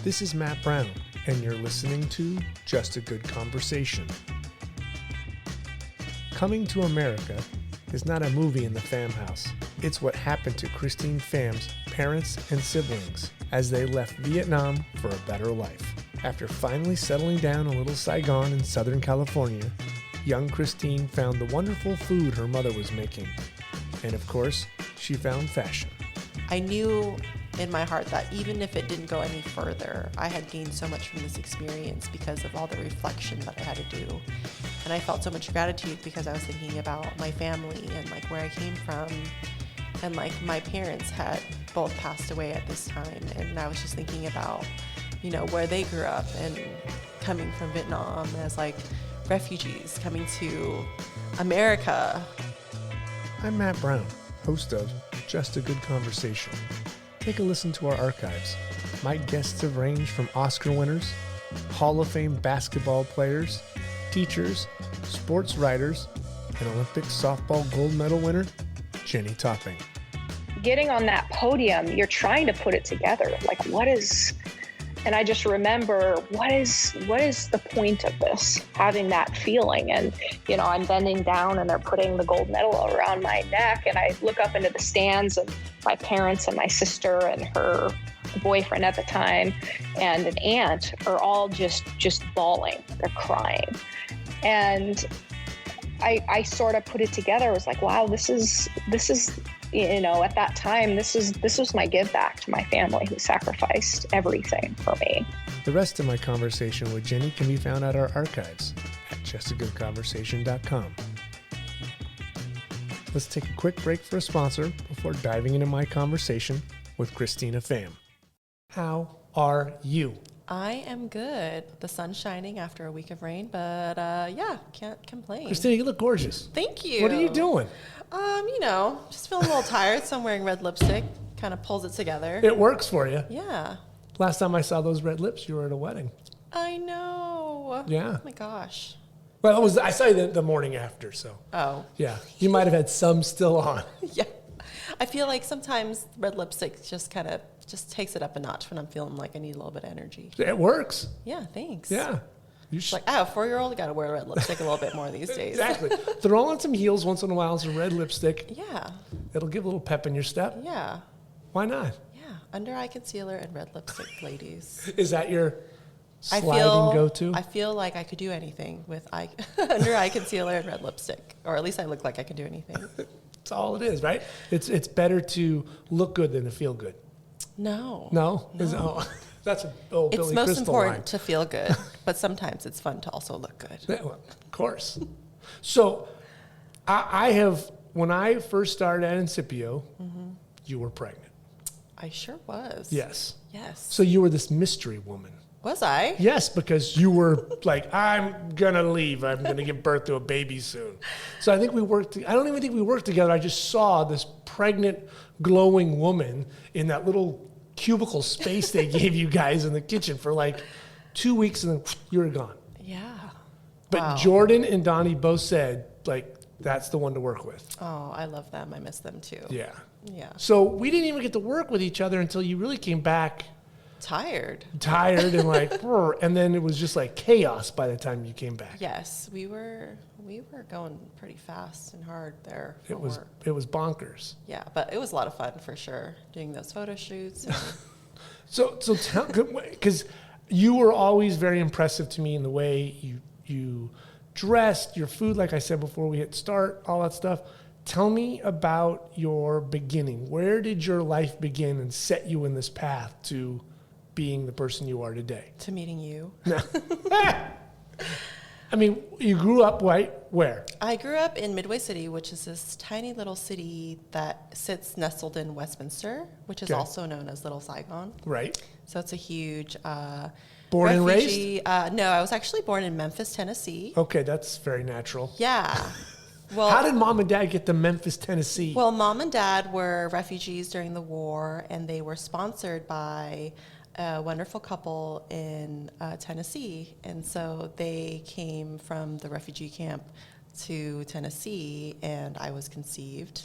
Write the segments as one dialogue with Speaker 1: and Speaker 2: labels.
Speaker 1: This is Matt Brown, and you're listening to Just a Good Conversation. Coming to America is not a movie in the Pham house. It's what happened to Christine Pham's parents and siblings as they left Vietnam for a better life. After finally settling down a little Saigon in Southern California, young Christine found the wonderful food her mother was making. And of course, she found fashion.
Speaker 2: I knew in my heart that even if it didn't go any further, I had gained so much from this experience because of all the reflection that I had to do. And I felt so much gratitude because I was thinking about my family and like where I came from. And like my parents had both passed away at this time. And I was just thinking about, you know, where they grew up and coming from Vietnam as like refugees coming to America.
Speaker 1: I'm Matt Brown, host of Just a Good Conversation. Take a listen to our archives. My guests have ranged from Oscar winners, Hall of Fame basketball players, teachers, sports writers, and Olympic softball gold medal winner, Jenny Topping.
Speaker 3: Getting on that podium, you're trying to put it together. Like, and I just remember, what is the point of this? Having that feeling. And, you know, I'm bending down and they're putting the gold medal around my neck. And I look up into the stands and my parents and my sister and her boyfriend at the time and an aunt are all just bawling. They're crying. And I sort of put it together. I was like, wow, this is, you know, at that time, this was my give back to my family who sacrificed everything for me.
Speaker 1: The rest of my conversation with Jenny can be found at our archives at justagoodconversation.com. Let's take a quick break for a sponsor before diving into my conversation with Christina Phan. How are you?
Speaker 2: I am good. The sun's shining after a week of rain, but yeah, can't complain.
Speaker 1: Christina, you look gorgeous.
Speaker 2: Thank you.
Speaker 1: What are you doing?
Speaker 2: You know, just feeling a little tired, so I'm wearing red lipstick. Kind of pulls it together.
Speaker 1: It works for you.
Speaker 2: Yeah.
Speaker 1: Last time I saw those red lips, you were at a wedding.
Speaker 2: I know.
Speaker 1: Yeah.
Speaker 2: Oh my gosh.
Speaker 1: Well, I saw you the morning after, so.
Speaker 2: Oh.
Speaker 1: Yeah. You might have had some still on.
Speaker 2: Yeah. I feel like sometimes red lipstick just takes it up a notch when I'm feeling like I need a little bit of energy.
Speaker 1: It works.
Speaker 2: Yeah, thanks.
Speaker 1: Yeah.
Speaker 2: It's like, I have a 4-year-old, I got to wear red lipstick a little bit more these days.
Speaker 1: Exactly. Throw on some heels once in a while, some red lipstick.
Speaker 2: Yeah.
Speaker 1: It'll give a little pep in your step.
Speaker 2: Yeah.
Speaker 1: Why not?
Speaker 2: Yeah. Under eye concealer and red lipstick, ladies.
Speaker 1: Is that your sliding go-to?
Speaker 2: I feel like I could do anything with under eye concealer and red lipstick. Or at least I look like I can do anything.
Speaker 1: That's all it is, right? It's better to look good than to feel good.
Speaker 2: No.
Speaker 1: No? That's an old Billy
Speaker 2: It's most
Speaker 1: Crystal
Speaker 2: important
Speaker 1: line.
Speaker 2: to feel good, but sometimes it's fun to also look good.
Speaker 1: Yeah, well, of course. So I have, when I first started at Incipio, you were pregnant.
Speaker 2: I sure was.
Speaker 1: Yes.
Speaker 2: Yes.
Speaker 1: So you were this mystery woman.
Speaker 2: Was I?
Speaker 1: Yes, because you were like, I'm going to leave. I'm going to give birth to a baby soon. So I think I don't even think we worked together. I just saw this pregnant, glowing woman in that little cubicle space they gave you guys in the kitchen for like 2 weeks, and then you were gone.
Speaker 2: Yeah.
Speaker 1: But
Speaker 2: wow.
Speaker 1: Jordan and Donnie both said, like, that's the one to work with.
Speaker 2: Oh, I love them. I miss them too.
Speaker 1: Yeah.
Speaker 2: Yeah.
Speaker 1: So we didn't even get to work with each other until you really came back
Speaker 2: tired
Speaker 1: and like, and then it was just like chaos by the time you came back.
Speaker 2: Yes, we were going pretty fast and hard there.
Speaker 1: It was bonkers.
Speaker 2: Yeah, but it was a lot of fun for sure, doing those photo shoots. And
Speaker 1: so tell, because you were always very impressive to me in the way you dressed, your food, like I said before we hit start, all that stuff. Tell me about your beginning. Where did your life begin and set you in this path to being the person you are today?
Speaker 2: To meeting you.
Speaker 1: No. I mean, you grew up where?
Speaker 2: I grew up in Midway City, which is this tiny little city that sits nestled in Westminster, which is also known as Little Saigon.
Speaker 1: Right.
Speaker 2: So it's a huge
Speaker 1: born
Speaker 2: refugee.
Speaker 1: And raised?
Speaker 2: No, I was actually born in Memphis, Tennessee.
Speaker 1: Okay, that's very natural.
Speaker 2: Yeah. Well,
Speaker 1: how did mom and dad get to Memphis, Tennessee?
Speaker 2: Well, mom and dad were refugees during the war, and they were sponsored by a wonderful couple in Tennessee. And so they came from the refugee camp to Tennessee, and I was conceived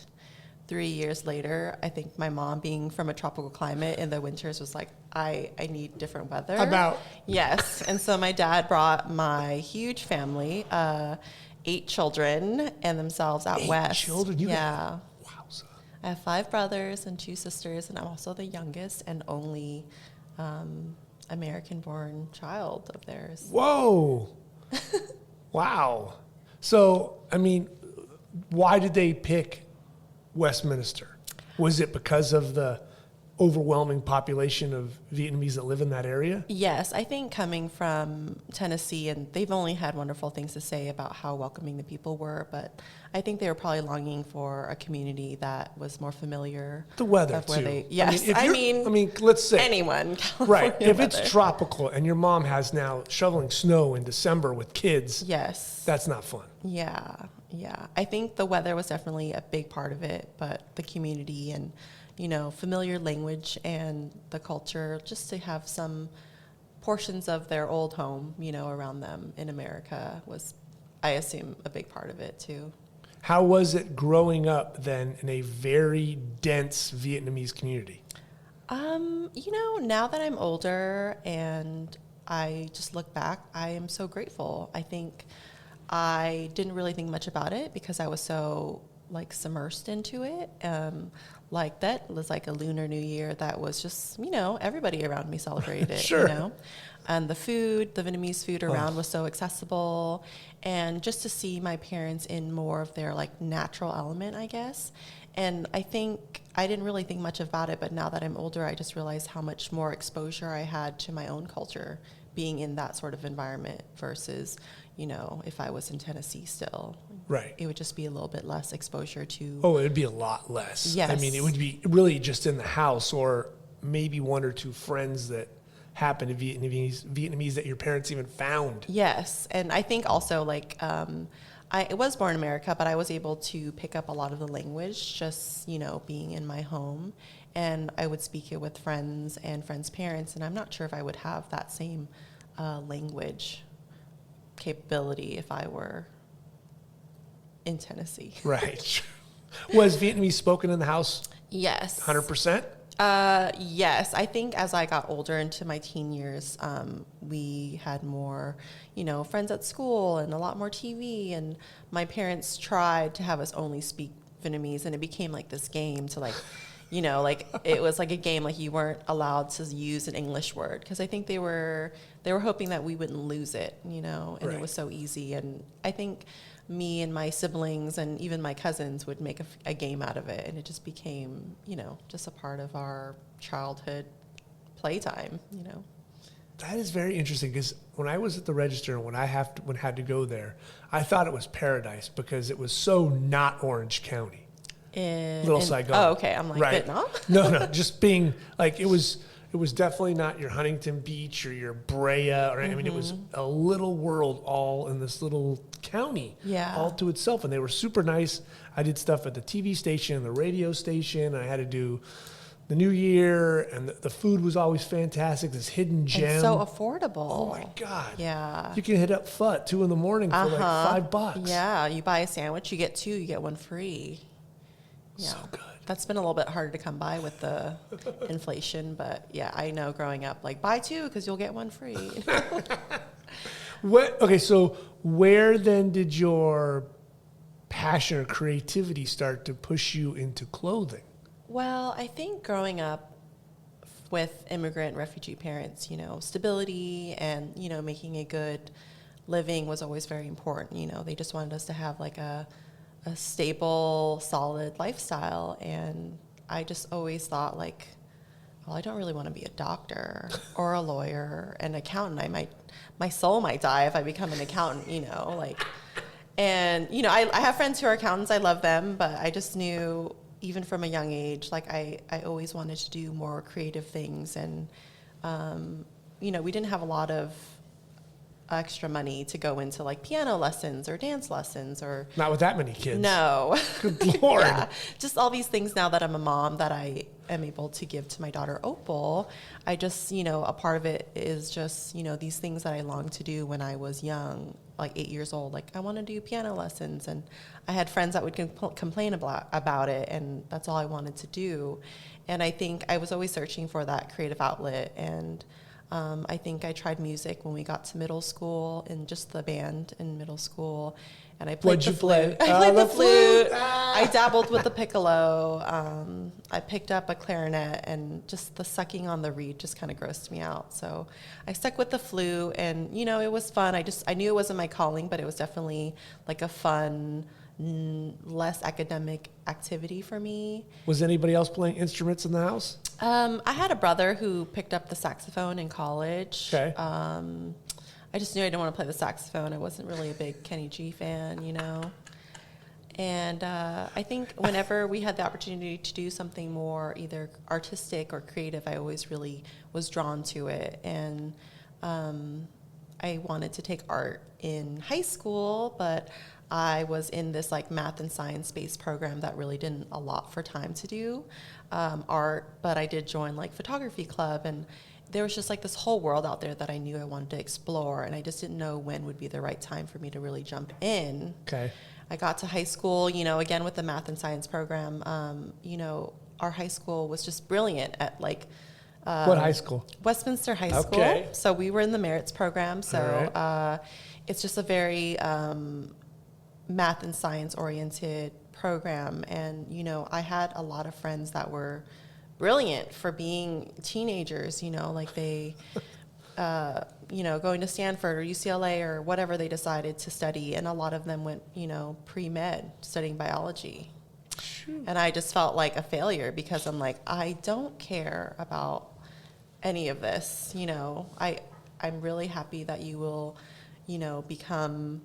Speaker 2: 3 years later, I think my mom, being from a tropical climate in the winters, was like, I need different weather. Yes. And so my dad brought my huge family, 8 children, and themselves out
Speaker 1: 8
Speaker 2: west.
Speaker 1: children?
Speaker 2: Yeah.
Speaker 1: Wowza.
Speaker 2: I have 5 brothers and 2 sisters, and I'm also the youngest and only American-born child of theirs.
Speaker 1: Whoa. Wow. So, I mean, why did they pick Westminster? Was it because of the overwhelming population of Vietnamese that live in that area?
Speaker 2: Yes, I think coming from Tennessee, and they've only had wonderful things to say about how welcoming the people were, but I think they were probably longing for a community that was more familiar.
Speaker 1: The weather,
Speaker 2: of where
Speaker 1: too.
Speaker 2: Yes,
Speaker 1: I mean, let's say
Speaker 2: anyone. California
Speaker 1: right. If
Speaker 2: weather.
Speaker 1: it's tropical and your mom has now shoveling snow in December with kids,
Speaker 2: Yes,
Speaker 1: that's not fun.
Speaker 2: Yeah. I think the weather was definitely a big part of it, but the community and, familiar language and the culture, just to have some portions of their old home, around them in America was, I assume, a big part of it too.
Speaker 1: How was it growing up then in a very dense Vietnamese community?
Speaker 2: Now that I'm older and I just look back, I am so grateful. I think I didn't really think much about it because I was so submersed into it. That was like a Lunar New Year that was just, everybody around me celebrated it,
Speaker 1: Sure.
Speaker 2: And the Vietnamese food around was so accessible. And just to see my parents in more of their natural element, I guess. And I think I didn't really think much about it, but now that I'm older, I just realized how much more exposure I had to my own culture being in that sort of environment versus, if I was in Tennessee still.
Speaker 1: Right.
Speaker 2: It would just be a little bit less exposure to.
Speaker 1: Oh, it would be a lot less.
Speaker 2: Yes.
Speaker 1: I mean, it would be really just in the house or maybe 1 or 2 friends that happen to be Vietnamese that your parents even found.
Speaker 2: Yes. And I think also I was born in America, but I was able to pick up a lot of the language just, being in my home. And I would speak it with friends and friends' parents. And I'm not sure if I would have that same language capability if I were in Tennessee.
Speaker 1: Right. Was Vietnamese spoken in the house?
Speaker 2: Yes.
Speaker 1: 100%?
Speaker 2: Yes. I think as I got older into my teen years, we had more, friends at school and a lot more TV. And my parents tried to have us only speak Vietnamese, and it became this game to it was like a game, you weren't allowed to use an English word because I think they were hoping that we wouldn't lose it, and right. It was so easy. And I think me and my siblings and even my cousins would make a game out of it, and it just became, just a part of our childhood playtime,
Speaker 1: That is very interesting because when I was at the register and when I had to go there, I thought it was paradise because it was so not Orange County. Little Saigon.
Speaker 2: Oh, okay. I'm like,
Speaker 1: right.
Speaker 2: Vietnam?
Speaker 1: No, just being it was definitely not your Huntington Beach or your Brea or I mean it was a little world all in this little county, all to itself, and they were super nice. I did stuff at the TV station, the radio station. I had to do the New Year, and the food was always fantastic. This hidden gem,
Speaker 2: and so affordable.
Speaker 1: Oh my God!
Speaker 2: Yeah,
Speaker 1: you can hit up Phutt 2 a.m. for $5.
Speaker 2: Yeah, you buy a sandwich, you get 2, you get 1 free. Yeah.
Speaker 1: So good.
Speaker 2: That's been a little bit harder to come by with the inflation, but yeah, I know growing up, buy 2 because you'll get 1 free.
Speaker 1: Okay, so where then did your passion or creativity start to push you into clothing?
Speaker 2: Well, I think growing up with immigrant refugee parents, stability and, making a good living was always very important. They just wanted us to have a stable, solid lifestyle. And I just always thought I don't really want to be a doctor or a lawyer, an accountant. My soul might die if I become an accountant, and, I have friends who are accountants. I love them, but I just knew even from a young age, I always wanted to do more creative things. And, we didn't have a lot of extra money to go into piano lessons or dance lessons or
Speaker 1: not with that many kids.
Speaker 2: No.
Speaker 1: Good Lord.
Speaker 2: Yeah. Just all these things now that I'm a mom that I am able to give to my daughter Opal. I just, a part of it is just, these things that I longed to do when I was young. like 8 years old, like I want to do piano lessons, and I had friends that would complain about it, and that's all I wanted to do. And I think I was always searching for that creative outlet, and I think I tried music when we got to middle school, in just the band in middle school. And I played the flute. I played the flute. I dabbled with the piccolo. I picked up a clarinet, and just the sucking on the reed just kind of grossed me out. So I stuck with the flute, and it was fun. I knew it wasn't my calling, but it was definitely like a fun, less academic activity for me.
Speaker 1: Was anybody else playing instruments in the house?
Speaker 2: I had a brother who picked up the saxophone in college.
Speaker 1: Okay.
Speaker 2: I just knew I didn't want to play the saxophone. I wasn't really a big Kenny G fan, And I think whenever we had the opportunity to do something more either artistic or creative, I always really was drawn to it. And I wanted to take art in high school, but I was in this like math and science-based program that really didn't allot for time to do art, but I did join like photography club, and there was just like this whole world out there that I knew I wanted to explore, and I just didn't know when would be the right time for me to really jump in.
Speaker 1: Okay.
Speaker 2: I got to high school, again with the math and science program, our high school was just brilliant at like
Speaker 1: what high school?
Speaker 2: Westminster High School.
Speaker 1: Okay.
Speaker 2: So we were in the merits program. So
Speaker 1: right.
Speaker 2: It's just a very math and science oriented program. And, I had a lot of friends that were brilliant for being teenagers, like they, going to Stanford or UCLA or whatever they decided to study. And a lot of them went, pre-med studying biology. And I just felt like a failure because I'm like, I don't care about any of this. I'm really happy that you will, become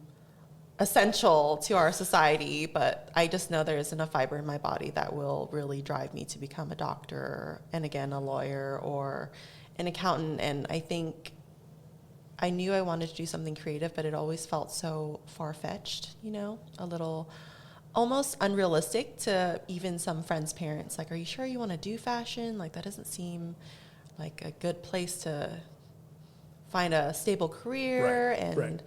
Speaker 2: essential to our society, but I just know there isn't a fiber in my body that will really drive me to become a doctor and again, a lawyer or an accountant. And I think I knew I wanted to do something creative, but it always felt so far-fetched, a little almost unrealistic to even some friends' parents. Like, are you sure you want to do fashion? Like, that doesn't seem like a good place to find a stable career.
Speaker 1: Right,
Speaker 2: and
Speaker 1: right.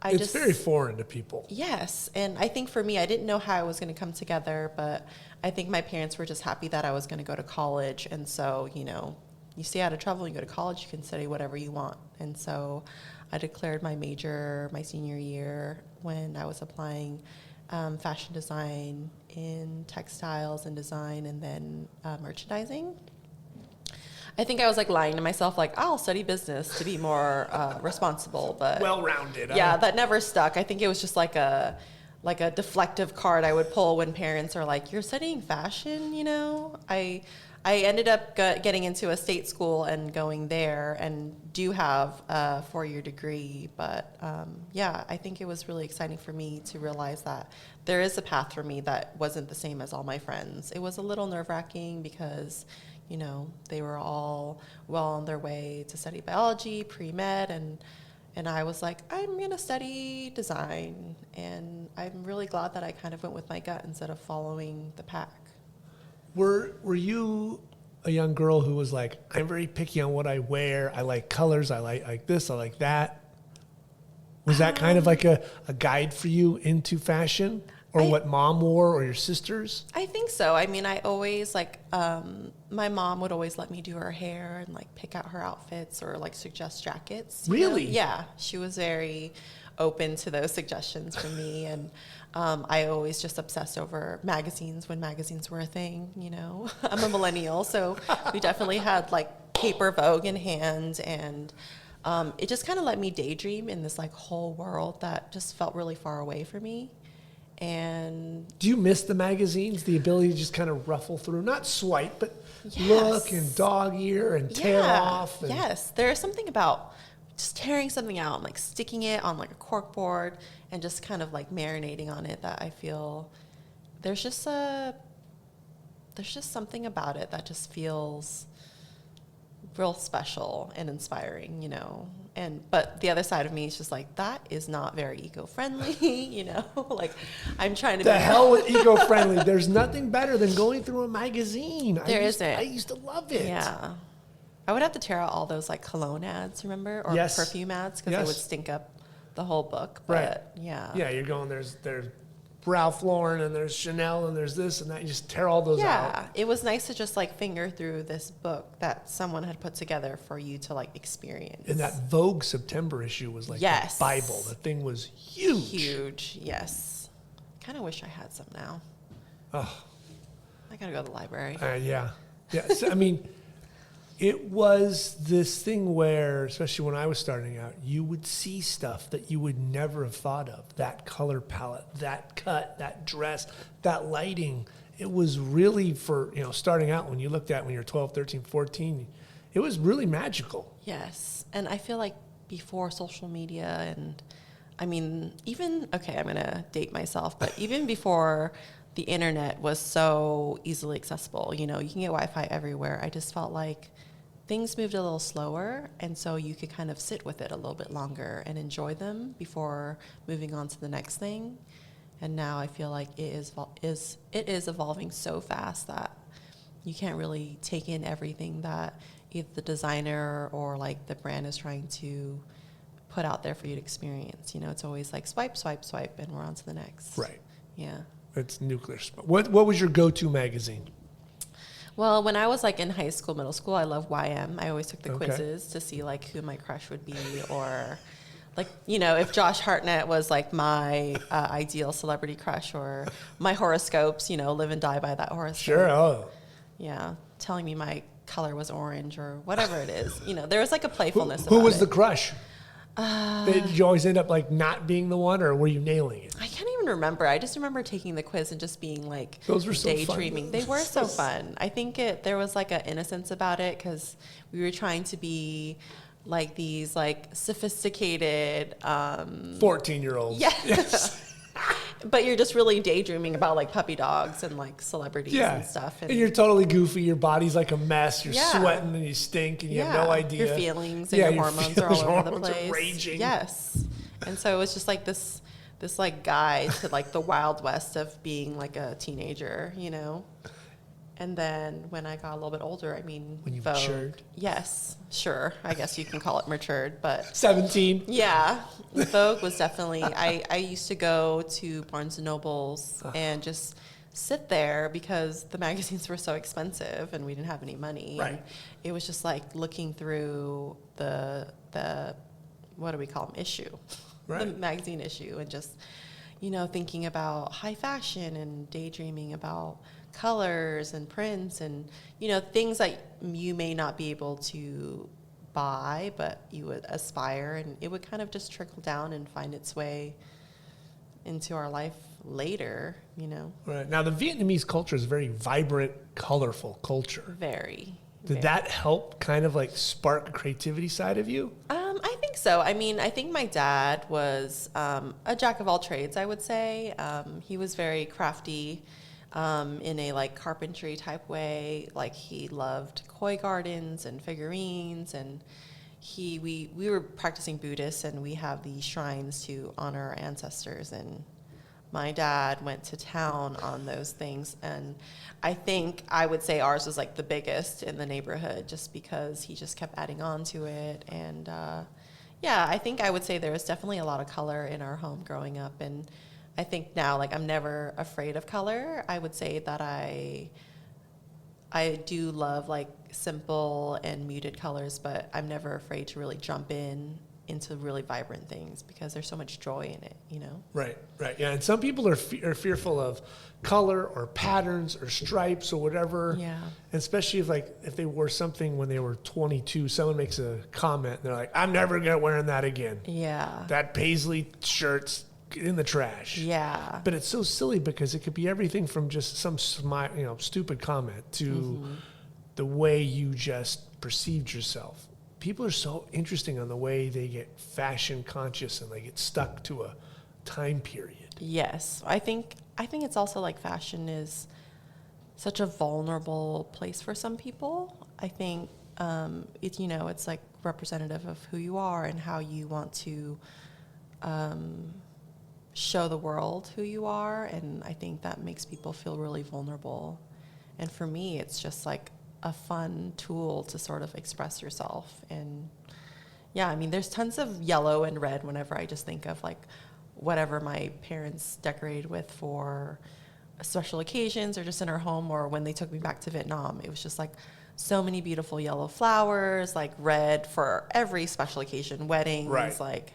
Speaker 2: It's
Speaker 1: very foreign to people.
Speaker 2: Yes. And I think for me, I didn't know how I was going to come together, but I think my parents were just happy that I was going to go to college. And so, you stay out of trouble, you go to college, you can study whatever you want. And so I declared my major my senior year when I was applying fashion design in textiles and design and then merchandising. I think I was like lying to myself, like, I'll study business to be more responsible, but
Speaker 1: well-rounded.
Speaker 2: Yeah, that never stuck. I think it was just like a deflective card I would pull when parents are like, "You're studying fashion," I ended up getting into a state school and going there, and do have a 4-year degree. But I think it was really exciting for me to realize that there is a path for me that wasn't the same as all my friends. It was a little nerve-wracking because they were all well on their way to study biology, pre-med, and I was like, I'm going to study design. And I'm really glad that I kind of went with my gut instead of following the pack.
Speaker 1: Were you a young girl who was like, I'm very picky on what I wear. I like colors. I like this. I like that. Was that kind of like a guide for you into fashion? Or what mom wore, or your sisters?
Speaker 2: I think so. I mean, I always my mom would always let me do her hair and like pick out her outfits or like suggest jackets.
Speaker 1: Really?
Speaker 2: Yeah, she was very open to those suggestions from me, and I always just obsessed over magazines when magazines were a thing. I'm a millennial, so we definitely had like paper Vogue in hand, and it just kind of let me daydream in this like whole world that just felt really far away from me. And
Speaker 1: do you miss the magazines? The ability to just kind of ruffle through, not swipe, but
Speaker 2: yes.
Speaker 1: look and dog ear and tear off. And
Speaker 2: yes, there is something about just tearing something out and like sticking it on like a cork board and just kind of like marinating on it that I feel there's just something about it that just feels real special and inspiring, but the other side of me is just like, that is not very eco-friendly, like I'm trying to
Speaker 1: the hell with eco-friendly. There's nothing better than going through a magazine.
Speaker 2: Isn't.
Speaker 1: I used to love it.
Speaker 2: Yeah. I would have to tear out all those like cologne ads, remember? Or
Speaker 1: yes.
Speaker 2: perfume ads, because they would stink up the whole book, but yeah.
Speaker 1: Yeah, you're going, there's Ralph Lauren and there's Chanel and there's this and that. You just tear all those out.
Speaker 2: Yeah, it was nice to just like finger through this book that someone had put together for you to like experience.
Speaker 1: And that Vogue September issue was like the Bible. The thing was huge.
Speaker 2: Huge, yes. Kind of wish I had some now.
Speaker 1: Oh.
Speaker 2: I gotta go to the library.
Speaker 1: Yeah. So, I mean, it was this thing where, especially when I was starting out, you would see stuff that you would never have thought of. That color palette, that cut, that dress, that lighting. It was really for, starting out when you looked at when you're 12, 13, 14, it was really magical.
Speaker 2: Yes. And I feel like before social media and, I mean, even, okay, I'm going to date myself, but even before the internet was so easily accessible, you can get Wi-Fi everywhere. I just felt like things moved a little slower, and so you could kind of sit with it a little bit longer and enjoy them before moving on to the next thing. And now I feel like it is evolving so fast that you can't really take in everything that either the designer or like the brand is trying to put out there for you to experience. It's always like swipe, swipe, swipe, and we're on to the next.
Speaker 1: Right.
Speaker 2: Yeah.
Speaker 1: It's nuclear. What was your go-to magazine?
Speaker 2: Well, when I was like in high school, middle school, I loved YM. I always took the quizzes to see like who my crush would be, or like, if Josh Hartnett was like my ideal celebrity crush, or my horoscopes, live and die by that horoscope.
Speaker 1: Sure. Oh.
Speaker 2: Yeah. Telling me my color was orange or whatever it is. There was like a playfulness
Speaker 1: Who
Speaker 2: about
Speaker 1: was
Speaker 2: it.
Speaker 1: the crush? Did you always end up like not being the one, or were you nailing it?
Speaker 2: I can't even remember. I just remember taking the quiz and just being like
Speaker 1: those were so
Speaker 2: daydreaming.
Speaker 1: Fun.
Speaker 2: They were so fun. I think there was like an innocence about it because we were trying to be like these like sophisticated
Speaker 1: 14-year-olds.
Speaker 2: Yes. But you're just really daydreaming about like puppy dogs and like celebrities and stuff.
Speaker 1: And you're totally goofy. Your body's like a mess. You're sweating and you stink and you have no idea.
Speaker 2: Your feelings and your hormones are all over the place.
Speaker 1: Are raging.
Speaker 2: Yes. And so it was just like this like guide to like the Wild West of being like a teenager, And then when I got a little bit older,
Speaker 1: when you
Speaker 2: Vogue,
Speaker 1: matured.
Speaker 2: Yes, sure. I guess you can call it matured, but
Speaker 1: 17.
Speaker 2: Yeah, Vogue was definitely. I used to go to Barnes and Nobles and just sit there because the magazines were so expensive and we didn't have any money.
Speaker 1: Right.
Speaker 2: And it was just like looking through the what do we call them, issue, the magazine issue, and just thinking about high fashion and daydreaming about colors and prints and things that you may not be able to buy but you would aspire, and it would kind of just trickle down and find its way into our life later.
Speaker 1: Right. Now the Vietnamese culture is a very vibrant, colorful culture.
Speaker 2: Very.
Speaker 1: Did that help kind of like spark a creativity side of you?
Speaker 2: I think so. I think my dad was a jack of all trades, I would say. He was very crafty. In a like carpentry type way. Like he loved koi gardens and figurines, and we were practicing Buddhist, and we have these shrines to honor our ancestors, and my dad went to town on those things, and I think I would say ours was like the biggest in the neighborhood just because he just kept adding on to it. And I think I would say there was definitely a lot of color in our home growing up, and I think now, like, I'm never afraid of color. I would say that I do love, like, simple and muted colors, but I'm never afraid to really jump into really vibrant things because there's so much joy in it,
Speaker 1: Right. Yeah, and some people are fearful of color or patterns or stripes or whatever.
Speaker 2: Yeah.
Speaker 1: And especially if they wore something when they were 22, someone makes a comment, and they're like, I'm never wearing that again.
Speaker 2: Yeah.
Speaker 1: That paisley shirt's in the trash.
Speaker 2: Yeah.
Speaker 1: But it's so silly because it could be everything from just some stupid comment to the way you just perceived yourself. People are so interesting on the way they get fashion conscious and they get stuck to a time period.
Speaker 2: Yes. I think it's also like fashion is such a vulnerable place for some people. I think it's like representative of who you are and how you want to show the world who you are, and I think that makes people feel really vulnerable. And for me, it's just like a fun tool to sort of express yourself and Yeah, I mean, there's tons of yellow and red whenever I just think of like whatever my parents decorated with for special occasions or just in our home, or when they took me back to Vietnam. It was just like so many beautiful yellow flowers, like red for every special occasion, weddings,
Speaker 1: Right.
Speaker 2: like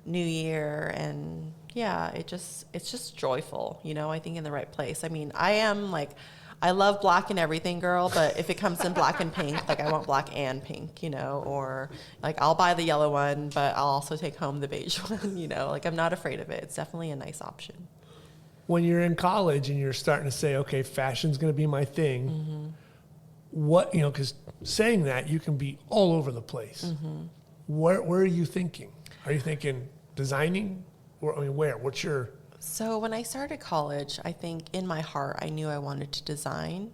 Speaker 2: New Year. And yeah, it's just joyful, you know, I think in the right place. I mean, I love black and everything, girl, but if it comes in black and pink, like I want black and pink, you know, or like I'll buy the yellow one, but I'll also take home the beige one, you know, like I'm not afraid of it. It's definitely a nice option.
Speaker 1: When you're in college and you're starting to say, okay, fashion's going to be my thing, what, you know, because saying that, you can be all over the place. Where are you thinking? Are you thinking designing? Or, I mean, where? What's your...
Speaker 2: So when I started college, I think in my heart, I knew I wanted to design.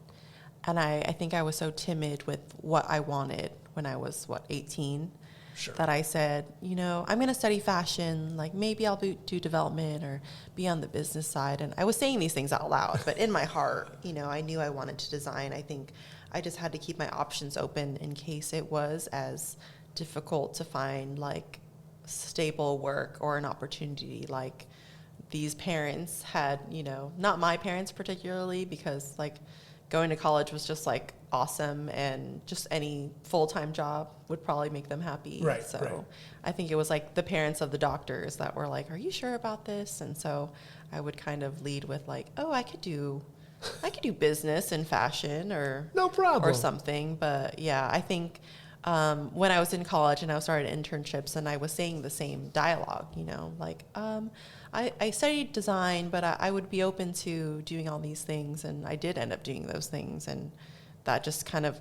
Speaker 2: And I think I was so timid with what I wanted when I was, 18?
Speaker 1: Sure.
Speaker 2: That I said, you know, I'm going to study fashion. Like maybe I'll do development or be on the business side. And I was saying these things out loud, but in my heart, you know, I knew I wanted to design. I think I just had to keep my options open in case it was as difficult to find like stable work or an opportunity like these parents had, you know, not my parents particularly, because like going to college was just like awesome, and just any full-time job would probably make them happy.
Speaker 1: Right,
Speaker 2: so
Speaker 1: right.
Speaker 2: I think it was like the parents of the doctors that were like, are you sure about this? And so I would kind of lead with like, oh, I could do business and fashion or
Speaker 1: No problem.
Speaker 2: or something. But yeah, I think when I was in college and I started internships, and I was saying the same dialogue, you know, like I studied design, but I would be open to doing all these things. And I did end up doing those things. And that just kind of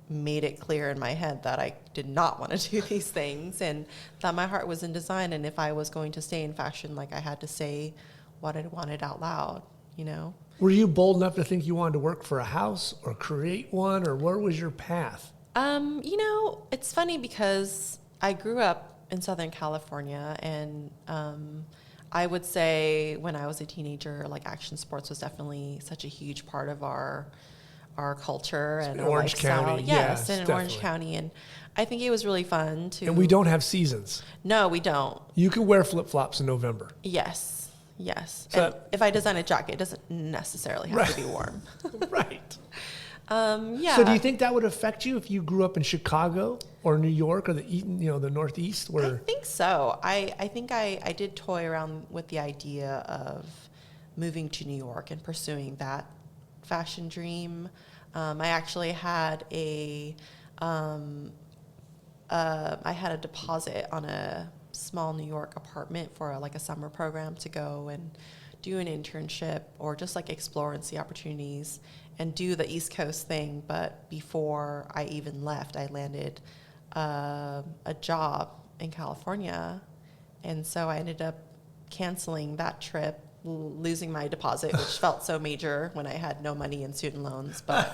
Speaker 2: made it clear in my head that I did not want to do these things, and that my heart was in design. And if I was going to stay in fashion, like I had to say what I wanted out loud, you know?
Speaker 1: Were you bold enough to think you wanted to work for a house or create one, or where was your path?
Speaker 2: You know, it's funny because I grew up in Southern California, and I would say when I was a teenager, like action sports was definitely such a huge part of our culture and our
Speaker 1: Orange
Speaker 2: lifestyle.
Speaker 1: County,
Speaker 2: Yes,
Speaker 1: yes,
Speaker 2: in Orange
Speaker 1: definitely.
Speaker 2: County. And I think it was really fun to...
Speaker 1: And we don't have seasons.
Speaker 2: No, we don't.
Speaker 1: You can wear flip-flops in November.
Speaker 2: Yes.
Speaker 1: So
Speaker 2: And if I design a jacket, it doesn't necessarily have to be warm.
Speaker 1: Right.
Speaker 2: Yeah.
Speaker 1: So do you think that would affect you if you grew up in Chicago or New York or the Northeast?
Speaker 2: I
Speaker 1: Where
Speaker 2: think so. I think I did toy around with the idea of moving to New York and pursuing that fashion dream. I actually had I had a deposit on a small New York apartment for a summer program to go and do an internship or just like explore and see opportunities and do the East Coast thing. But before I even left, I landed a job in California. And so I ended up canceling that trip, losing my deposit, which felt so major when I had no money in student loans. But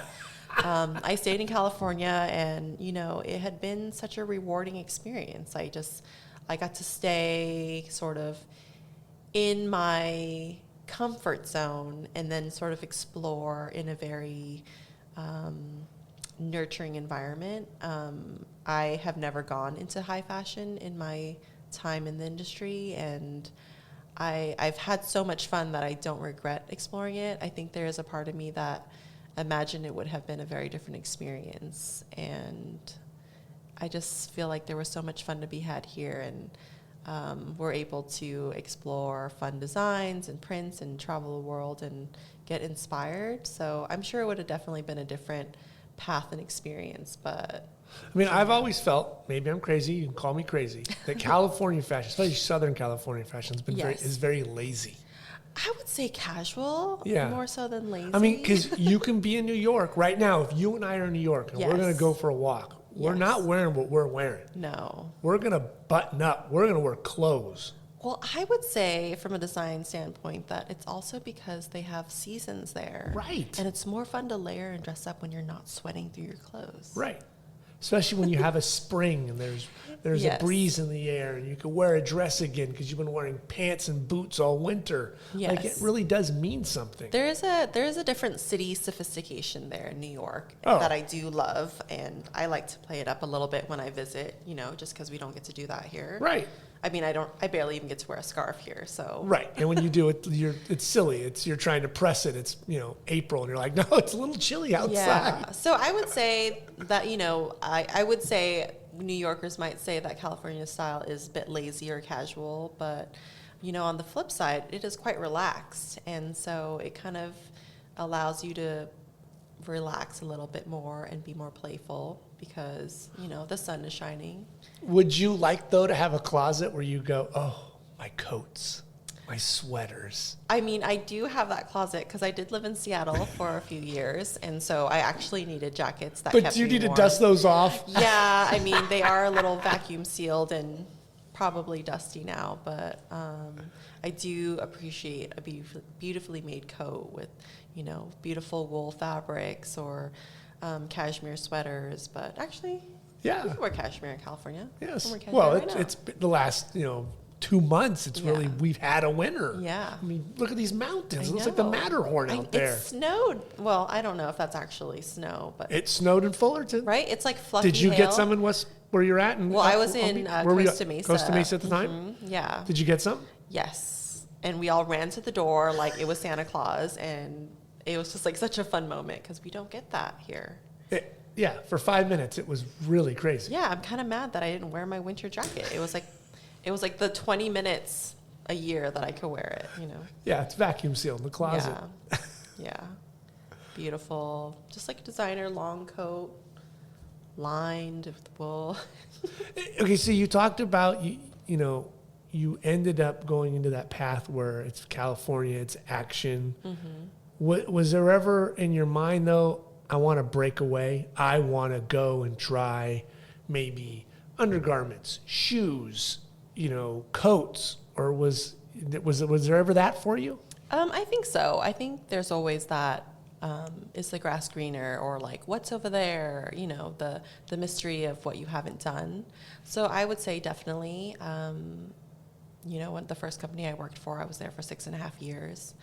Speaker 2: I stayed in California, and, you know, it had been such a rewarding experience. I got to stay sort of in my comfort zone and then sort of explore in a very nurturing environment. I have never gone into high fashion in my time in the industry, and I've had so much fun that I don't regret exploring it. I think there is a part of me that imagine it would have been a very different experience, and I just feel like there was so much fun to be had here, and we're able to explore fun designs and prints and travel the world and get inspired. So I'm sure it would have definitely been a different path and experience, but...
Speaker 1: I mean, I've always felt, maybe I'm crazy, you can call me crazy, that California fashion, especially Southern California fashion, has been
Speaker 2: Yes.
Speaker 1: is very lazy.
Speaker 2: I would say casual,
Speaker 1: Yeah.
Speaker 2: more so than lazy.
Speaker 1: I mean, because you can be in New York right now. If you and I are in New York and we're going
Speaker 2: Yes.
Speaker 1: to go for a walk, we're
Speaker 2: Yes.
Speaker 1: not wearing what we're wearing.
Speaker 2: No.
Speaker 1: We're going to button up. We're going to wear clothes.
Speaker 2: Well, I would say from a design standpoint that it's also because they have seasons there.
Speaker 1: Right.
Speaker 2: And it's more fun to layer and dress up when you're not sweating through your clothes.
Speaker 1: Right. especially when you have a spring and there's
Speaker 2: Yes.
Speaker 1: a breeze in the air and you can wear a dress again because you've been wearing pants and boots all winter. Like, it
Speaker 2: Yes.
Speaker 1: really does mean something.
Speaker 2: There is a different city sophistication there in New York
Speaker 1: Oh.
Speaker 2: that I do love, and I like to play it up a little bit when I visit, just because we don't get to do that here.
Speaker 1: Right.
Speaker 2: I mean, I barely even get to wear a scarf here, so.
Speaker 1: Right. And when you do it, it's silly. You're trying to press it. It's, April, and you're like, no, it's a little chilly outside.
Speaker 2: Yeah. So I would say that, I would say New Yorkers might say that California style is a bit lazy or casual, but, on the flip side, it is quite relaxed. And so it kind of allows you to relax a little bit more and be more playful because, the sun is shining.
Speaker 1: Would you like, though, to have a closet where you go, oh, my coats, my sweaters?
Speaker 2: I mean, I do have that closet because I did live in Seattle for a few years, and so I actually needed jackets that kept me warm.
Speaker 1: But you need to dust those off?
Speaker 2: Yeah, I mean, they are a little vacuum sealed and probably dusty now, but I do appreciate a beautifully made coat with, beautiful wool fabrics or cashmere sweaters. But actually,
Speaker 1: Yeah.
Speaker 2: you can wear cashmere in California.
Speaker 1: Yes.
Speaker 2: You can wear cashmere
Speaker 1: Well,
Speaker 2: right now.
Speaker 1: it's the last, 2 months. It's
Speaker 2: Yeah.
Speaker 1: really, we've had a winter.
Speaker 2: Yeah.
Speaker 1: I mean, look at these mountains.
Speaker 2: I
Speaker 1: It looks like the
Speaker 2: know.
Speaker 1: Matterhorn out there.
Speaker 2: It snowed. Well, I don't know if that's actually snow, but
Speaker 1: It snowed in Fullerton.
Speaker 2: right? It's like fluffy
Speaker 1: Did you
Speaker 2: hail.
Speaker 1: get some in where you're at?
Speaker 2: Well, I was in
Speaker 1: where were you at?
Speaker 2: Costa Mesa.
Speaker 1: Costa Mesa at the time?
Speaker 2: Yeah.
Speaker 1: Did you get some?
Speaker 2: Yes. And we all ran to the door like it was Santa Claus, and it was just like such a fun moment because we don't get that here.
Speaker 1: Yeah, for 5 minutes, it was really crazy.
Speaker 2: Yeah, I'm kind of mad that I didn't wear my winter jacket. It was like the 20 minutes a year that I could wear it,
Speaker 1: Yeah, it's vacuum sealed in the closet.
Speaker 2: Yeah. Yeah. Beautiful. Just like a designer long coat, lined with wool.
Speaker 1: Okay, so you talked about, you ended up going into that path where it's California, it's action. Mm-hmm. Was there ever in your mind, though, I want to break away. I want to go and try maybe undergarments, shoes, coats, or was there ever that for you?
Speaker 2: I think so. I think there's always that, is the grass greener, or like what's over there, the mystery of what you haven't done. So I would say definitely, when the first company I worked for, I was there for 6.5 years.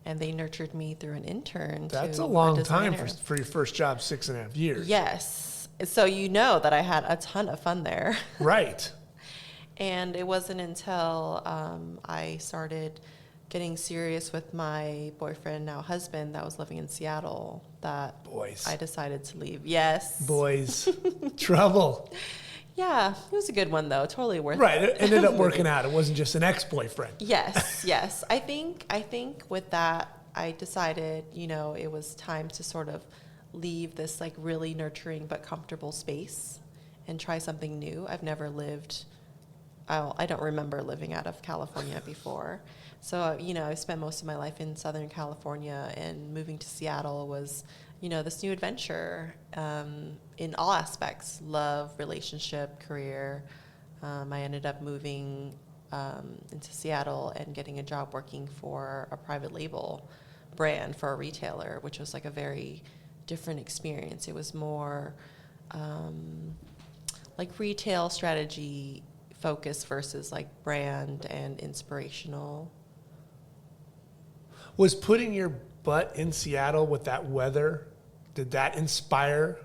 Speaker 2: And they nurtured me through an intern.
Speaker 1: That's
Speaker 2: to
Speaker 1: a long
Speaker 2: designer.
Speaker 1: time for your first job, 6.5 years.
Speaker 2: Yes. So that I had a ton of fun there.
Speaker 1: Right.
Speaker 2: And it wasn't until I started getting serious with my boyfriend, now husband, that was living in Seattle, that
Speaker 1: Boys.
Speaker 2: I decided to leave. Yes.
Speaker 1: Boys. Trouble.
Speaker 2: Yeah. It was a good one, though. Totally worth
Speaker 1: Right.
Speaker 2: it.
Speaker 1: It ended up working out. It wasn't just an ex-boyfriend.
Speaker 2: Yes, yes. I think with that, I decided, it was time to sort of leave this like really nurturing but comfortable space and try something new. I've never lived, I don't remember living out of California before. So, I spent most of my life in Southern California, and moving to Seattle was, this new adventure in all aspects, love, relationship, career. I ended up moving into Seattle and getting a job working for a private label brand for a retailer, which was like a very different experience. It was more like retail strategy focus versus like brand and inspirational.
Speaker 1: Was putting your butt in Seattle with that weather, did that inspire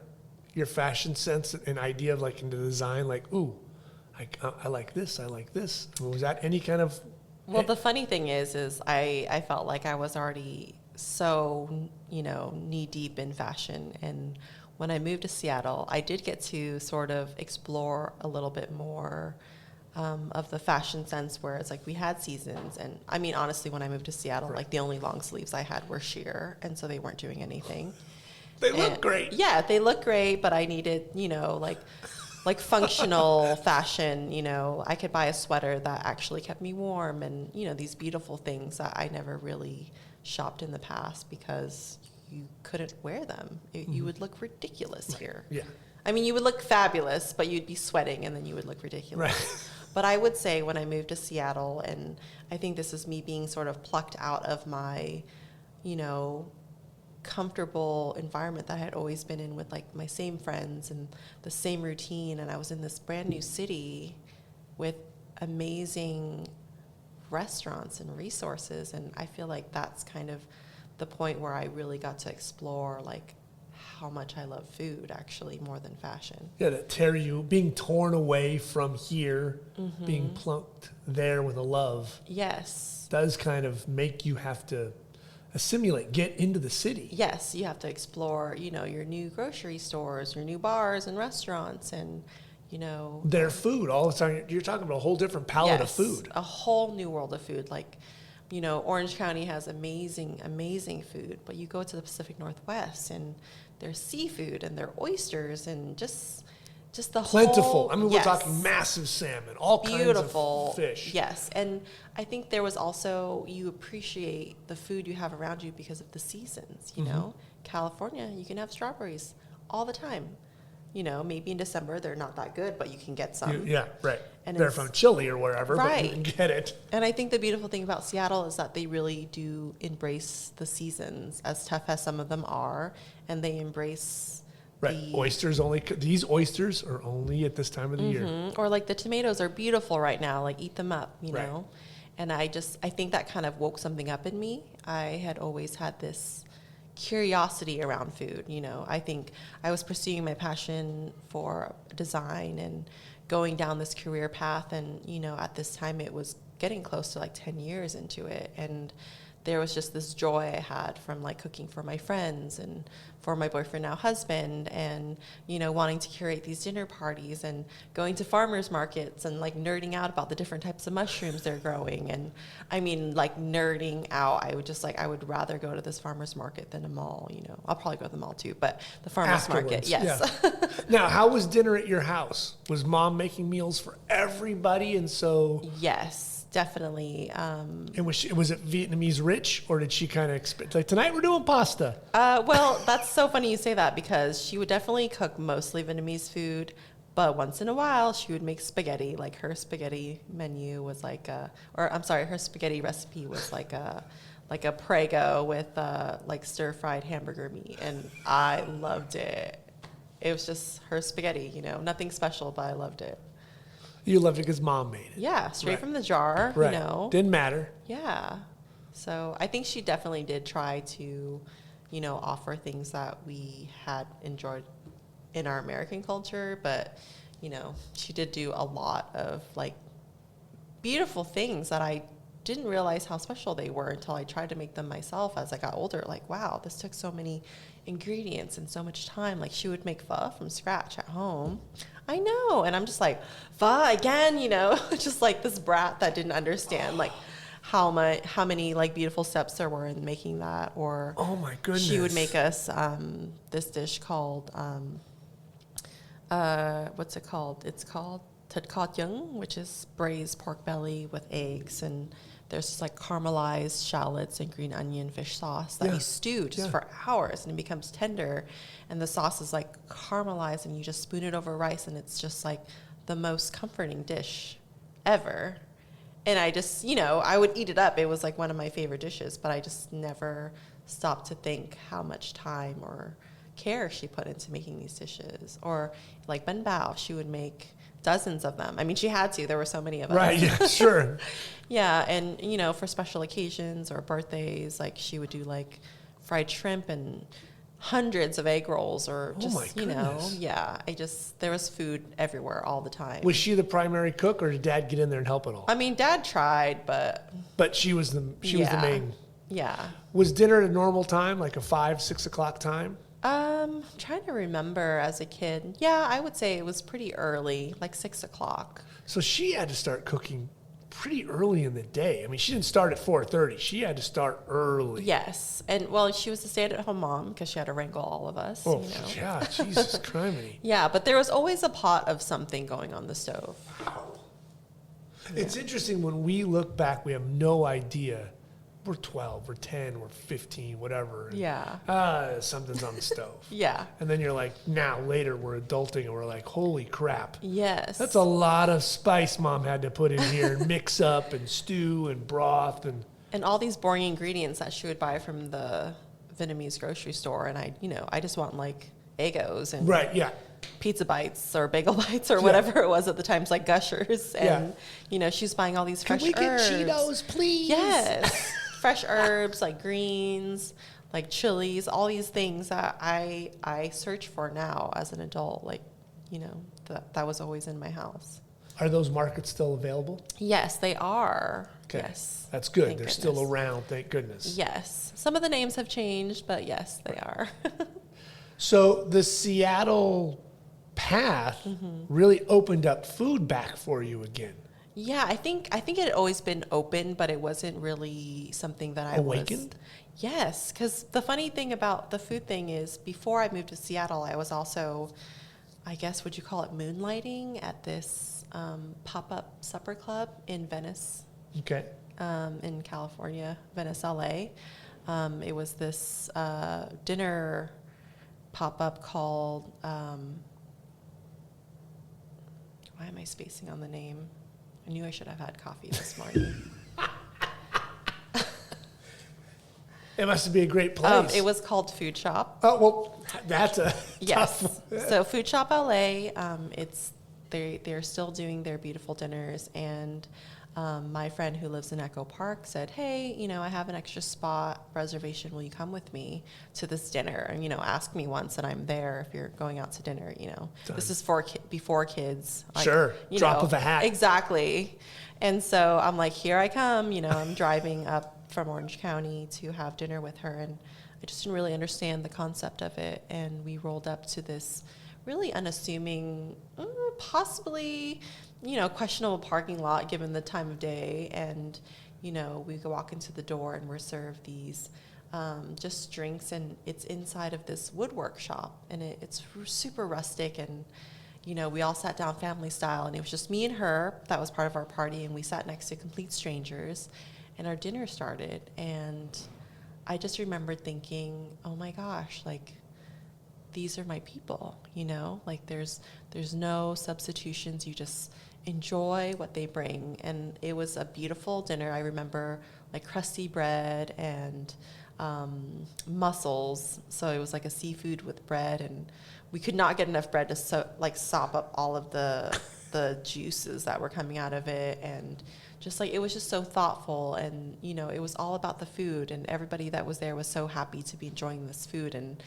Speaker 1: your fashion sense and idea of like into design? Like, ooh, I like this, I like this. Was that any kind of...
Speaker 2: Well, the funny thing is I felt like I was already so, knee deep in fashion. And when I moved to Seattle, I did get to sort of explore a little bit more of the fashion sense, where it's like we had seasons. And I mean, honestly, when I moved to Seattle, like the only long sleeves I had were sheer, and so they weren't doing anything.
Speaker 1: They look great.
Speaker 2: Yeah, they look great, but I needed, like functional fashion. I could buy a sweater that actually kept me warm, and these beautiful things that I never really shopped in the past because you couldn't wear them. You would look ridiculous here.
Speaker 1: Yeah.
Speaker 2: I mean, you would look fabulous, but you'd be sweating, and then you would look ridiculous.
Speaker 1: Right.
Speaker 2: But I would say when I moved to Seattle, and I think this is me being sort of plucked out of my, comfortable environment that I had always been in with like my same friends and the same routine. And I was in this brand new city with amazing restaurants and resources. And I feel like that's kind of the point where I really got to explore like how much I love food, actually, more than fashion.
Speaker 1: Yeah, that tear you, being torn away from here, being plunked there with a love.
Speaker 2: Yes.
Speaker 1: Does kind of make you have to assimilate, get into the city.
Speaker 2: Yes, you have to explore, your new grocery stores, your new bars and restaurants, and,
Speaker 1: their food. All the time, you're talking about a whole different palette of
Speaker 2: yes,
Speaker 1: food.
Speaker 2: A whole new world of food. Like, Orange County has amazing, amazing food, but you go to the Pacific Northwest and there's seafood and their oysters and just the
Speaker 1: plentiful.
Speaker 2: whole,
Speaker 1: I mean,
Speaker 2: yes.
Speaker 1: we're talking massive salmon, all
Speaker 2: Beautiful
Speaker 1: kinds of fish.
Speaker 2: Yes, and I think there was also, you appreciate the food you have around you because of the seasons. California, you can have strawberries all the time. Maybe in December they're not that good, but you can get some.
Speaker 1: Yeah, right.
Speaker 2: And
Speaker 1: they're from Chile or wherever, but you can get it.
Speaker 2: And I think the beautiful thing about Seattle is that they really do embrace the seasons, as tough as some of them are, and they embrace
Speaker 1: Right. These oysters are only at this time of the year.
Speaker 2: Or like the tomatoes are beautiful right now, like eat them up,
Speaker 1: Right.
Speaker 2: know? And I think that kind of woke something up in me. I had always had this curiosity around food, I think I was pursuing my passion for design and going down this career path, and at this time it was getting close to like 10 years into it, and there was just this joy I had from like cooking for my friends and for my boyfriend, now husband, and wanting to curate these dinner parties and going to farmers markets and like nerding out about the different types of mushrooms they're growing. And I mean, like nerding out, I would rather go to this farmers market than a mall. I'll probably go to the mall too, but the farmers market, yes.
Speaker 1: Yeah. Now, how was dinner at your house? Was mom making meals for everybody? And so
Speaker 2: yes. Definitely.
Speaker 1: And was it Vietnamese rich, or did she kind of expect, like, tonight we're doing pasta?
Speaker 2: Well, that's so funny you say that, because she would definitely cook mostly Vietnamese food, but once in a while she would make spaghetti. Like her spaghetti menu was her spaghetti recipe was like a Prego with like stir-fried hamburger meat, and I loved it. It was just her spaghetti, nothing special, but I loved it.
Speaker 1: You loved it because mom made it.
Speaker 2: Yeah, straight from the jar,
Speaker 1: Right. Didn't matter.
Speaker 2: Yeah. So I think she definitely did try to, offer things that we had enjoyed in our American culture. But, she did do a lot of like beautiful things that I didn't realize how special they were until I tried to make them myself as I got older. Like, wow, this took so many ingredients and so much time. Like, she would make pho from scratch at home. I know. And I'm just like, pho again, just like this brat that didn't understand like how many like beautiful steps there were in making that. Or
Speaker 1: oh my goodness,
Speaker 2: she would make us this dish called what's it called? It's called Thịt kho trứng, which is braised pork belly with eggs, and there's just like caramelized shallots and green onion fish sauce that you stew just for hours, and it becomes tender, and the sauce is like caramelized, and you just spoon it over rice, and it's just like the most comforting dish ever. And I just, I would eat it up. It was like one of my favorite dishes, but I just never stopped to think how much time or care she put into making these dishes. Or like bánh bao, she would make dozens of them. I mean, she had to. There were so many of us.
Speaker 1: Right, yeah, sure.
Speaker 2: Yeah, and, for special occasions or birthdays, like she would do like fried shrimp and hundreds of egg rolls, or just, there was food everywhere all the time.
Speaker 1: Was she the primary cook, or did Dad get in there and help at all?
Speaker 2: I mean, Dad tried, but
Speaker 1: she was the main.
Speaker 2: Yeah.
Speaker 1: Was dinner at a normal time, like a 5-6 o'clock time?
Speaker 2: Trying to remember as a kid. Yeah, I would say it was pretty early, like 6 o'clock.
Speaker 1: So she had to start cooking pretty early in the day. I mean, she didn't start at 4:30. She had to start early.
Speaker 2: Yes. And, well, she was a stay-at-home mom because she had to wrangle all of us.
Speaker 1: Oh, yeah. Jesus criminy.
Speaker 2: Yeah, but there was always a pot of something going on the stove.
Speaker 1: Wow. Yeah. It's interesting when we look back, we have no idea. We're 12, we're 10, we're 15, whatever.
Speaker 2: Yeah.
Speaker 1: Something's on the stove.
Speaker 2: Yeah.
Speaker 1: And then you're like, now, later, we're adulting, and we're like, holy crap.
Speaker 2: Yes.
Speaker 1: That's a lot of spice Mom had to put in here and mix up and stew and broth. And
Speaker 2: all these boring ingredients that she would buy from the Vietnamese grocery store and I just want like Eggos and
Speaker 1: Right, yeah.
Speaker 2: pizza bites or bagel bites or whatever it was at the time, like Gushers. And, she's buying all these fresh herbs.
Speaker 1: Can we get Cheetos, please?
Speaker 2: Yes. Fresh herbs, like greens, like chilies, all these things that I search for now as an adult. Like, that was always in my house.
Speaker 1: Are those markets still available?
Speaker 2: Yes, they are.
Speaker 1: Okay.
Speaker 2: Yes.
Speaker 1: That's good.
Speaker 2: Thank
Speaker 1: They're
Speaker 2: goodness.
Speaker 1: still around, thank goodness.
Speaker 2: Yes. Some of the names have changed, but yes, they are.
Speaker 1: So the Seattle path really opened up food back for you again.
Speaker 2: Yeah, I think it had always been open, but it wasn't really something that I
Speaker 1: Awakened?
Speaker 2: Yes, because the funny thing about the food thing is before I moved to Seattle, I was also, I guess, would you call it moonlighting at this pop-up supper club in Venice,
Speaker 1: Okay.
Speaker 2: in California, Venice, LA. It was this dinner pop-up called, why am I spacing on the name? I knew I should have had coffee this morning.
Speaker 1: It must be a great place.
Speaker 2: It was called Food Shop.
Speaker 1: Oh, well, that's a
Speaker 2: Yes.
Speaker 1: tough one.
Speaker 2: So Food Shop LA, they're still doing their beautiful dinners, and my friend who lives in Echo Park said, "Hey, I have an extra spot reservation. Will you come with me to this dinner? And ask me once, and I'm there if you're going out to dinner. This is for before kids. Like,
Speaker 1: Sure. Drop of a hat.
Speaker 2: Exactly." And so I'm like, "Here I come." I'm driving up from Orange County to have dinner with her, and I just didn't really understand the concept of it. And we rolled up to this really unassuming, possibly, questionable parking lot given the time of day. And, we go walk into the door and we're served these just drinks, and it's inside of this woodwork shop, and it's super rustic. And, we all sat down family style, and it was just me and her. That was part of our party, and we sat next to complete strangers. And our dinner started, and I just remembered thinking, oh my gosh, like, these are my people, like there's no substitutions. You just enjoy what they bring. And it was a beautiful dinner. I remember like crusty bread and mussels. So it was like a seafood with bread, and we could not get enough bread to sop up all of the juices that were coming out of it. And just like, it was just so thoughtful, and it was all about the food, and everybody that was there was so happy to be enjoying this food. And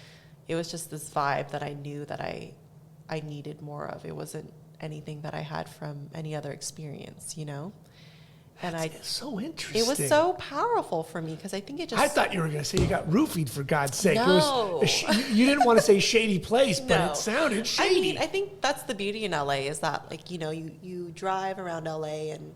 Speaker 2: it was just this vibe that I knew that I needed more of. It wasn't anything that I had from any other experience, And
Speaker 1: It's so interesting.
Speaker 2: it was so powerful for me, because I think it just.
Speaker 1: I thought you were going to say you got roofied, for God's sake.
Speaker 2: No.
Speaker 1: You didn't want to say shady place, but
Speaker 2: No.
Speaker 1: it sounded shady.
Speaker 2: I think that's the beauty in LA, is that, like, you drive around LA and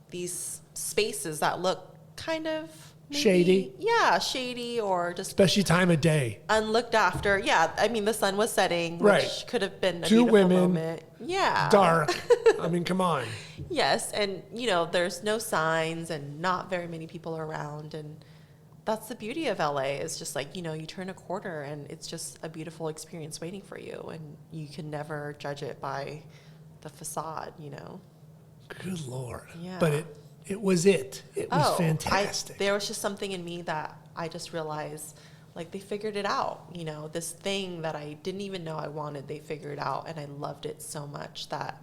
Speaker 2: these spaces that look kind of maybe,
Speaker 1: Shady.
Speaker 2: Yeah, shady, or just
Speaker 1: Especially time of day.
Speaker 2: unlooked after. Yeah, I mean, the sun was setting, which
Speaker 1: Right.
Speaker 2: could have been a
Speaker 1: Two
Speaker 2: beautiful
Speaker 1: women,
Speaker 2: moment. Yeah.
Speaker 1: Dark. I mean, come on.
Speaker 2: Yes, and there's no signs and not very many people around, and that's the beauty of LA. Is just like, you turn a corner and it's just a beautiful experience waiting for you, and you can never judge it by the facade.
Speaker 1: Good Lord.
Speaker 2: Yeah.
Speaker 1: But it was it. It was fantastic.
Speaker 2: There was just something in me that I just realized, like, they figured it out. This thing that I didn't even know I wanted, they figured out, and I loved it so much that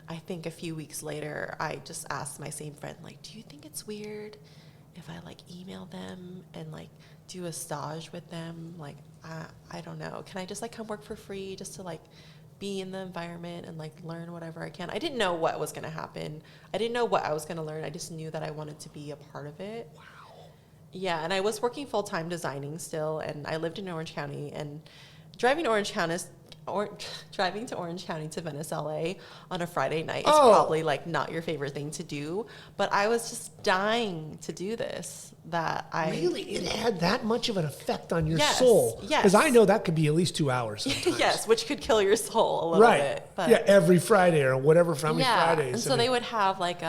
Speaker 2: I think a few weeks later, I just asked my same friend, like, do you think it's weird if I, like, email them and, like, do a stage with them? Like, I don't know. Can I just, like, come work for free just to, like, be in the environment and like learn whatever I can? I didn't know what was going to happen. I didn't know what I was going to learn. I just knew that I wanted to be a part of it.
Speaker 1: Wow.
Speaker 2: Yeah, and I was working full-time designing still, and I lived in Orange County, and driving to Orange County to Venice, LA on a Friday night is probably like not your favorite thing to do, but I was just dying to do this.
Speaker 1: Really? It had that much of an effect on your
Speaker 2: Yes,
Speaker 1: soul?
Speaker 2: yes.
Speaker 1: Because I know that could be at least 2 hours sometimes.
Speaker 2: Yes, which could kill your soul a little bit. But
Speaker 1: Yeah, every Friday or whatever, how many Fridays.
Speaker 2: and so they would have like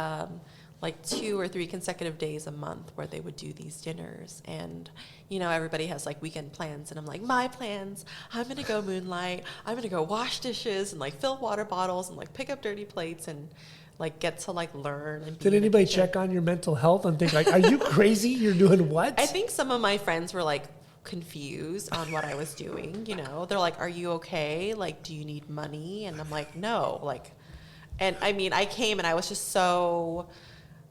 Speaker 2: 2 or 3 consecutive days a month where they would do these dinners. And, everybody has like weekend plans. And I'm like, my plans, I'm going to go moonlight. I'm going to go wash dishes and like fill water bottles and like pick up dirty plates and like get to like learn. And
Speaker 1: Did anybody check on your mental health and think like, are you crazy? You're doing what?
Speaker 2: I think some of my friends were like, confused on what I was doing. You know, they're like, "Are you okay? Like, do you need money?" And I'm like, "No." Like, and I mean, I came and I was just so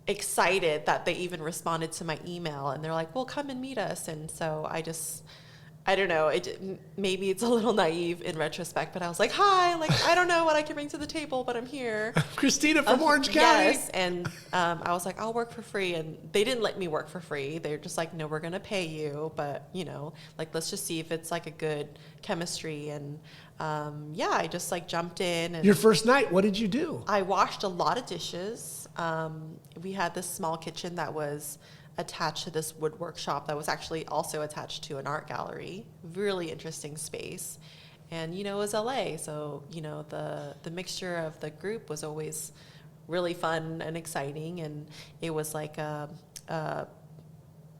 Speaker 2: excited that they even responded to my email, and they're like, "Well, come and meet us." And so I don't know. Maybe it's a little naive in retrospect, but I was like, "Hi, like I don't know what I can bring to the table, but I'm here."
Speaker 1: Christina from Orange County.
Speaker 2: Yes, and I was like, "I'll work for free," and they didn't let me work for free. They're just like, "No, we're gonna pay you, but you know, like let's just see if it's like a good chemistry." And yeah, I just like jumped in. And
Speaker 1: Your first night, what did you do?
Speaker 2: I washed a lot of dishes. We had this small kitchen that was attached to this wood workshop that was actually also attached to an art gallery. Really interesting space. And, you know, it was LA. So, you know, the mixture of the group was always really fun and exciting. And it was like a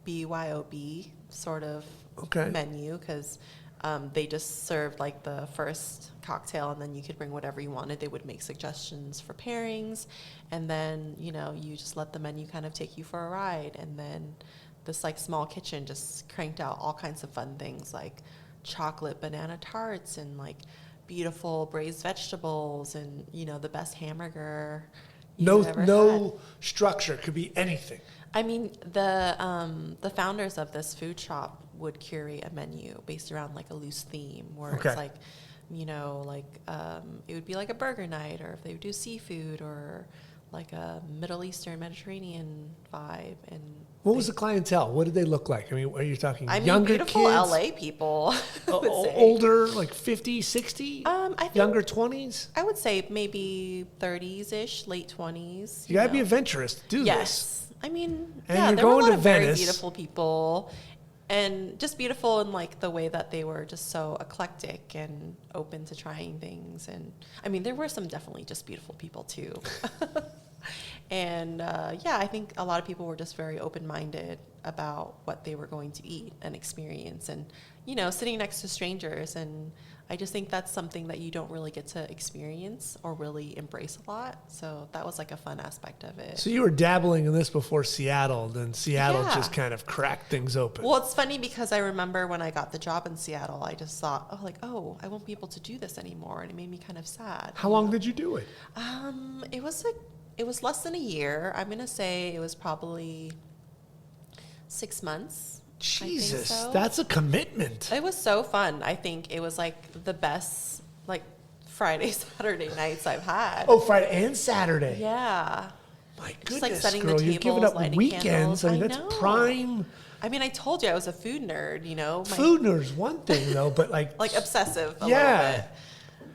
Speaker 2: BYOB sort of menu, because they just served like the first cocktail, and then you could bring whatever you wanted. They would make suggestions for pairings, and then, you know, you just let the menu kind of take you for a ride. And then this like small kitchen just cranked out all kinds of fun things like chocolate banana tarts and like beautiful braised vegetables and, you know, the best hamburger you've ever had.
Speaker 1: Structure, could be anything.
Speaker 2: I mean, the founders of this food shop would curate a menu based around like a loose theme, where it's like, you know, like it would be like a burger night, or if they would do seafood, or like a Middle Eastern Mediterranean vibe. And
Speaker 1: what was the clientele? What did they look like? I mean, are you talking younger
Speaker 2: beautiful
Speaker 1: kids?
Speaker 2: LA people.
Speaker 1: Older, like 50, 60?
Speaker 2: I think
Speaker 1: younger 20s?
Speaker 2: I would say maybe 30s-ish, late 20s.
Speaker 1: You got to be adventurous to do this.
Speaker 2: Yes. I mean,
Speaker 1: and
Speaker 2: yeah,
Speaker 1: you're
Speaker 2: there were a
Speaker 1: going
Speaker 2: lot
Speaker 1: to
Speaker 2: of
Speaker 1: Venice.
Speaker 2: very beautiful people, and just beautiful in like the way that they were just so eclectic and open to trying things. And I mean, there were some definitely just beautiful people too. And yeah, I think a lot of people were just very open-minded about what they were going to eat and experience, and, you know, sitting next to strangers. And I just think that's something that you don't really get to experience or really embrace a lot. So that was like a fun aspect of it.
Speaker 1: So you were dabbling in this before Seattle, then Seattle
Speaker 2: Yeah.
Speaker 1: just kind of cracked things open.
Speaker 2: Well, it's funny because I remember when I got the job in Seattle, I just thought, I won't be able to do this anymore. And it made me kind of sad.
Speaker 1: How long did you do it?
Speaker 2: It was less than a year. I'm going to say it was probably 6 months.
Speaker 1: Jesus,
Speaker 2: I think so.
Speaker 1: That's a commitment.
Speaker 2: It was so fun. I think it was like the best like Friday, Saturday nights I've had.
Speaker 1: Oh, Friday and Saturday.
Speaker 2: Yeah.
Speaker 1: My
Speaker 2: Just
Speaker 1: goodness,
Speaker 2: like setting
Speaker 1: girl,
Speaker 2: the
Speaker 1: you're
Speaker 2: tables,
Speaker 1: giving up
Speaker 2: lighting
Speaker 1: weekends.
Speaker 2: candles.
Speaker 1: I mean,
Speaker 2: I
Speaker 1: that's
Speaker 2: know.
Speaker 1: prime.
Speaker 2: I mean, I told you I was a food nerd, you know.
Speaker 1: Food nerd's one thing, though, but like...
Speaker 2: like obsessive a
Speaker 1: yeah.
Speaker 2: little bit.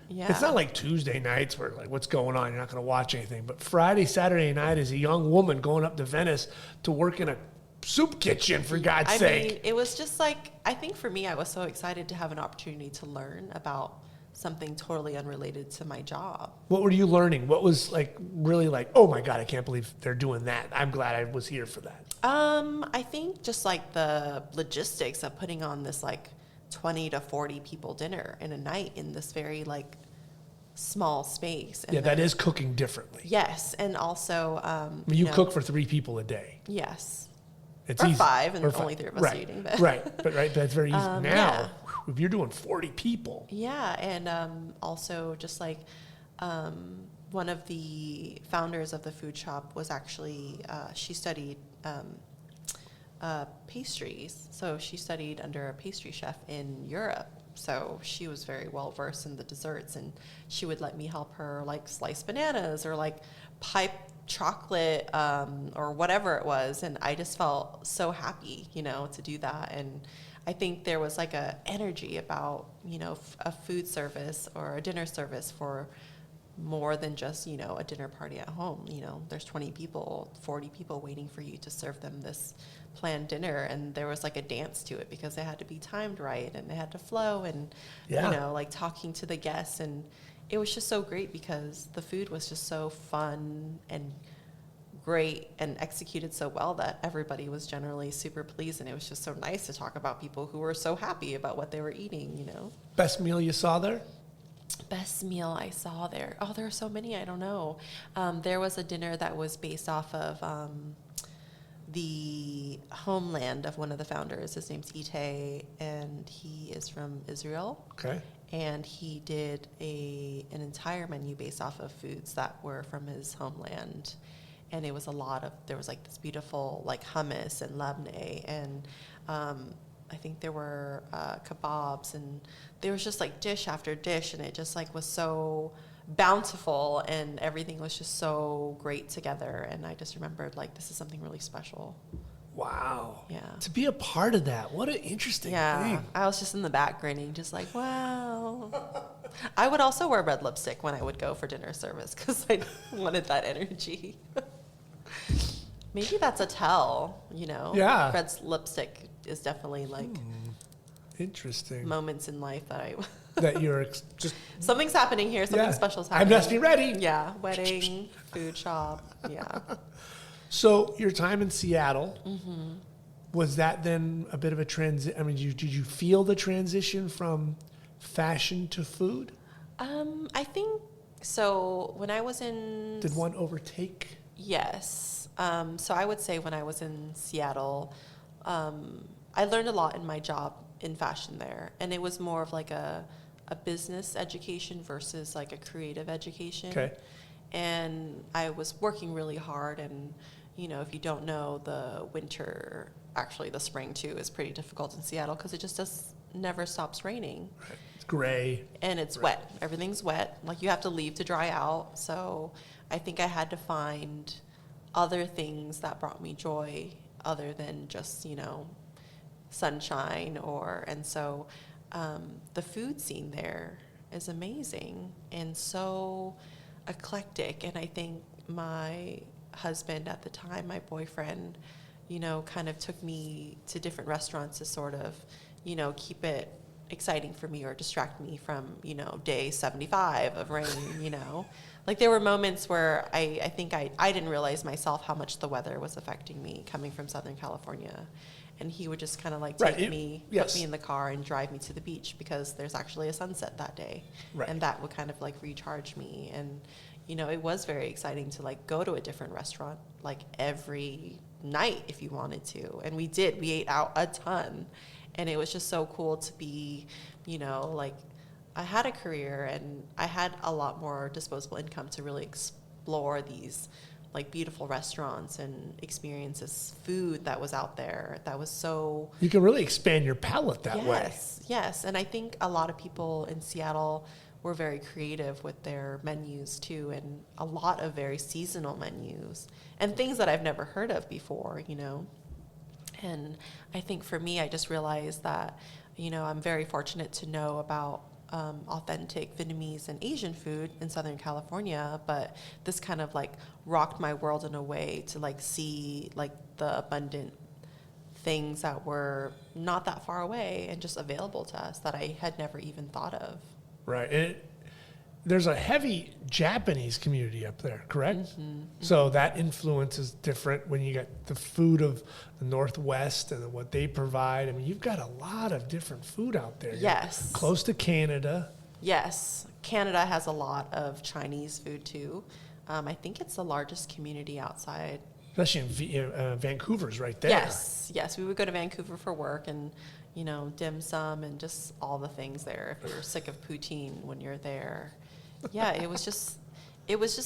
Speaker 2: Yeah.
Speaker 1: It's not like Tuesday nights where, like, what's going on? You're not going to watch anything. But Friday, Saturday night as a young woman going up to Venice to work in a soup kitchen, for God's sake.
Speaker 2: I mean, it was just like, I think for me, I was so excited to have an opportunity to learn about something totally unrelated to my job.
Speaker 1: What were you learning? What was like really like, oh my God, I can't believe they're doing that. I'm glad I was here for that.
Speaker 2: I think just like the logistics of putting on this like 20 to 40 people dinner in a night in this very like small space. And
Speaker 1: yeah, that is cooking differently.
Speaker 2: Yes. And also,
Speaker 1: you cook for 3 people a day.
Speaker 2: Yes.
Speaker 1: It's
Speaker 2: or
Speaker 1: eazy.
Speaker 2: 5, and
Speaker 1: or
Speaker 2: only 3 of us
Speaker 1: right.
Speaker 2: eating. But
Speaker 1: Right, but that's very easy. Now,
Speaker 2: yeah.
Speaker 1: if you're doing 40 people.
Speaker 2: Yeah, and also just like one of the founders of the food shop was actually, she studied pastries. So she studied under a pastry chef in Europe. So she was very well versed in the desserts, and she would let me help her like slice bananas or like pipe chocolate or whatever it was. And I just felt so happy, to do that. And I think there was like a energy about, a food service or a dinner service for more than just, a dinner party at home. There's 20 people, 40 people waiting for you to serve them this planned dinner. And there was like a dance to it because it had to be timed right and it had to flow and, like talking to the guests. And it was just so great because the food was just so fun and great and executed so well that everybody was generally super pleased. And it was just so nice to talk about people who were so happy about what they were eating,
Speaker 1: Best meal you saw there?
Speaker 2: Best meal I saw there. Oh, there are so many. I don't know. There was a dinner that was based off of the homeland of one of the founders. His name's Itay, and he is from Israel.
Speaker 1: Okay.
Speaker 2: And he did an entire menu based off of foods that were from his homeland. And it was there was like this beautiful like hummus and labneh, and I think there were kebabs, and there was just like dish after dish, and it just like was so bountiful, and everything was just so great together. And I just remembered like this is something really special.
Speaker 1: Wow.
Speaker 2: Yeah.
Speaker 1: To be a part of that, what an interesting thing.
Speaker 2: I was just in the back grinning, just like, wow. I would also wear red lipstick when I would go for dinner service because I wanted that energy. Maybe that's a tell, you know?
Speaker 1: Yeah.
Speaker 2: Red lipstick is definitely like
Speaker 1: Interesting.
Speaker 2: moments in life that
Speaker 1: That you're just...
Speaker 2: something's happening here, something special's
Speaker 1: I
Speaker 2: happening.
Speaker 1: must be ready.
Speaker 2: Yeah, wedding, food shop, yeah.
Speaker 1: So your time in Seattle, was that then a bit of a transition? I mean, did you feel the transition from fashion to food?
Speaker 2: I think so. When I was in...
Speaker 1: Did one overtake?
Speaker 2: Yes. So I would say when I was in Seattle, I learned a lot in my job in fashion there. And it was more of like a business education versus like a creative education.
Speaker 1: Okay.
Speaker 2: And I was working really hard, and you know, if you don't know, the winter, actually the spring too, is pretty difficult in Seattle because it just never stops raining.
Speaker 1: Right. It's gray.
Speaker 2: And it's wet. Everything's wet. Like you have to leave to dry out. So I think I had to find other things that brought me joy other than just, you know, sunshine and so the food scene there is amazing and so eclectic. And I think my husband at the time, my boyfriend, you know, kind of took me to different restaurants to sort of, you know, keep it exciting for me or distract me from, you know, day 75 of rain, you know. Like there were moments where I think I didn't realize myself how much the weather was affecting me coming from Southern California. And he would just kind of like take me, put me in the car and drive me to the beach because there's actually a sunset that day.
Speaker 1: Right.
Speaker 2: And that would kind of like recharge me. And, you know, it was very exciting to like go to a different restaurant like every night if you wanted to. And we did. We ate out a ton. And it was just so cool to be, you know, like I had a career and I had a lot more disposable income to really explore these like beautiful restaurants and experiences, food that was out there that was so...
Speaker 1: You can really expand your palate that way.
Speaker 2: Yes. And I think a lot of people in Seattle were very creative with their menus too, and a lot of very seasonal menus and things that I've never heard of before, you know. And I think for me, I just realized that, you know, I'm very fortunate to know about authentic Vietnamese and Asian food in Southern California, but this kind of like rocked my world in a way to like see like the abundant things that were not that far away and just available to us that I had never even thought of.
Speaker 1: Right. And there's a heavy Japanese community up there, correct? So that influence is different when you get the food of the Northwest and what they provide. I mean, you've got a lot of different food out there.
Speaker 2: Yes.
Speaker 1: You're close to Canada.
Speaker 2: Yes. Canada has a lot of Chinese food too. I think it's the largest community outside.
Speaker 1: Especially in Vancouver's right there.
Speaker 2: Yes. We would go to Vancouver for work and, you know, dim sum and just all the things there. If you're sick of poutine when you're there. Yeah, it was just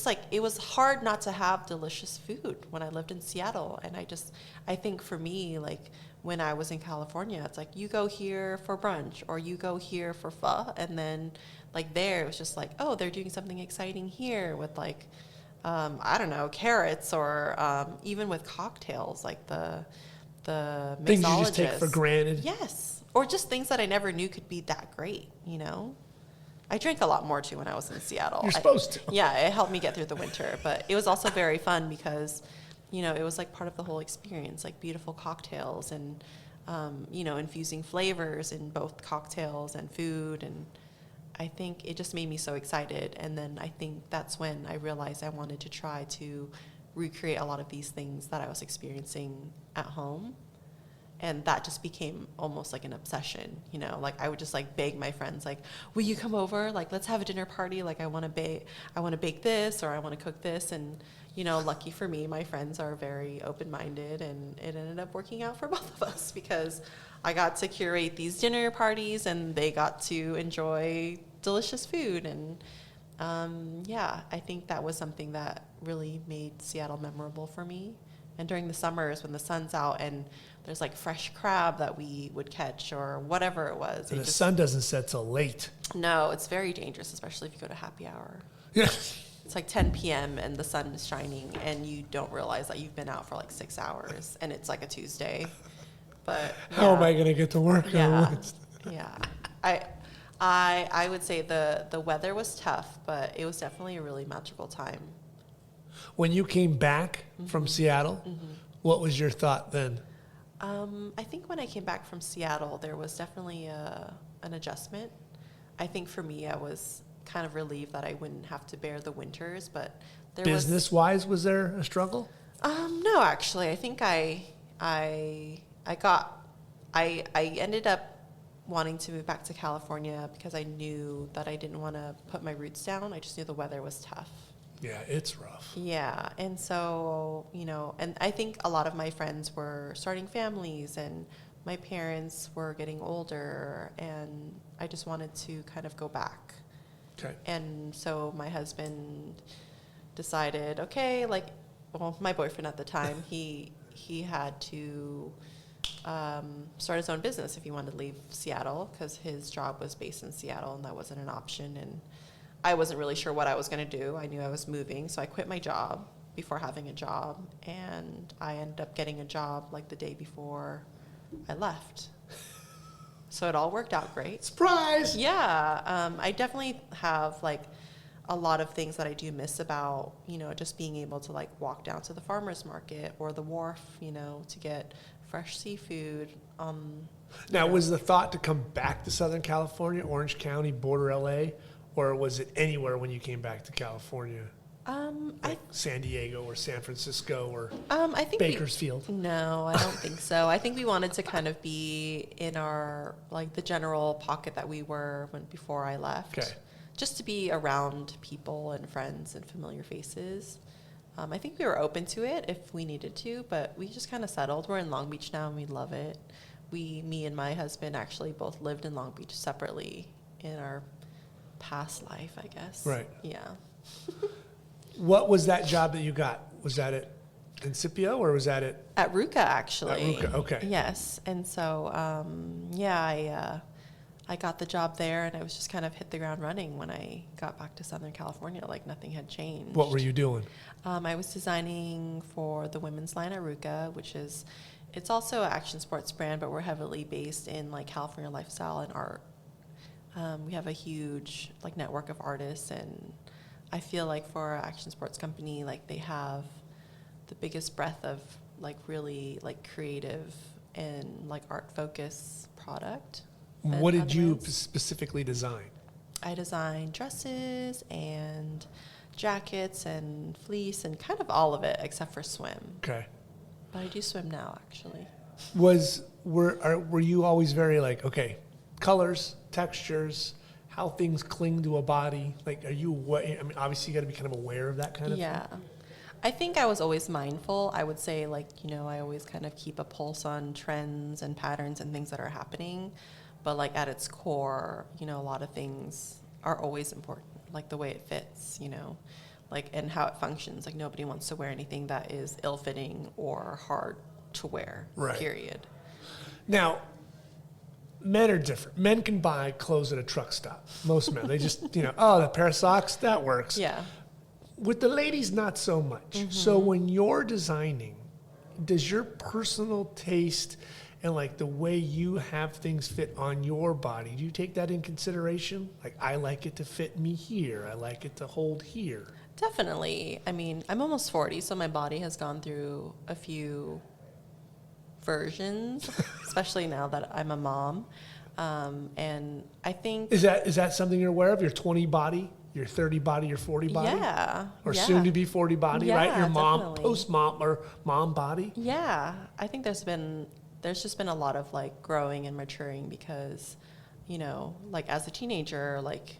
Speaker 2: like, it was hard not to have delicious food when I lived in Seattle. And I think for me, like when I was in California, it's like you go here for brunch or you go here for pho. And then like there, it was just like, oh, they're doing something exciting here with like, I don't know, carrots or even with cocktails, like the mixologist.
Speaker 1: Things you just take for granted.
Speaker 2: Yes. Or just things that I never knew could be that great, you know? I drank a lot more too when I was in Seattle.
Speaker 1: You're supposed to.
Speaker 2: Yeah, it helped me get through the winter. But it was also very fun because, you know, it was like part of the whole experience, like beautiful cocktails and, you know, infusing flavors in both cocktails and food. And I think it just made me so excited. And then I think that's when I realized I wanted to try to recreate a lot of these things that I was experiencing at home. And that just became almost like an obsession, you know, like I would just like beg my friends, like, will you come over? Like, let's have a dinner party. Like, I want to bake this, or I want to cook this. And, you know, lucky for me, my friends are very open-minded, and it ended up working out for both of us because I got to curate these dinner parties and they got to enjoy delicious food. And yeah, I think that was something that really made Seattle memorable for me. And during the summers when the sun's out and there's like fresh crab that we would catch or whatever it was.
Speaker 1: And the sun doesn't set till late.
Speaker 2: No, it's very dangerous, especially if you go to happy hour.
Speaker 1: Yeah.
Speaker 2: It's like 10 p.m. and the sun is shining and you don't realize that you've been out for like 6 hours and it's like a Tuesday. But
Speaker 1: how am I going to get to work on Wednesday?
Speaker 2: Yeah. I would say the weather was tough, but it was definitely a really magical time.
Speaker 1: When you came back from Seattle, what was your thought then?
Speaker 2: I think when I came back from Seattle, there was definitely an adjustment. I think for me, I was kind of relieved that I wouldn't have to bear the winters, but there
Speaker 1: Business-wise, was there a struggle?
Speaker 2: No, actually, I think I ended up wanting to move back to California because I knew that I didn't want to put my roots down. I just knew the weather was tough.
Speaker 1: Yeah, it's rough.
Speaker 2: Yeah, and so, you know, and I think a lot of my friends were starting families and my parents were getting older and I just wanted to kind of go back.
Speaker 1: Okay.
Speaker 2: And so my husband decided, okay, like, well, my boyfriend at the time, he had to start his own business if he wanted to leave Seattle because his job was based in Seattle and that wasn't an option. And I wasn't really sure what I was going to do. I knew I was moving, so I quit my job before having a job, and I ended up getting a job like the day before I left. So it all worked out great.
Speaker 1: Surprise!
Speaker 2: Yeah, I definitely have like a lot of things that I do miss about, you know, just being able to like walk down to the farmer's market or the wharf, you know, to get fresh seafood.
Speaker 1: Now, was the thought to come back to Southern California, Orange County, border LA? Or was it anywhere when you came back to California? Like San Diego or San Francisco or
Speaker 2: I think
Speaker 1: Bakersfield?
Speaker 2: No, I don't think so. I think we wanted to kind of be in our, like the general pocket that we were before I left.
Speaker 1: Okay.
Speaker 2: Just to be around people and friends and familiar faces. I think we were open to it if we needed to, but we just kind of settled. We're in Long Beach now and we love it. Me and my husband actually both lived in Long Beach separately in our past life, I guess.
Speaker 1: Right.
Speaker 2: Yeah.
Speaker 1: What was that job that you got? Was that at Incipio or was that
Speaker 2: at Ruka, actually?
Speaker 1: At Ruka, okay.
Speaker 2: Yes. And so, I got the job there and I was just kind of hit the ground running when I got back to Southern California, like nothing had changed.
Speaker 1: What were you doing?
Speaker 2: I was designing for the women's line at Ruka, which is, it's also an action sports brand, but we're heavily based in like California lifestyle and art. We have a huge like network of artists, and I feel like for an action sports company, like they have the biggest breadth of like really like creative and like art focused product.
Speaker 1: What did you specifically design?
Speaker 2: I designed dresses and jackets and fleece and kind of all of it except for swim.
Speaker 1: Okay.
Speaker 2: But I do swim now, actually.
Speaker 1: Were you always very like, okay, colors, textures, how things cling to a body? Like, I mean, obviously you got to be kind of aware of that kind of thing.
Speaker 2: Yeah. I think I was always mindful. I would say, like, you know, I always kind of keep a pulse on trends and patterns and things that are happening. But, like, at its core, you know, a lot of things are always important, like the way it fits, you know, like, and how it functions. Like, nobody wants to wear anything that is ill-fitting or hard to wear,
Speaker 1: right.
Speaker 2: Period.
Speaker 1: Now, men are different. Men can buy clothes at a truck stop. Most men, they just, you know, oh, that pair of socks, that works.
Speaker 2: Yeah.
Speaker 1: With the ladies, not so much. Mm-hmm. So when you're designing, does your personal taste and like the way you have things fit on your body, do you take that in consideration? Like, I like it to fit me here. I like it to hold here.
Speaker 2: Definitely. I mean, I'm almost 40, so my body has gone through a few versions, especially now that I'm a mom. And I think...
Speaker 1: Is that something you're aware of? Your 20 body? Your 30 body, your 40 body?
Speaker 2: Yeah.
Speaker 1: Or soon to be 40 body,
Speaker 2: yeah,
Speaker 1: right? Your mom,
Speaker 2: definitely.
Speaker 1: post-mom or mom body?
Speaker 2: Yeah. I think there's been there's just been a lot of like growing and maturing because, you know, like as a teenager, like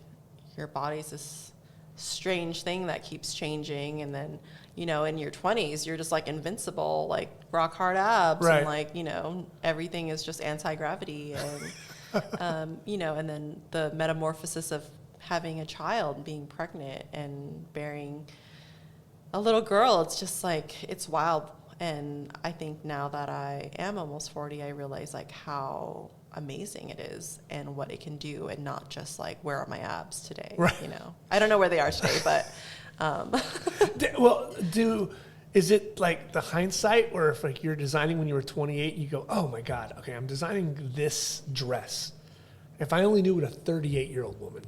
Speaker 2: your body's this strange thing that keeps changing. And then, you know, in your 20s, you're just like invincible, like rock hard abs.
Speaker 1: Right.
Speaker 2: And like, you know, everything is just anti-gravity. And, you know, and then the metamorphosis of having a child, being pregnant and bearing a little girl, it's just like, it's wild. And I think now that I am almost 40, I realize like how amazing it is and what it can do, and not just like, where are my abs today?
Speaker 1: Right.
Speaker 2: You know, I don't know where they are today, but
Speaker 1: is it like the hindsight, or if like you're designing when you were 28, you go, oh my God, okay, I'm designing this dress. If I only knew what a 38-year-old woman.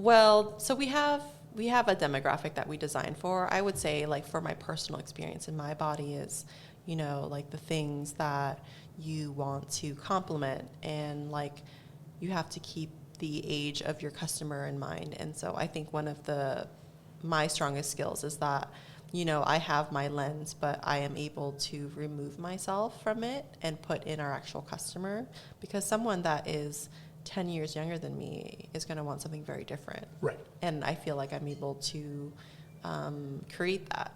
Speaker 2: well, so we have a demographic that we design for. I would say like for my personal experience in my body is, you know, like the things that you want to complement, and like you have to keep the age of your customer in mind. And so I think one of my strongest skills is that, you know, I have my lens, but I am able to remove myself from it and put in our actual customer, because someone that is 10 years younger than me is going to want something very different.
Speaker 1: Right.
Speaker 2: And I feel like I'm able to create that,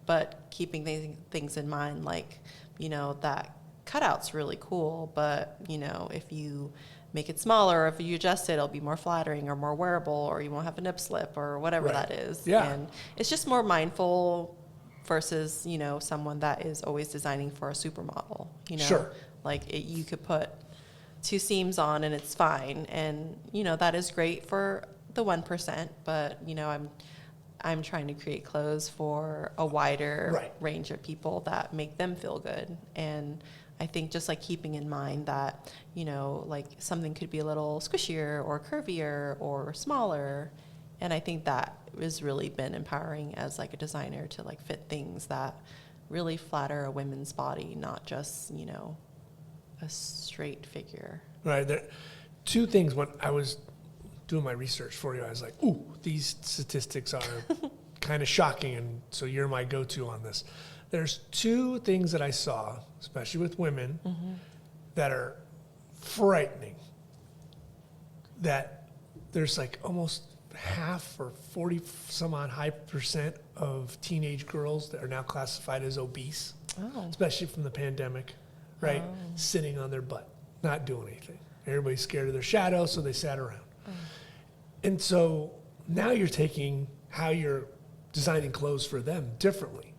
Speaker 2: but keeping things in mind, like, you know, that cutout's really cool, but, you know, if you make it smaller, or if you adjust it, it'll be more flattering or more wearable, or you won't have a nip slip or whatever
Speaker 1: Right.
Speaker 2: that is.
Speaker 1: Yeah.
Speaker 2: And it's just more mindful versus, you know, someone that is always designing for a supermodel, you know.
Speaker 1: Sure.
Speaker 2: Like you could put 2 seams on and it's fine, and you know that is great for the 1%, but you know I'm trying to create clothes for a wider
Speaker 1: Right.
Speaker 2: range of people that make them feel good. And I think just like keeping in mind that, you know, like something could be a little squishier or curvier or smaller, and I think that has really been empowering as like a designer to like fit things that really flatter a women's body, not just, you know, a straight figure.
Speaker 1: Right. There, 2 things when I was doing my research for you, I was like, ooh, these statistics are kind of shocking, and so you're my go-to on this. There's 2 things that I saw, especially with women, that are frightening. That there's like almost half or 40 some odd high % of teenage girls that are now classified as obese, especially from the pandemic, right? Sitting on their butt, not doing anything. Everybody's scared of their shadow, so they sat around. And so now you're taking how you're designing clothes for them differently.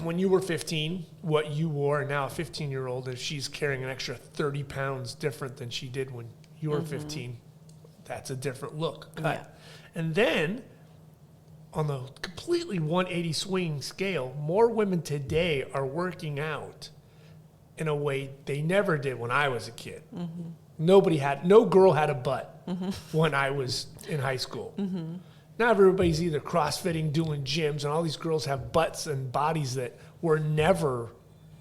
Speaker 1: When you were 15, what you wore, and now a 15-year-old, if she's carrying an extra 30 pounds different than she did when you were 15, that's a different look. Cut.
Speaker 2: Yeah.
Speaker 1: And then on the completely 180 swing scale, more women today are working out in a way they never did when I was a kid. No girl had a butt when I was in high school. Now everybody's either CrossFitting, doing gyms, and all these girls have butts and bodies that were never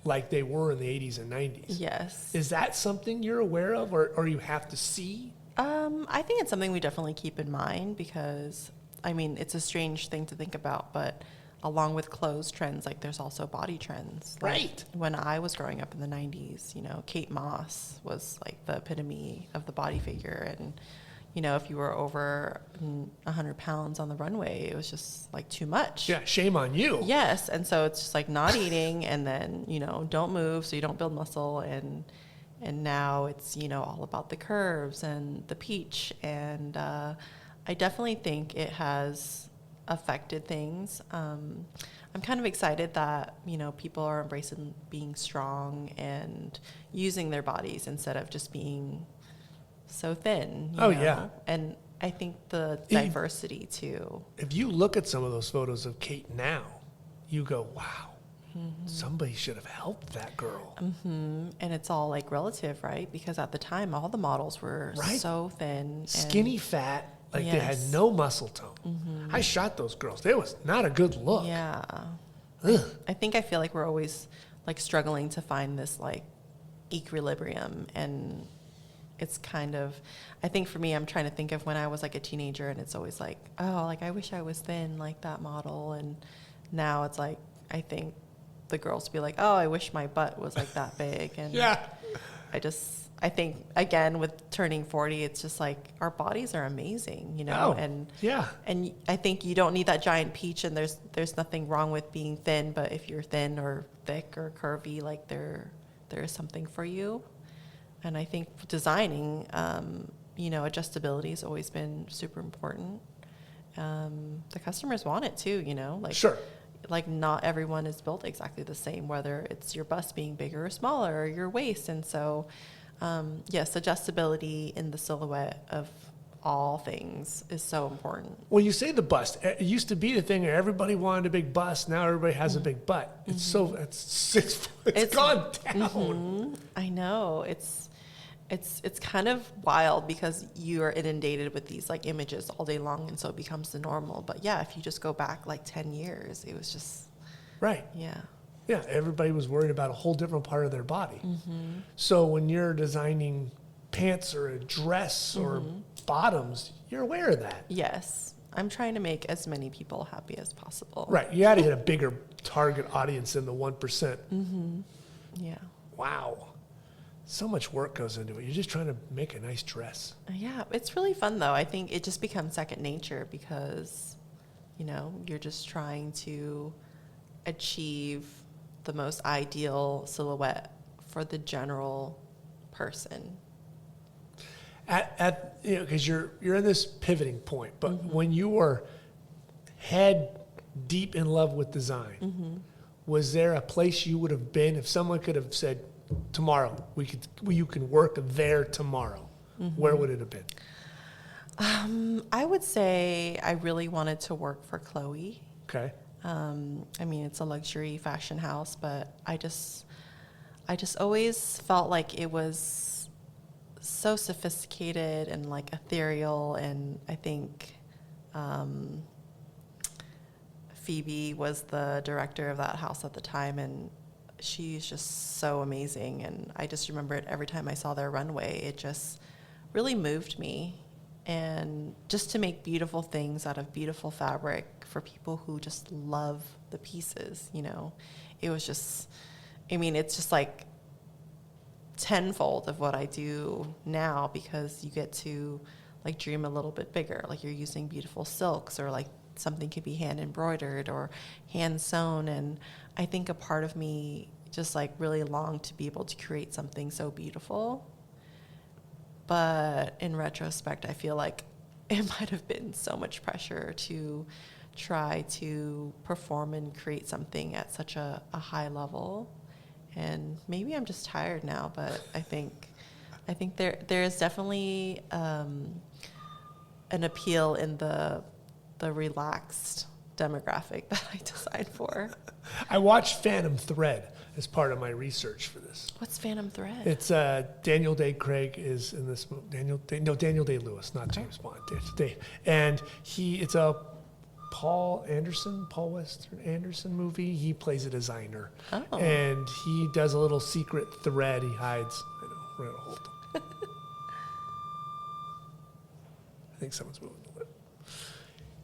Speaker 1: like they were in the 80s and 90s.
Speaker 2: Yes.
Speaker 1: Is that something you're aware of, or you have to see?
Speaker 2: I think it's something we definitely keep in mind, because, I mean, it's a strange thing to think about, but along with clothes trends, like there's also body trends. Like,
Speaker 1: Right.
Speaker 2: when I was growing up in the 90s, you know, Kate Moss was like the epitome of the body figure. And, you know, if you were over 100 pounds on the runway, it was just like too much.
Speaker 1: Yeah, shame on you.
Speaker 2: Yes. And so it's just like not eating, and then, you know, don't move so you don't build muscle. And now it's, you know, all about the curves and the peach. And I definitely think it has affected things. I'm kind of excited that, you know, people are embracing being strong and using their bodies instead of just being so thin. You know?
Speaker 1: Yeah.
Speaker 2: And I think the diversity too.
Speaker 1: If you look at some of those photos of Kate now, you go, wow, somebody should have helped that girl.
Speaker 2: And it's all like relative, right? Because at the time, all the models were
Speaker 1: Right.
Speaker 2: so thin.
Speaker 1: Skinny fat, like they had
Speaker 2: Yes.
Speaker 1: no muscle tone. I shot those girls. It was not a good look.
Speaker 2: Yeah.
Speaker 1: Ugh.
Speaker 2: I feel like we're always like struggling to find this like equilibrium, and it's kind of, I think for me, I'm trying to think of when I was like a teenager, and it's always like, oh, like I wish I was thin like that model. And now it's like, I think the girls to be like, oh, I wish my butt was like that big. And
Speaker 1: Yeah.
Speaker 2: I think, again, with turning 40, it's just like our bodies are amazing, you know?
Speaker 1: Oh,
Speaker 2: and
Speaker 1: yeah.
Speaker 2: And I think you don't need that giant peach, and there's nothing wrong with being thin, but if you're thin or thick or curvy, like there is something for you. And I think designing, you know, adjustability has always been super important. The customers want it too, you know? Like,
Speaker 1: Sure.
Speaker 2: Like not everyone is built exactly the same, whether it's your bust being bigger or smaller or your waist. And so, yes, adjustability in the silhouette of all things is so important.
Speaker 1: Well, you say the bust. It used to be the thing where everybody wanted a big bust. Now everybody has a big butt. It's it's gone down.
Speaker 2: I know. It's kind of wild because you are inundated with these like images all day long, and so it becomes the normal. But yeah, if you just go back like 10 years, it was just
Speaker 1: Right.
Speaker 2: yeah.
Speaker 1: Yeah, everybody was worried about a whole different part of their body. So when you're designing pants or a dress or bottoms, you're aware of that.
Speaker 2: Yes. I'm trying to make as many people happy as possible.
Speaker 1: Right. You got to hit a bigger target audience than the 1%.
Speaker 2: Yeah.
Speaker 1: Wow. So much work goes into it. You're just trying to make a nice dress.
Speaker 2: Yeah. It's really fun though. I think it just becomes second nature because, you know, you're just trying to achieve the most ideal silhouette for the general person.
Speaker 1: At you know, because you're in this pivoting point, but when you were head deep in love with design, was there a place you would have been if someone could have said, tomorrow you can work there tomorrow? Where would it have been?
Speaker 2: I would say I really wanted to work for Chloe.
Speaker 1: Okay.
Speaker 2: I mean, it's a luxury fashion house, but I just always felt like it was so sophisticated and like ethereal. And I think Phoebe was the director of that house at the time, and she's just so amazing. And I just remember it every time I saw their runway. It just really moved me. And just to make beautiful things out of beautiful fabric for people who just love the pieces, you know, it was just, I mean, it's just like tenfold of what I do now because you get to like dream a little bit bigger. Like you're using beautiful silks, or like something could be hand embroidered or hand sewn. And I think a part of me just like really longed to be able to create something so beautiful. But in retrospect, I feel like it might have been so much pressure to try to perform and create something at such a high level. And maybe I'm just tired now, but I think there is definitely an appeal in the relaxed demographic that I designed for.
Speaker 1: I watched Phantom Thread as part of my research for this.
Speaker 2: What's Phantom Thread?
Speaker 1: It's Daniel Day Craig is in this movie. Daniel Day Lewis, not James Bond. And it's a Paul Western Anderson movie. He plays a designer.
Speaker 2: Oh.
Speaker 1: And he does a little secret thread he hides. I know, we're gonna hold him. I think someone's moving the lip.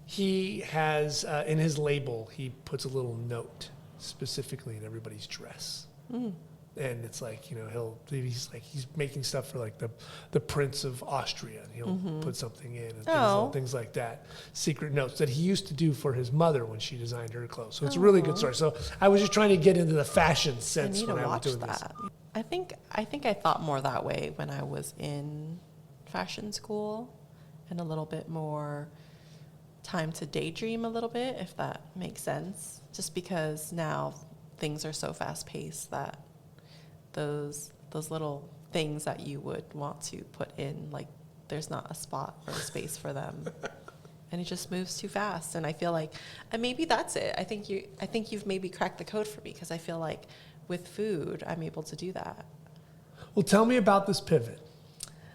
Speaker 1: He has, in his label, he puts a little note specifically in everybody's dress. And it's like, you know, he's making stuff for like the Prince of Austria, and he'll put something in and things like that. Secret notes that he used to do for his mother when she designed her clothes. So it's a really good story. So I was just trying to get into the fashion sense when I was doing this.
Speaker 2: I think I thought more that way when I was in fashion school, and a little bit more time to daydream a little bit, if that makes sense. Just because now things are so fast paced that those little things that you would want to put in, like there's not a spot or a space for them. And it just moves too fast. And I feel like, and maybe that's it. I think you've maybe cracked the code for me, because I feel like with food, I'm able to do that.
Speaker 1: Well, tell me about this pivot.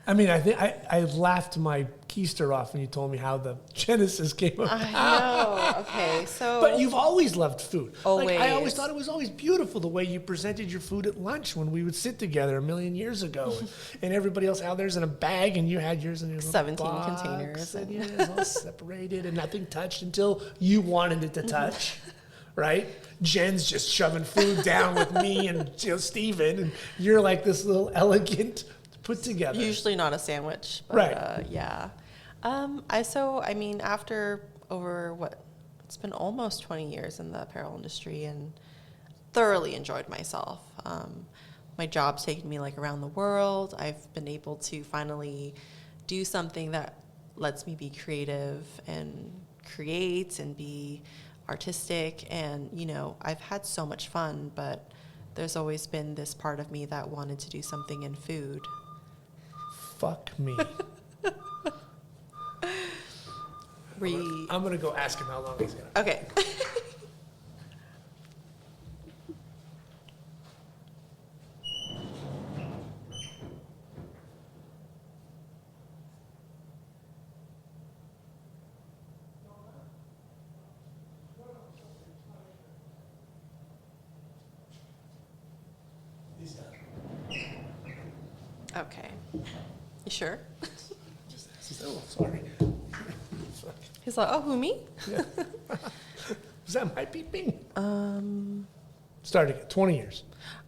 Speaker 1: I mean, I think I laughed my keister off when you told me how the Genesis came about.
Speaker 2: I know. Okay, so.
Speaker 1: But you've always loved food.
Speaker 2: Always.
Speaker 1: Like, I always thought it was always beautiful the way you presented your food at lunch when we would sit together a million years ago, and everybody else out there's in a bag, and you had yours in your little
Speaker 2: 17
Speaker 1: box,
Speaker 2: containers,
Speaker 1: and it was all separated and nothing touched until you wanted it to touch. right? Jen's just shoving food down with me and Steven, and you're like this little elegant put together.
Speaker 2: Usually not a sandwich, but
Speaker 1: Right.
Speaker 2: yeah. After it's been almost 20 years in the apparel industry and thoroughly enjoyed myself. My job's taken me like around the world. I've been able to finally do something that lets me be creative and create and be artistic. And, I've had so much fun, but there's always been this part of me that wanted to do something in food.
Speaker 1: Fuck me. I'm going to go ask him how long he's going to.
Speaker 2: Okay. Okay. You sure?
Speaker 1: Oh, sorry.
Speaker 2: He's like, oh, who, me?
Speaker 1: Yeah. Is that my beeping? Starting at 20 years.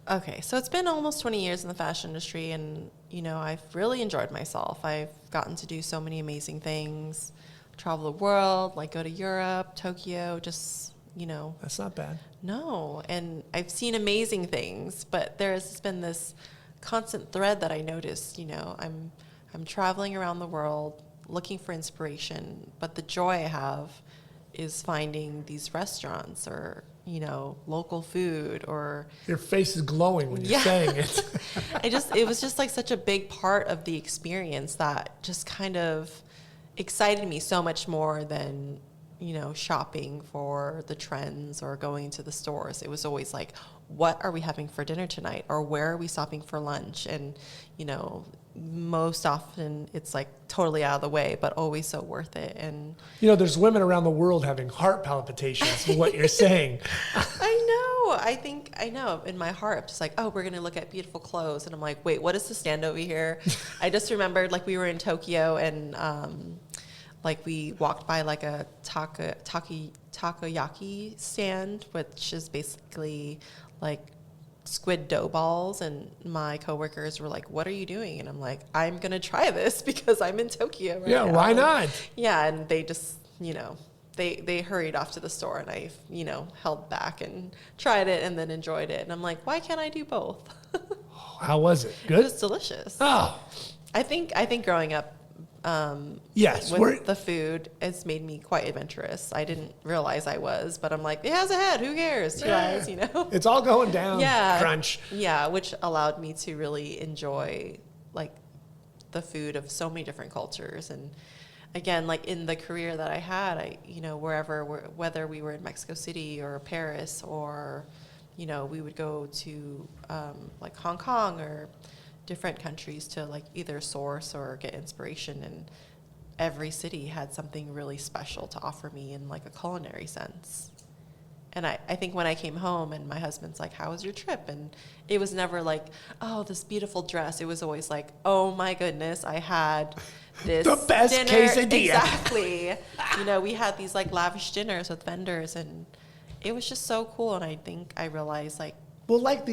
Speaker 2: Okay, so it's been almost 20 years in the fashion industry, and, I've really enjoyed myself. I've gotten to do so many amazing things, travel the world, like go to Europe, Tokyo, just,
Speaker 1: That's not bad.
Speaker 2: No, and I've seen amazing things, but there's been this constant thread that I noticed, I'm traveling around the world looking for inspiration, but the joy I have is finding these restaurants or, local food or...
Speaker 1: Your face is glowing when you're saying it.
Speaker 2: It was just like such a big part of the experience that just kind of excited me so much more than, shopping for the trends or going to the stores. It was always like, what are we having for dinner tonight? Or where are we stopping for lunch? And, most often it's like totally out of the way, but always so worth it. And
Speaker 1: there's women around the world having heart palpitations from what you're saying.
Speaker 2: I know in my heart, I'm just like, oh, we're going to look at beautiful clothes. And I'm like, wait, what is the stand over here? I just remembered like we were in Tokyo and, like we walked by like a takoyaki stand, which is basically like squid dough balls, and my coworkers were like, what are you doing? And I'm like, I'm gonna try this because I'm in Tokyo right now.
Speaker 1: Why not?
Speaker 2: Yeah, and they just they hurried off to the store, and I held back and tried it and then enjoyed it, and I'm like, why can't I do both?
Speaker 1: How was it? Good?
Speaker 2: It was delicious. I think growing up
Speaker 1: yes,
Speaker 2: with the food, it's made me quite adventurous. I didn't realize I was, but I'm like, it has a head. Who cares? Two eyes,
Speaker 1: It's all going down.
Speaker 2: Yeah.
Speaker 1: Crunch.
Speaker 2: Yeah, which allowed me to really enjoy like the food of so many different cultures. And again, like in the career that I had, whether we were in Mexico City or Paris or, we would go to like Hong Kong or different countries to like either source or get inspiration, and every city had something really special to offer me in like a culinary sense. And I think when I came home and my husband's like, how was your trip? And it was never like, oh, this beautiful dress. It was always like, oh my goodness, I had this
Speaker 1: the best
Speaker 2: dinner.
Speaker 1: quesadilla.
Speaker 2: Exactly. We had these like lavish dinners with vendors, and it was just so cool. And I think I realized like,
Speaker 1: well, like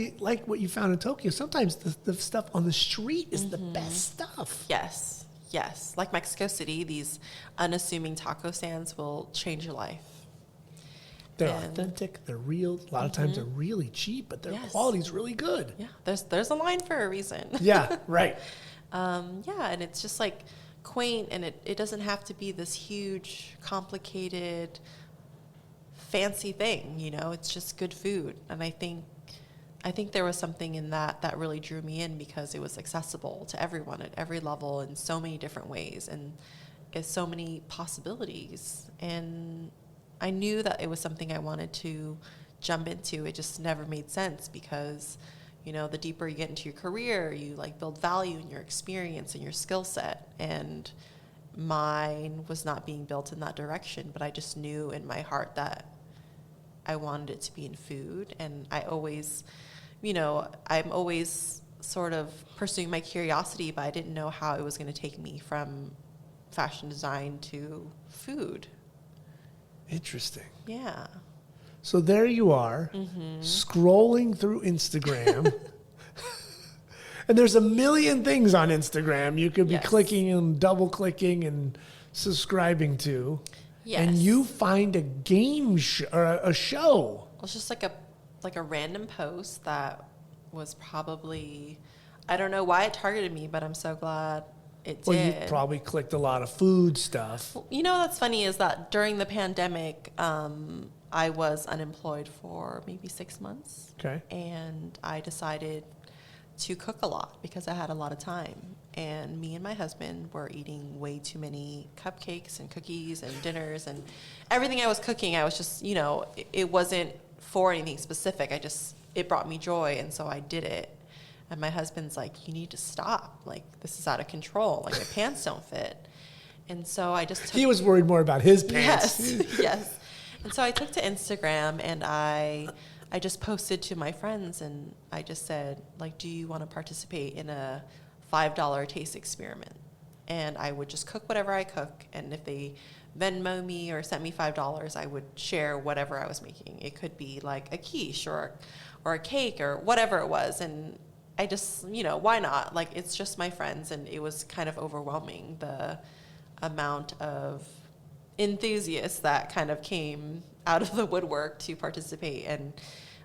Speaker 1: what you found in Tokyo, sometimes the stuff on the street is the best stuff.
Speaker 2: Yes. Like Mexico City, these unassuming taco stands will change your life.
Speaker 1: They're authentic, they're real. A lot of times they're really cheap, but their quality's really good.
Speaker 2: Yeah, there's a line for a reason.
Speaker 1: Yeah, right.
Speaker 2: And it's just like quaint, and it doesn't have to be this huge, complicated, fancy thing, It's just good food. And I think there was something in that really drew me in because it was accessible to everyone at every level in so many different ways, and it's so many possibilities. And I knew that it was something I wanted to jump into. It just never made sense because, the deeper you get into your career, you like build value in your experience and your skill set. And mine was not being built in that direction, but I just knew in my heart that I wanted it to be in food. And I always, I'm always sort of pursuing my curiosity, but I didn't know how it was going to take me from fashion design to food.
Speaker 1: Interesting.
Speaker 2: Yeah.
Speaker 1: So there you are, scrolling through Instagram. And there's a million things on Instagram you could be clicking and double clicking and subscribing to.
Speaker 2: Yes.
Speaker 1: And you find a game or a show.
Speaker 2: It was just like a random post that was probably, I don't know why it targeted me, but I'm so glad it did.
Speaker 1: Well, you probably clicked a lot of food stuff.
Speaker 2: You know what's funny is that during the pandemic, I was unemployed for maybe 6 months.
Speaker 1: Okay.
Speaker 2: And I decided to cook a lot because I had a lot of time. And me and my husband were eating way too many cupcakes and cookies and dinners and everything I was cooking. I was just, it wasn't for anything specific. It brought me joy. And so I did it. And my husband's like, you need to stop. Like, this is out of control. Like, your pants don't fit. And so I just took...
Speaker 1: He was worried more about his pants.
Speaker 2: Yes, yes. And so I took to Instagram and I just posted to my friends and I just said, like, do you want to participate in a $5 taste experiment? And I would just cook whatever I cook. And if they Venmo me or sent me $5, I would share whatever I was making. It could be like a quiche or a cake or whatever it was. And I just, why not? Like, it's just my friends. And it was kind of overwhelming, the amount of enthusiasts that kind of came out of the woodwork to participate. And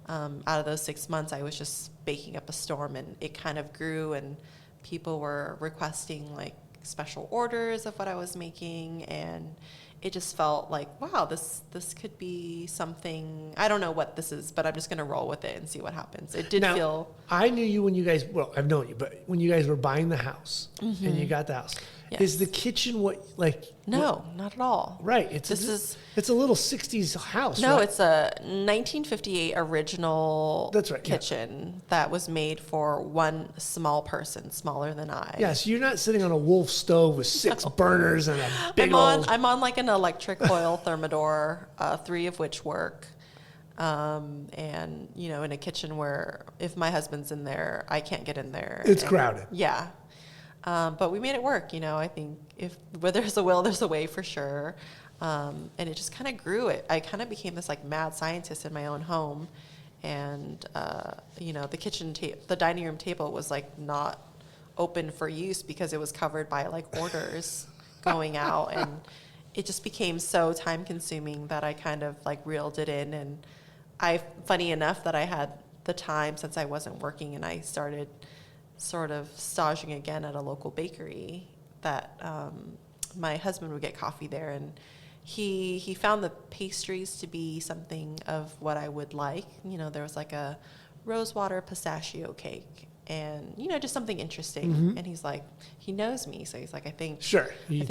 Speaker 2: out of those 6 months, I was just baking up a storm, and it kind of grew, and people were requesting like special orders of what I was making, and it just felt like, wow, this could be something. I don't know what this is, but I'm just going to roll with it and see what happens. It did feel...
Speaker 1: I knew you when you guys, well, I've known you, but when you guys were buying the house and you got the house,
Speaker 2: Yes.
Speaker 1: is the kitchen
Speaker 2: No, not at all.
Speaker 1: Right. It's a little 60s house.
Speaker 2: No,
Speaker 1: right?
Speaker 2: it's a 1958 original
Speaker 1: That's right,
Speaker 2: kitchen that was made for one small person, smaller than I.
Speaker 1: Yeah, so you're not sitting on a Wolf stove with 6 burners and a big old...
Speaker 2: I'm on like an electric coil thermidor, 3 of which work. And, in a kitchen where if my husband's in there, I can't get in there.
Speaker 1: It's crowded.
Speaker 2: Yeah. But we made it work, I think where there's a will, there's a way for sure. And it just kind of grew. I kind of became this like mad scientist in my own home. And, the kitchen the dining room table was like not open for use because it was covered by like orders going out. And it just became so time consuming that I kind of like reeled it in. And funny enough that I had the time since I wasn't working, and I started sort of staging again at a local bakery that my husband would get coffee there, and he found the pastries to be something of what I would like. There was like a rosewater pistachio cake and, just something interesting. Mm-hmm. And he's like, he knows me. So he's like, I think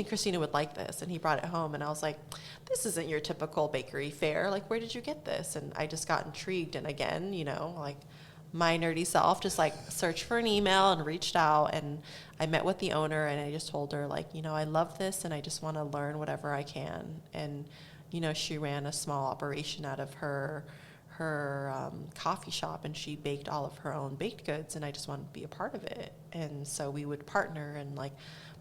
Speaker 2: Christina would like this. And he brought it home, and I was like, this isn't your typical bakery fare. Like, where did you get this? And I just got intrigued. And again, like my nerdy self just like searched for an email and reached out, and I met with the owner, and I just told her like, I love this and I just want to learn whatever I can. And, she ran a small operation out of her coffee shop, and she baked all of her own baked goods, and I just wanted to be a part of it. And so we would partner and like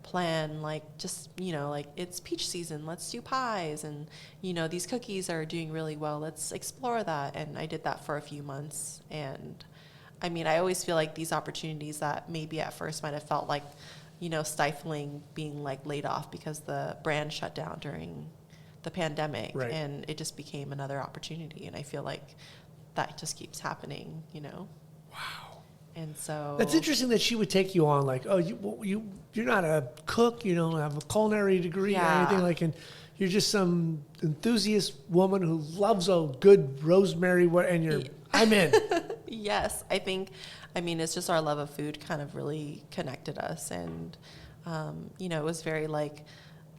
Speaker 2: plan, like just, like it's peach season, let's do pies, and these cookies are doing really well, let's explore that. And I did that for a few months. And I mean, I always feel like these opportunities that maybe at first might have felt like, stifling, being like laid off because the brand shut down during the pandemic, right. And it just became another opportunity. And I feel like that just keeps happening,
Speaker 1: Wow.
Speaker 2: And so
Speaker 1: that's interesting that she would take you on like, oh, you're not a cook, you don't have a culinary degree or anything like, and you're just some enthusiast woman who loves a good rosemary, I'm in.
Speaker 2: Yes, I think, it's just our love of food kind of really connected us. And, it was very like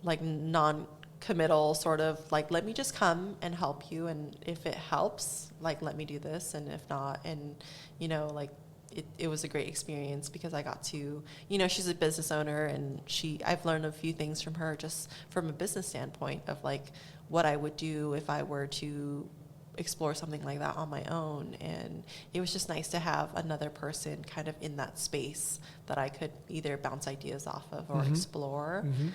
Speaker 2: non-committal sort of like, let me just come and help you. And if it helps, like, let me do this. And if not, and, like, it was a great experience because I got to, she's a business owner, and I've learned a few things from her just from a business standpoint of like what I would do if I were to explore something like that on my own. And it was just nice to have another person kind of in that space that I could either bounce ideas off of or explore. Mm-hmm.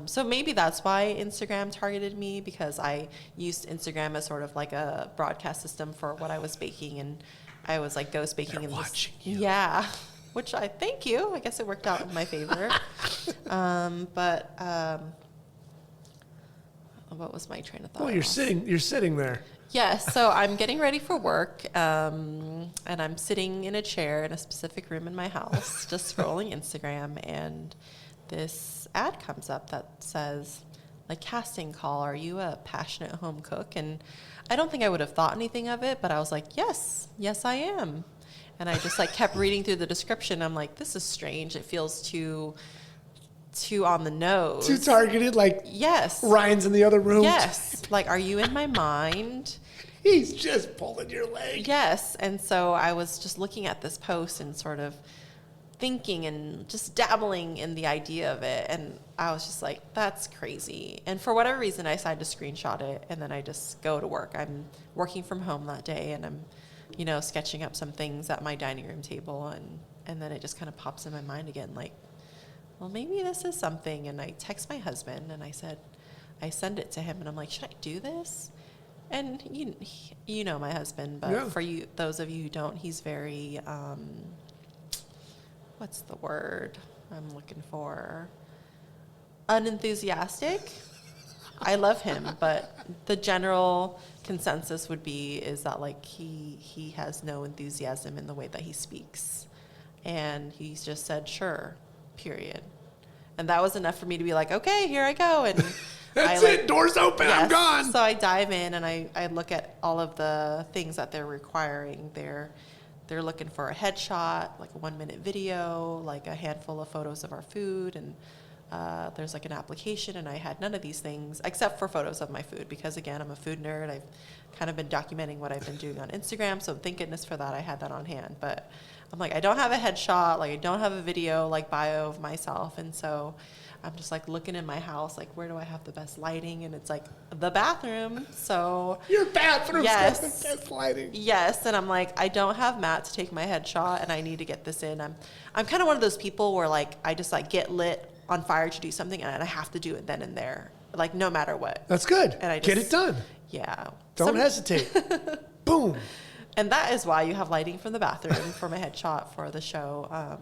Speaker 2: So maybe that's why Instagram targeted me, because I used Instagram as sort of like a broadcast system for what I was baking, and I was like ghost baking.
Speaker 1: They're watching you.
Speaker 2: Yeah, which I thank you. I guess it worked out in my favor. What was my train of thought?
Speaker 1: Well, you're sitting there.
Speaker 2: Yes, so I'm getting ready for work, and I'm sitting in a chair in a specific room in my house, just scrolling Instagram, and this ad comes up that says, like, casting call, are you a passionate home cook? And I don't think I would have thought anything of it, but I was like, yes, I am. And I just like kept reading through the description. I'm like, this is strange. It feels too on the nose.
Speaker 1: Too targeted, like
Speaker 2: yes.
Speaker 1: Ryan's in the other room.
Speaker 2: Yes. Like, are you in my mind?
Speaker 1: He's just pulling your leg.
Speaker 2: Yes. And so I was just looking at this post and sort of thinking and just dabbling in the idea of it. And I was just like, that's crazy. And for whatever reason, I decided to screenshot it, and then I just go to work. I'm working from home that day, and I'm, sketching up some things at my dining room table. And then it just kind of pops in my mind again, like, well, maybe this is something. And I text my husband, and I send it to him, and I'm like, should I do this? And you know my husband, but
Speaker 1: yeah.
Speaker 2: For those of you who don't, he's very, what's the word I'm looking for? Unenthusiastic. I love him, but the general consensus is that like he has no enthusiasm in the way that he speaks. And he's just said, sure, period. And that was enough for me to be like, okay, here I go. And
Speaker 1: that's it. Doors open. Yes. I'm gone.
Speaker 2: So I dive in and I look at all of the things that they're requiring. They're looking for a headshot, like a 1-minute video, like a handful of photos of our food, and there's like an application. And I had none of these things except for photos of my food, because again, I'm a food nerd. I've kind of been documenting what I've been doing on Instagram, so thank goodness for that. I had that on hand. But I'm like, I don't have a headshot, like I don't have a video, like bio of myself. And so I'm just like looking in my house, like, where do I have the best lighting? And it's like the bathroom. So
Speaker 1: your bathroom's
Speaker 2: yes,
Speaker 1: got the best lighting.
Speaker 2: Yes. And I'm like, I don't have Matt to take my headshot, and I need to get this in. I'm kind of one of those people where like I just like get lit on fire to do something, and I have to do it then and there, like no matter what.
Speaker 1: That's good.
Speaker 2: And I just
Speaker 1: get it done.
Speaker 2: Yeah.
Speaker 1: Don't hesitate. Boom.
Speaker 2: And that is why you have lighting from the bathroom for my headshot for the show.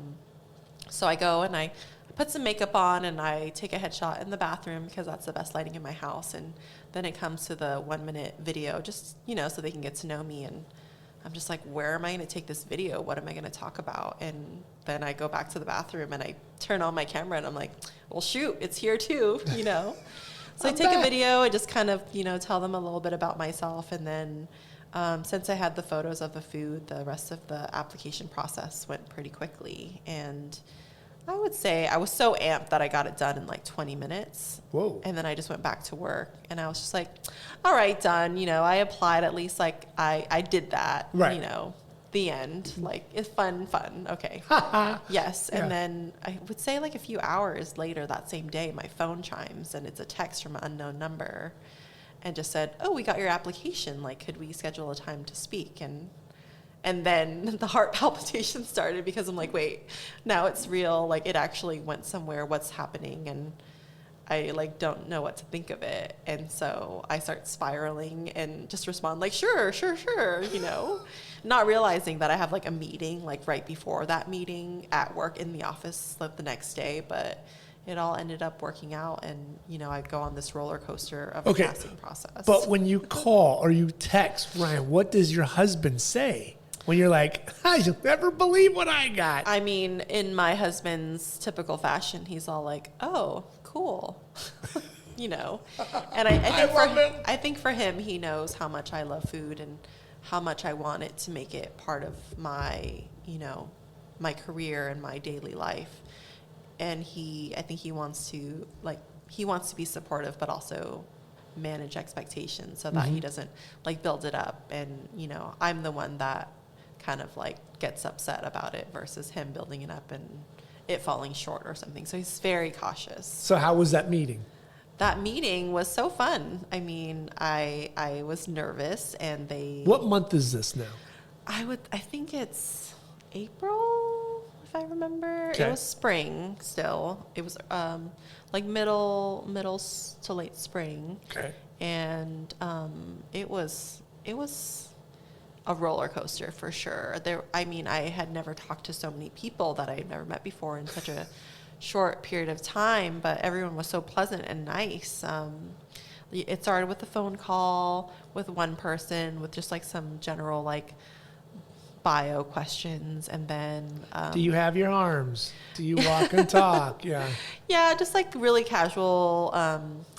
Speaker 2: So I go and I put some makeup on, and I take a headshot in the bathroom because that's the best lighting in my house. And then it comes to the 1-minute video, just, so they can get to know me. And I'm just like, where am I going to take this video? What am I going to talk about? And then I go back to the bathroom and I turn on my camera, and I'm like, well, shoot, it's here too, So I take a video, I just kind of, tell them a little bit about myself. And then since I had the photos of the food, the rest of the application process went pretty quickly. And I would say I was so amped that I got it done in like 20 minutes.
Speaker 1: Whoa.
Speaker 2: And then I just went back to work, and I was just like, all right, done. I applied, at least like I did that,
Speaker 1: right.
Speaker 2: The end. Like, it's fun. Okay. Yes. And then I would say like a few hours later that same day, my phone chimes, and it's a text from an unknown number, and just said, oh, we got your application. Like, could we schedule a time to speak? And then the heart palpitation started, because I'm like, wait, now it's real. Like, it actually went somewhere. What's happening? And I like don't know what to think of it. And so I start spiraling and just respond like, sure, not realizing that I have like a meeting like right before that meeting at work in the office the next day. But it all ended up working out, and I go on this roller coaster of the casting process.
Speaker 1: But when you call or you text Ryan, what does your husband say when you're like, you'll never believe what I got?
Speaker 2: I mean, in my husband's typical fashion, he's all like, oh, cool. And I think for him, he knows how much I love food and how much I want it to make it part of my, my career and my daily life. And I think he wants to be supportive, but also manage expectations so that he doesn't like build it up. And, I'm the one that kind of like gets upset about it versus him building it up and it falling short or something. So he's very cautious.
Speaker 1: So how was that meeting?
Speaker 2: That meeting was so fun. I mean, I was nervous, and
Speaker 1: What month is this now?
Speaker 2: I think it's April, if I remember.
Speaker 1: Okay.
Speaker 2: It was spring still. It was like middle to late spring.
Speaker 1: Okay.
Speaker 2: And it was a roller coaster for sure. I had never talked to so many people that I had never met before in such a short period of time, but everyone was so pleasant and nice. It started with a phone call with one person with just like some general like bio questions, and then
Speaker 1: do you have your arms? Do you walk and talk? Yeah.
Speaker 2: Yeah, just like really casual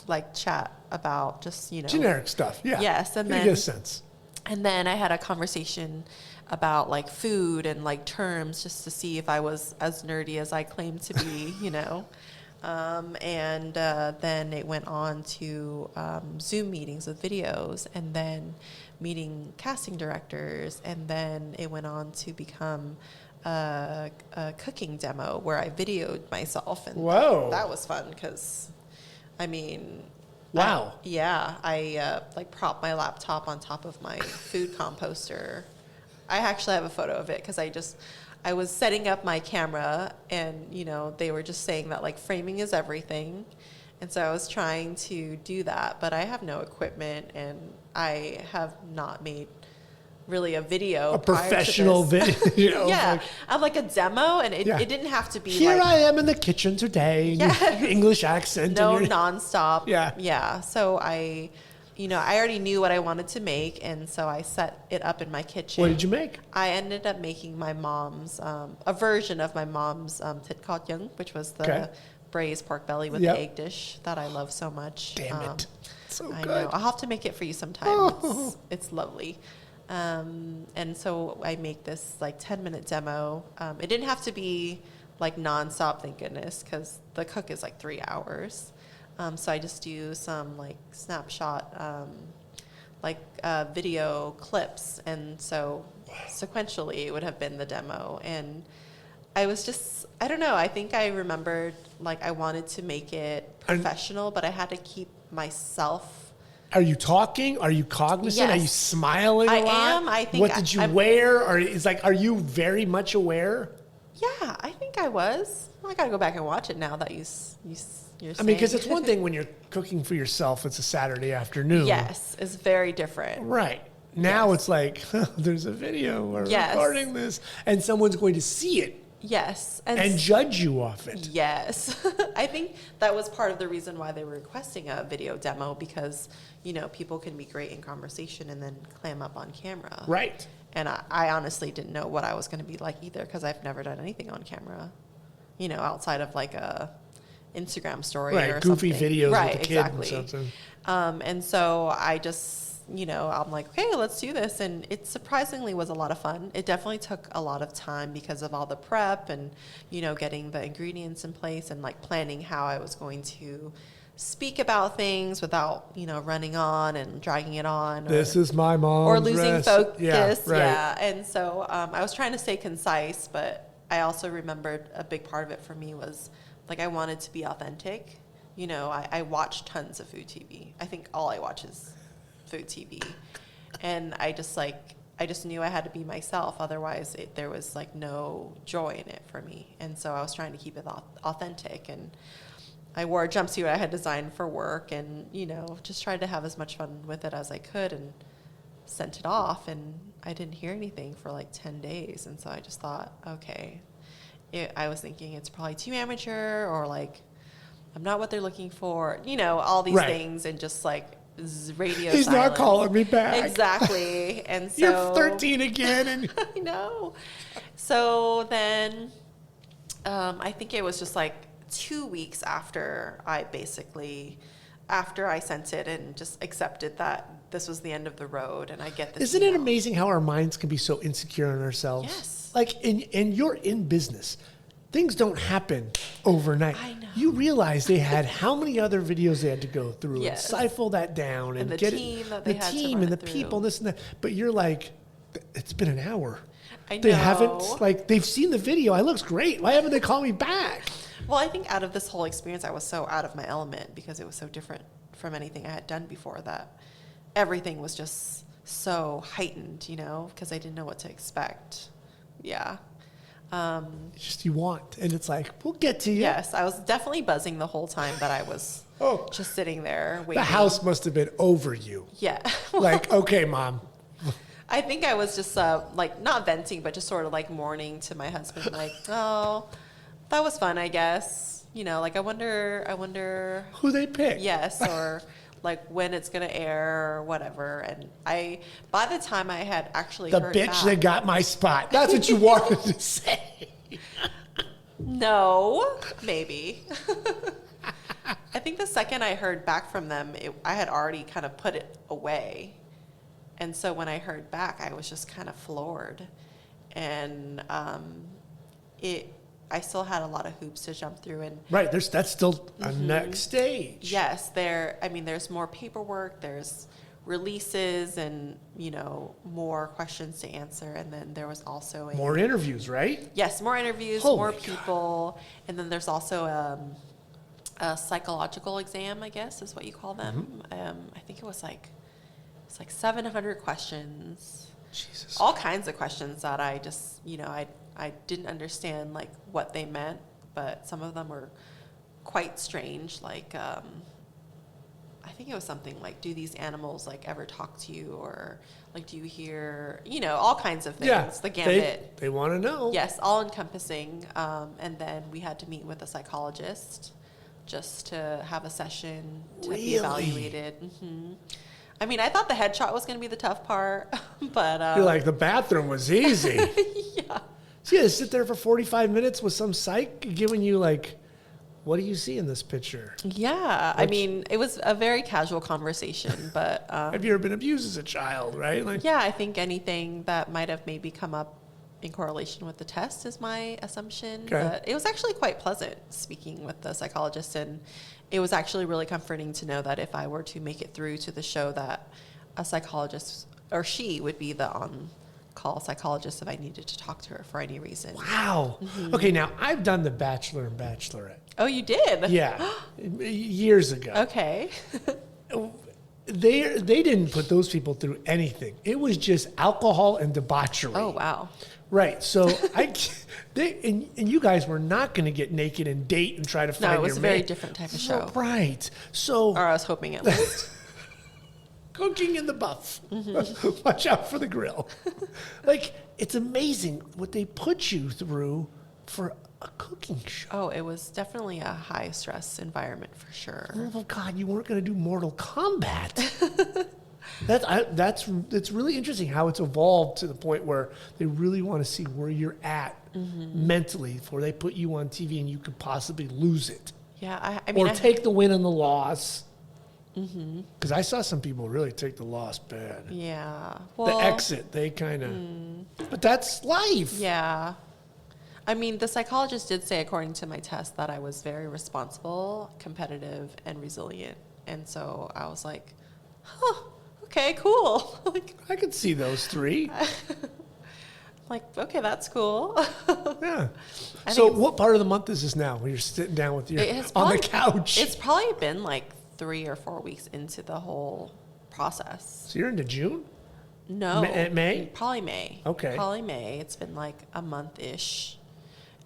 Speaker 2: like chat about just,
Speaker 1: Generic stuff. Yeah.
Speaker 2: Yes, and
Speaker 1: you
Speaker 2: then
Speaker 1: get a sense.
Speaker 2: And then I had a conversation about like food and like terms just to see if I was as nerdy as I claimed to be, And then it went on to Zoom meetings with videos, and then meeting casting directors, and then it went on to become a cooking demo where I videoed myself, and
Speaker 1: Whoa.
Speaker 2: that was fun because, I mean,
Speaker 1: wow.
Speaker 2: I like propped my laptop on top of my food composter. I actually have a photo of it because I was setting up my camera, and they were just saying that like framing is everything, and so I was trying to do that, but I have no equipment, and I have not made really a video,
Speaker 1: a professional video.
Speaker 2: Yeah, I have like a demo, and it didn't have to be
Speaker 1: here
Speaker 2: like,
Speaker 1: I am in the kitchen today.
Speaker 2: Yeah.
Speaker 1: Your English accent.
Speaker 2: No,
Speaker 1: and
Speaker 2: nonstop.
Speaker 1: Yeah.
Speaker 2: So I already knew what I wanted to make, and so I set it up in my kitchen.
Speaker 1: What did you make?
Speaker 2: I ended up making my mom's a version of my mom's thit khat yung, which was the braised pork belly with the egg dish that I love so much.
Speaker 1: Damn it, so
Speaker 2: I
Speaker 1: good.
Speaker 2: know. I'll have to make it for you sometime.
Speaker 1: Oh.
Speaker 2: It's lovely. And so I make this like 10-minute demo. It didn't have to be like nonstop, thank goodness, because the cook is like 3 hours. So I just do some like snapshot, video clips. And so sequentially it would have been the demo. And I was just, I don't know, I think I remembered like I wanted to make it professional, but I had to keep myself.
Speaker 1: Are you talking? Are you cognizant?
Speaker 2: Yes.
Speaker 1: Are you smiling a lot?
Speaker 2: I am. I think
Speaker 1: what did you wear? Or are you very much aware?
Speaker 2: Yeah, I think I was. Well, I got to go back and watch it now that you're saying.
Speaker 1: I mean, because it's one thing when you're cooking for yourself, it's a Saturday afternoon.
Speaker 2: Yes, it's very different.
Speaker 1: Right. Now it's like, there's a video, we're recording this, and someone's going to see it.
Speaker 2: Yes.
Speaker 1: And judge you off it.
Speaker 2: Yes. I think that was part of the reason why they were requesting a video demo, because, people can be great in conversation and then clam up on camera.
Speaker 1: Right.
Speaker 2: And I honestly didn't know what I was going to be like either, because I've never done anything on camera, outside of like a Instagram story or
Speaker 1: goofy
Speaker 2: something.
Speaker 1: videos
Speaker 2: Right,
Speaker 1: with the kid
Speaker 2: exactly.
Speaker 1: and something.
Speaker 2: And so I just, I'm like, okay, let's do this. And it surprisingly was a lot of fun. It definitely took a lot of time because of all the prep and, getting the ingredients in place and like planning how I was going to speak about things without, running on and dragging it on.
Speaker 1: This is my mom's
Speaker 2: or losing focus.
Speaker 1: Yeah.
Speaker 2: And so I was trying to stay concise, but I also remembered a big part of it for me was like I wanted to be authentic. I watch tons of food TV. I think all I watch is food TV. And I just knew I had to be myself. Otherwise, there was like no joy in it for me. And so I was trying to keep it authentic. And I wore a jumpsuit I had designed for work, and, just tried to have as much fun with it as I could, and sent it off. And I didn't hear anything for like 10 days. And so I just thought, okay, I was thinking it's probably too amateur, or like I'm not what they're looking for, all these things, and just like radio
Speaker 1: He's
Speaker 2: silence.
Speaker 1: not calling me back.
Speaker 2: Exactly. And so
Speaker 1: you're 13 again. And
Speaker 2: I know. So then I think it was just like 2 weeks after I sent it and just accepted that this was the end of the road, and I get this.
Speaker 1: Isn't it amazing how our minds can be so insecure in ourselves?
Speaker 2: Yes.
Speaker 1: Like, and you're in business. Things don't happen overnight.
Speaker 2: I know.
Speaker 1: You realize they had how many other videos they had to go through and
Speaker 2: Yes.
Speaker 1: siphon that down and
Speaker 2: the
Speaker 1: get
Speaker 2: team
Speaker 1: it,
Speaker 2: that they
Speaker 1: the
Speaker 2: had to
Speaker 1: team
Speaker 2: run
Speaker 1: and the
Speaker 2: it through.
Speaker 1: people, this and that. But you're like, it's been an hour.
Speaker 2: I know.
Speaker 1: They haven't, like, they've seen the video. It looks great. Why haven't they called me back?
Speaker 2: Well, I think out of this whole experience, I was so out of my element because it was so different from anything I had done before that everything was just so heightened, because I didn't know what to expect. Yeah.
Speaker 1: Just you want, and it's like, we'll get to you.
Speaker 2: Yes, I was definitely buzzing the whole time that I was just sitting there waiting.
Speaker 1: The house must have been over you.
Speaker 2: Yeah.
Speaker 1: Like, okay, Mom.
Speaker 2: I think I was just like not venting, but just sort of like mourning to my husband, like, oh, that was fun, I guess. You know, like I wonder
Speaker 1: Who they pick.
Speaker 2: Yes, or like when it's gonna air or whatever. And by the time I had actually
Speaker 1: The
Speaker 2: heard
Speaker 1: bitch
Speaker 2: back,
Speaker 1: that got my spot. That's what you wanted to say.
Speaker 2: no, maybe. I think the second I heard back from them, I had already kind of put it away. And so when I heard back, I was just kind of floored. And I still had a lot of hoops to jump through. And
Speaker 1: Right, that's still a next stage.
Speaker 2: yes, there's more paperwork, there's releases and, you know, more questions to answer. And then there was also
Speaker 1: More interviews, right?
Speaker 2: yes, more interviews,
Speaker 1: Holy
Speaker 2: more
Speaker 1: God.
Speaker 2: people. And then there's also a psychological exam, I guess is what you call them. I think it's like 700 questions.
Speaker 1: Jesus.
Speaker 2: All kinds of questions that I just, you know, I didn't understand like what they meant, but some of them were quite strange. Like, I think it was something like, do these animals like ever talk to you, or like, do you hear, you know, all kinds of things.
Speaker 1: Yeah,
Speaker 2: The gambit.
Speaker 1: they want to know.
Speaker 2: Yes, all encompassing. And then we had to meet with a psychologist just to have a session to be
Speaker 1: Really?
Speaker 2: evaluated. I mean, I thought the headshot was going to be the tough part, but
Speaker 1: You're like, the bathroom was easy.
Speaker 2: yeah.
Speaker 1: So you had to sit there for 45 minutes with some psych giving you like, what do you see in this picture?
Speaker 2: Yeah, I mean, it was a very casual conversation, but
Speaker 1: Have you ever been abused as a child, right? Like,
Speaker 2: yeah, I think anything that might have maybe come up in correlation with the test is my assumption.
Speaker 1: Okay.
Speaker 2: But it was actually quite pleasant speaking with the psychologist, and it was actually really comforting to know that if I were to make it through to the show, that a psychologist, or she would be the on-call psychologist if I needed to talk to her for any reason.
Speaker 1: wow. Okay, now I've done The Bachelor and Bachelorette.
Speaker 2: Oh, you did?
Speaker 1: Yeah, years ago.
Speaker 2: Okay.
Speaker 1: They didn't put those people through anything. It was just alcohol and debauchery.
Speaker 2: Oh, wow.
Speaker 1: Right. So and you guys were not going to get naked and date and try to find
Speaker 2: No,
Speaker 1: your
Speaker 2: it was a
Speaker 1: man.
Speaker 2: very different type of show.
Speaker 1: Right. So
Speaker 2: Or I was hoping at least.
Speaker 1: cooking in the buff.
Speaker 2: Mm-hmm.
Speaker 1: Watch out for the grill. Like, it's amazing what they put you through for a cooking show.
Speaker 2: Oh, it was definitely a high stress environment for sure.
Speaker 1: Oh God, you weren't going to do Mortal Kombat. It's really interesting how it's evolved to the point where they really want to see where you're at mentally before they put you on TV and you could possibly lose it.
Speaker 2: Yeah, I mean,
Speaker 1: Or take the win and the loss. Because I saw some people really take the loss bad.
Speaker 2: yeah.
Speaker 1: The
Speaker 2: Well,
Speaker 1: exit, they kind of. But that's life.
Speaker 2: yeah. I mean, the psychologist did say, according to my test, that I was very responsible, competitive, and resilient. And so I was like, huh, okay, cool.
Speaker 1: I could see those three.
Speaker 2: okay, that's cool.
Speaker 1: Yeah.
Speaker 2: I
Speaker 1: So,
Speaker 2: think it's-
Speaker 1: what part of the month is this now? When you're sitting down with your
Speaker 2: It has
Speaker 1: on the
Speaker 2: probably-
Speaker 1: couch.
Speaker 2: It's probably been like 3 or 4 weeks into the whole process.
Speaker 1: So you're into June.
Speaker 2: No.
Speaker 1: May?
Speaker 2: Probably May.
Speaker 1: Okay.
Speaker 2: Probably May. It's been like a month-ish.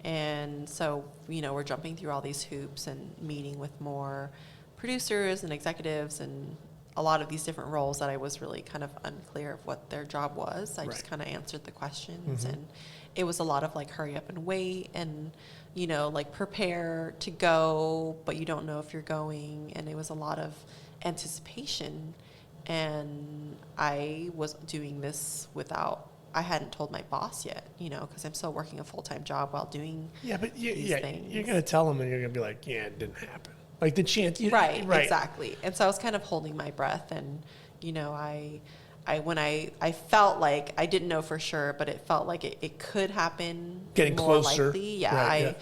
Speaker 2: And so, you know, we're jumping through all these hoops and meeting with more producers and executives and a lot of these different roles that I was really kind of unclear of what their job was. I just
Speaker 1: Right.
Speaker 2: kind of answered the questions, and it was a lot of like hurry up and wait and, you know, like prepare to go, but you don't know if you're going. And it was a lot of anticipation. And I was doing this I hadn't told my boss yet, you know, because I'm still working a full-time job while doing
Speaker 1: Yeah, but
Speaker 2: these
Speaker 1: you're
Speaker 2: things.
Speaker 1: going to tell them and you're going to be like, yeah, it didn't happen. Like the chance.
Speaker 2: Right, exactly. And so I was kind of holding my breath, and, you know, when I felt like, I didn't know for sure, but it felt like it could happen.
Speaker 1: Getting
Speaker 2: more
Speaker 1: closer.
Speaker 2: likely. Yeah,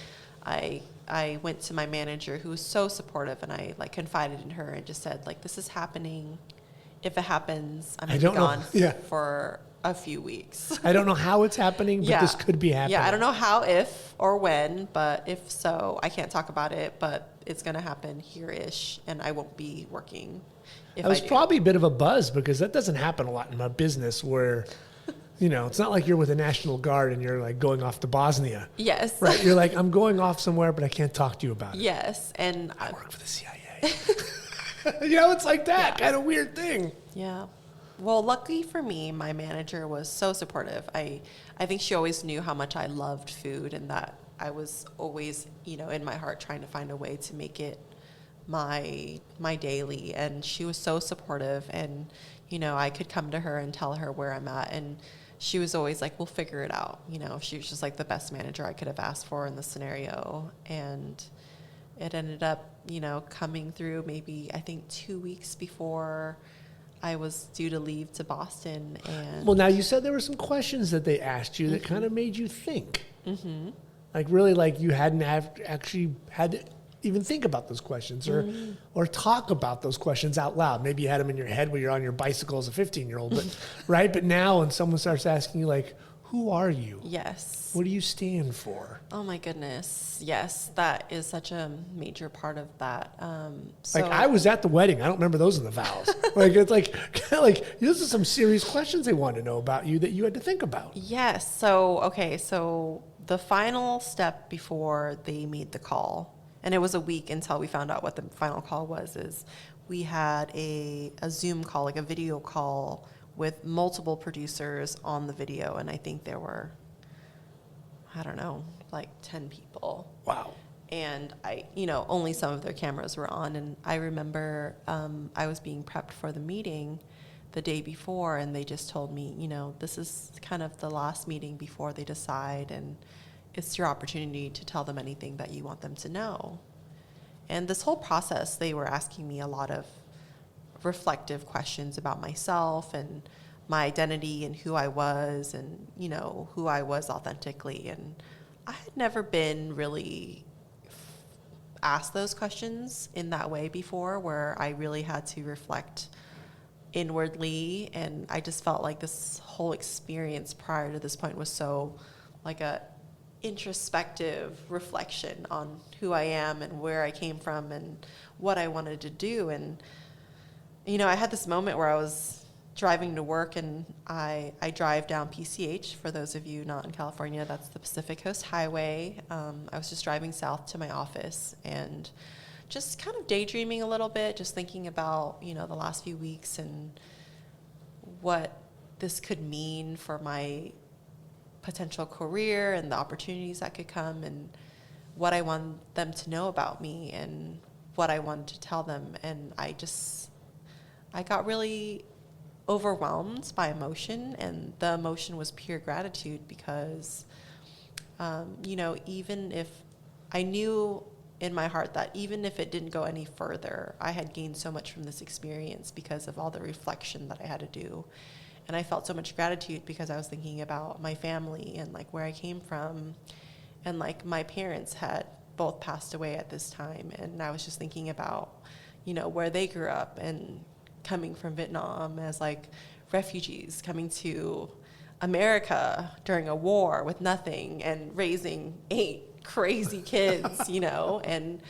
Speaker 1: Right,
Speaker 2: I went to my manager, who was so supportive, and I like confided in her and just said, like, this is happening. If it happens, I'm going to be gone for a few weeks.
Speaker 1: I don't know how it's happening, but this could be happening.
Speaker 2: Yeah, I don't know how, if, or when, but if so, I can't talk about it, but it's going to happen here-ish, and I won't be working if
Speaker 1: I was
Speaker 2: do.
Speaker 1: probably a bit of a buzz because that doesn't happen a lot in my business where You know, it's not like you're with the National Guard and you're like going off to Bosnia.
Speaker 2: Yes.
Speaker 1: Right. You're like, I'm going off somewhere, but I can't talk to you about it.
Speaker 2: Yes. And
Speaker 1: I work for the CIA. You know, it's like that kind of weird thing.
Speaker 2: Yeah. Well, lucky for me, my manager was so supportive. I think she always knew how much I loved food and that I was always, you know, in my heart trying to find a way to make it my daily. And she was so supportive. And, you know, I could come to her and tell her where I'm at. And she was always like, we'll figure it out. You know, she was just like the best manager I could have asked for in the scenario. And it ended up, you know, coming through maybe, I think 2 weeks before I was due to leave to Boston. And
Speaker 1: well, now you said there were some questions that they asked you that kind of made you think. Mm-hmm. Like really, like you hadn't actually had to even think about those questions or talk about those questions out loud. Maybe you had them in your head when you're on your bicycle as a 15-year-old, but right? But now when someone starts asking you like, who are you?
Speaker 2: Yes.
Speaker 1: What do you stand for?
Speaker 2: Oh my goodness. Yes. That is such a major part of that. So
Speaker 1: Like I was at the wedding. I don't remember those in the vows. Like it's like those are some serious questions they wanted to know about you that you had to think about.
Speaker 2: yes. So, okay. So the final step before they made the call, and it was a week until we found out what the final call was, is we had a Zoom call, like a video call with multiple producers on the video. And I think there were, I don't know, like 10 people.
Speaker 1: Wow.
Speaker 2: And only some of their cameras were on. And I remember I was being prepped for the meeting the day before, and they just told me, you know, this is kind of the last meeting before they decide, and it's your opportunity to tell them anything that you want them to know. And this whole process, they were asking me a lot of reflective questions about myself and my identity and who I was and, you know, who I was authentically. And I had never been really asked those questions in that way before, where I really had to reflect inwardly. And I just felt like this whole experience prior to this point was so like a introspective reflection on who I am and where I came from and what I wanted to do. And you know, I had this moment where I was driving to work, and I drive down PCH. For those of you not in California, that's the Pacific Coast Highway. I was just driving south to my office and just kind of daydreaming a little bit, just thinking about, you know, the last few weeks and what this could mean for my potential career and the opportunities that could come and what I want them to know about me and what I wanted to tell them. And I got really overwhelmed by emotion, and the emotion was pure gratitude because, you know, even if I knew in my heart that even if it didn't go any further, I had gained so much from this experience because of all the reflection that I had to do. And I felt so much gratitude because I was thinking about my family and like where I came from, and like my parents had both passed away at this time. And I was just thinking about, you know, where they grew up and coming from Vietnam as like refugees coming to America during a war with nothing and raising 8 crazy kids, you know, and,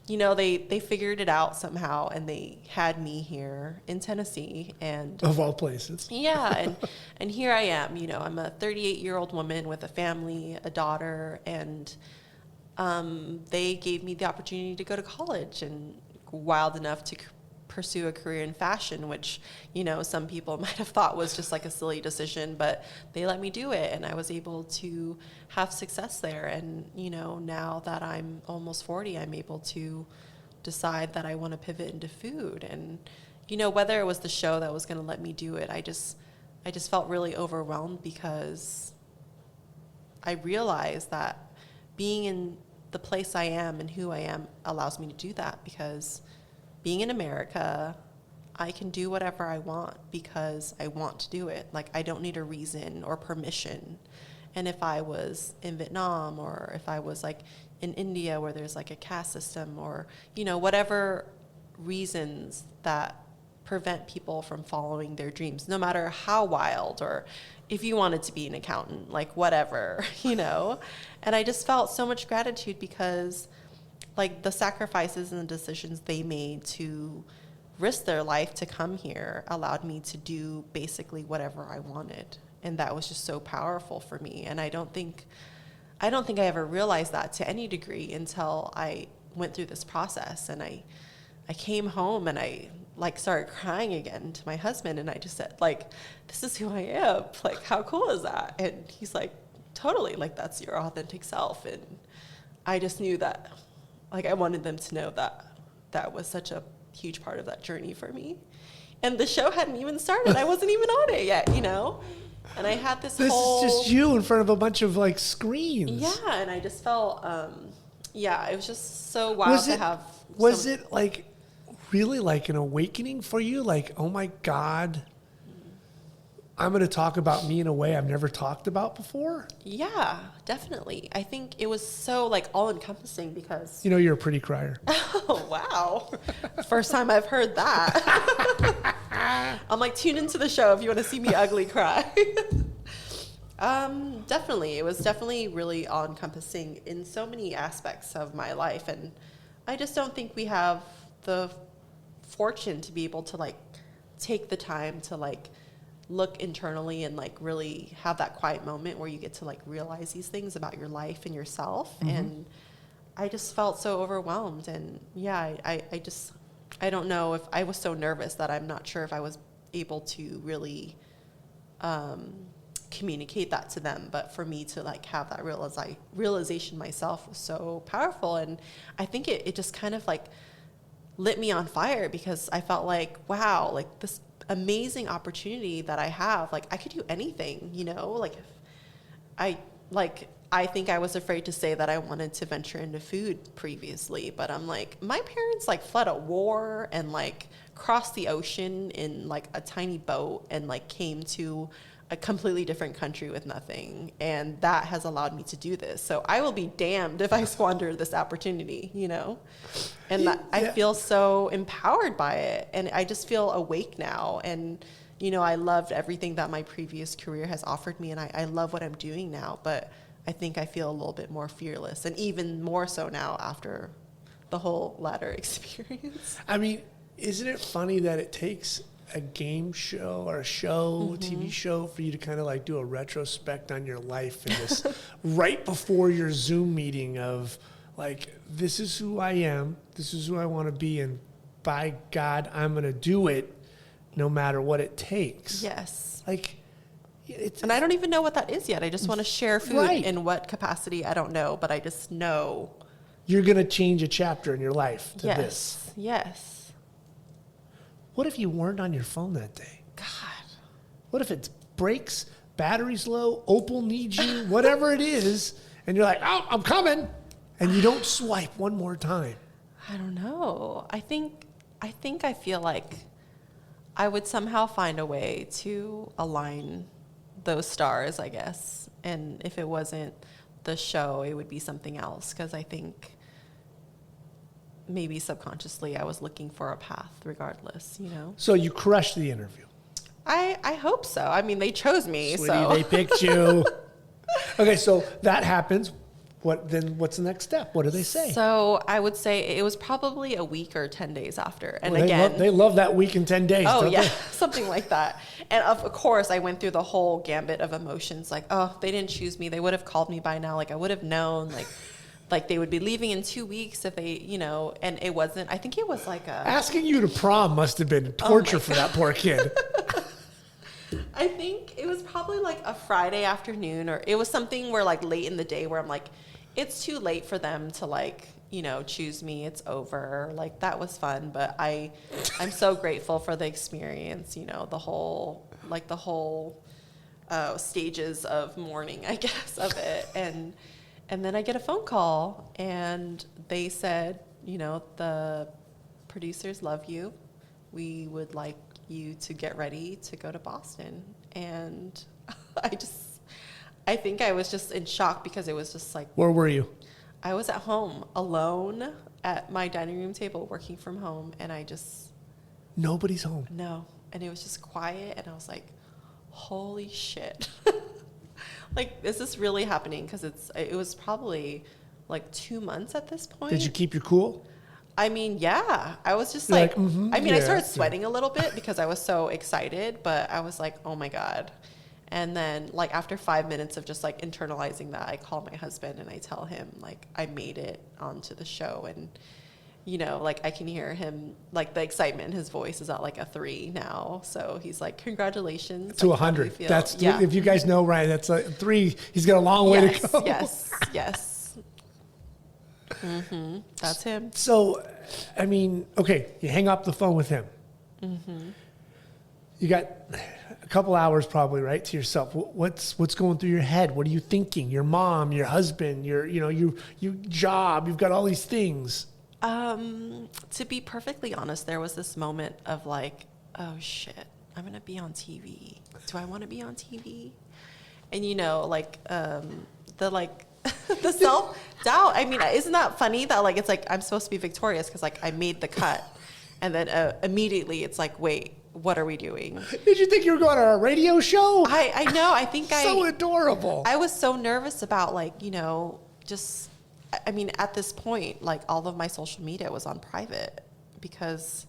Speaker 2: you know, they figured it out somehow, and they had me here in Tennessee, and
Speaker 1: Of all places.
Speaker 2: yeah. And here I am, you know, I'm a 38-year-old woman with a family, a daughter, and they gave me the opportunity to go to college, and wild enough to pursue a career in fashion, which, you know, some people might have thought was just like a silly decision, but they let me do it, and I was able to have success there. And, you know, now that I'm almost 40, I'm able to decide that I want to pivot into food. And, you know, whether it was the show that was going to let me do it, I just felt really overwhelmed because I realized that being in the place I am and who I am allows me to do that, because being in America, I can do whatever I want because I want to do it. Like, I don't need a reason or permission. And if I was in Vietnam, or if I was like in India where there's like a caste system, or, you know, whatever reasons that prevent people from following their dreams, no matter how wild, or if you wanted to be an accountant, like whatever, you know. And I just felt so much gratitude because like the sacrifices and the decisions they made to risk their life to come here allowed me to do basically whatever I wanted. And that was just so powerful for me. And I don't think I ever realized that to any degree until I went through this process. And I came home and I like started crying again to my husband. And I just said, like, this is who I am. Like, how cool is that? And he's like, totally, like, that's your authentic self. And I just knew that, like, I wanted them to know that that was such a huge part of that journey for me. And the show hadn't even started. I wasn't even on it yet, you know? And I had this whole...
Speaker 1: This is just you in front of a bunch of, like, screens.
Speaker 2: Yeah, and I just felt, it was just so wild to have...
Speaker 1: Was it, like, really, like, an awakening for you? Like, oh, my God, I'm going to talk about me in a way I've never talked about before?
Speaker 2: Yeah, definitely. I think it was so, like, all-encompassing because...
Speaker 1: You know, you're a pretty crier.
Speaker 2: Oh, wow. First time I've heard that. I'm like, tune into the show if you want to see me ugly cry. Definitely. It was definitely really all-encompassing in so many aspects of my life. And I just don't think we have the fortune to be able to, like, take the time to, like, look internally and, like, really have that quiet moment where you get to, like, realize these things about your life and yourself. Mm-hmm. And I just felt so overwhelmed. And yeah, I don't know if I was so nervous that I'm not sure if I was able to really communicate that to them. But for me to, like, have that realization myself was so powerful. And I think it just kind of, like, lit me on fire because I felt like, wow, like, this amazing opportunity that I have, like, I could do anything, you know? Like, if I think I was afraid to say that I wanted to venture into food previously, but I'm like, my parents, like, fled a war and, like, crossed the ocean in, like, a tiny boat and, like, came to a completely different country with nothing. And that has allowed me to do this. So I will be damned if I squander this opportunity, you know? And I feel so empowered by it. And I just feel awake now. And, you know, I loved everything that my previous career has offered me. And I love what I'm doing now. But I think I feel a little bit more fearless, and even more so now after the whole ladder experience.
Speaker 1: I mean, isn't it funny that it takes a game show or a show,
Speaker 2: Mm-hmm.
Speaker 1: a TV show, for you to kind of, like, do a retrospect on your life in this right before your Zoom meeting of, like, this is who I am, this is who I want to be, and by God, I'm going to do it no matter what it takes.
Speaker 2: Yes.
Speaker 1: Like,
Speaker 2: and I don't even know what that is yet. I just want to share food.
Speaker 1: Right.
Speaker 2: In what capacity, I don't know, but I just know.
Speaker 1: You're going to change a chapter in your life to
Speaker 2: yes.
Speaker 1: this.
Speaker 2: Yes.
Speaker 1: What if you weren't on your phone that day?
Speaker 2: God.
Speaker 1: What if it breaks, battery's low, Opal needs you, whatever it is, and you're like, oh, I'm coming, and you don't swipe one more time?
Speaker 2: I don't know. I think I feel like I would somehow find a way to align those stars, I guess. And if it wasn't the show, it would be something else, because I think maybe subconsciously I was looking for a path regardless, you know?
Speaker 1: So you crushed the interview.
Speaker 2: I hope so. I mean, they chose me,
Speaker 1: Sweetie,
Speaker 2: so.
Speaker 1: they picked you. Okay, so that happens. What's the next step? What do they say?
Speaker 2: So I would say it was probably a week or 10 days after. And
Speaker 1: well,
Speaker 2: again,
Speaker 1: they love that week and 10 days.
Speaker 2: oh
Speaker 1: don't
Speaker 2: yeah,
Speaker 1: they?
Speaker 2: something like that. And of course I went through the whole gambit of emotions. Like, oh, they didn't choose me. They would have called me by now. Like, I would have known, like they would be leaving in 2 weeks if they, you know, and it wasn't, I think it was like
Speaker 1: asking you to prom must have been torture for that poor kid.
Speaker 2: I think it was probably like a Friday afternoon, or it was something where, like, late in the day where I'm like, it's too late for them to, like, you know, choose me. It's over. Like, that was fun, but I'm so grateful for the experience, you know, the whole stages of mourning, I guess, of it. And then I get a phone call, and they said, you know, the producers love you. We would like you to get ready to go to Boston. And I think I was just in shock, because it was just like...
Speaker 1: Where were you?
Speaker 2: I was at home alone at my dining room table working from home, and I just...
Speaker 1: Nobody's home.
Speaker 2: No. And it was just quiet, and I was like, holy shit. Like, is this really happening? Because it was probably like 2 months at this point.
Speaker 1: Did you keep your cool?
Speaker 2: I mean, yeah, I was just
Speaker 1: You're
Speaker 2: like,
Speaker 1: "Mhm,
Speaker 2: I mean, I
Speaker 1: yeah,
Speaker 2: started
Speaker 1: yeah."
Speaker 2: sweating a little bit because I was so excited, but I was like, oh my God. And then like after 5 minutes of just like internalizing that, I call my husband and I tell him like I made it onto the show, and you know, like I can hear him, like the excitement in his voice is at like a 3 now. So he's like, congratulations.
Speaker 1: To
Speaker 2: Like, how do you
Speaker 1: 100.
Speaker 2: feel?
Speaker 1: That's
Speaker 2: yeah.
Speaker 1: if you guys know Ryan, that's a 3. He's got a long way
Speaker 2: yes,
Speaker 1: to go.
Speaker 2: yes. That's him.
Speaker 1: So, I mean, okay, you hang up the phone with him. You got a couple hours probably, right, to yourself. What's going through your head? What are you thinking? Your mom, your husband, your job. You've got all these things.
Speaker 2: To be perfectly honest, there was this moment of like, oh shit, I'm gonna be on TV. Do I want to be on TV? And you know, like the like the self doubt. I mean, isn't that funny that like it's like I'm supposed to be victorious because like I made the cut, and then immediately it's like, wait, what are we doing?
Speaker 1: Did you think you were going to a radio show?
Speaker 2: I know. I think
Speaker 1: So adorable.
Speaker 2: I was so nervous about like, you know, just, I mean, at this point, like all of my social media was on private because,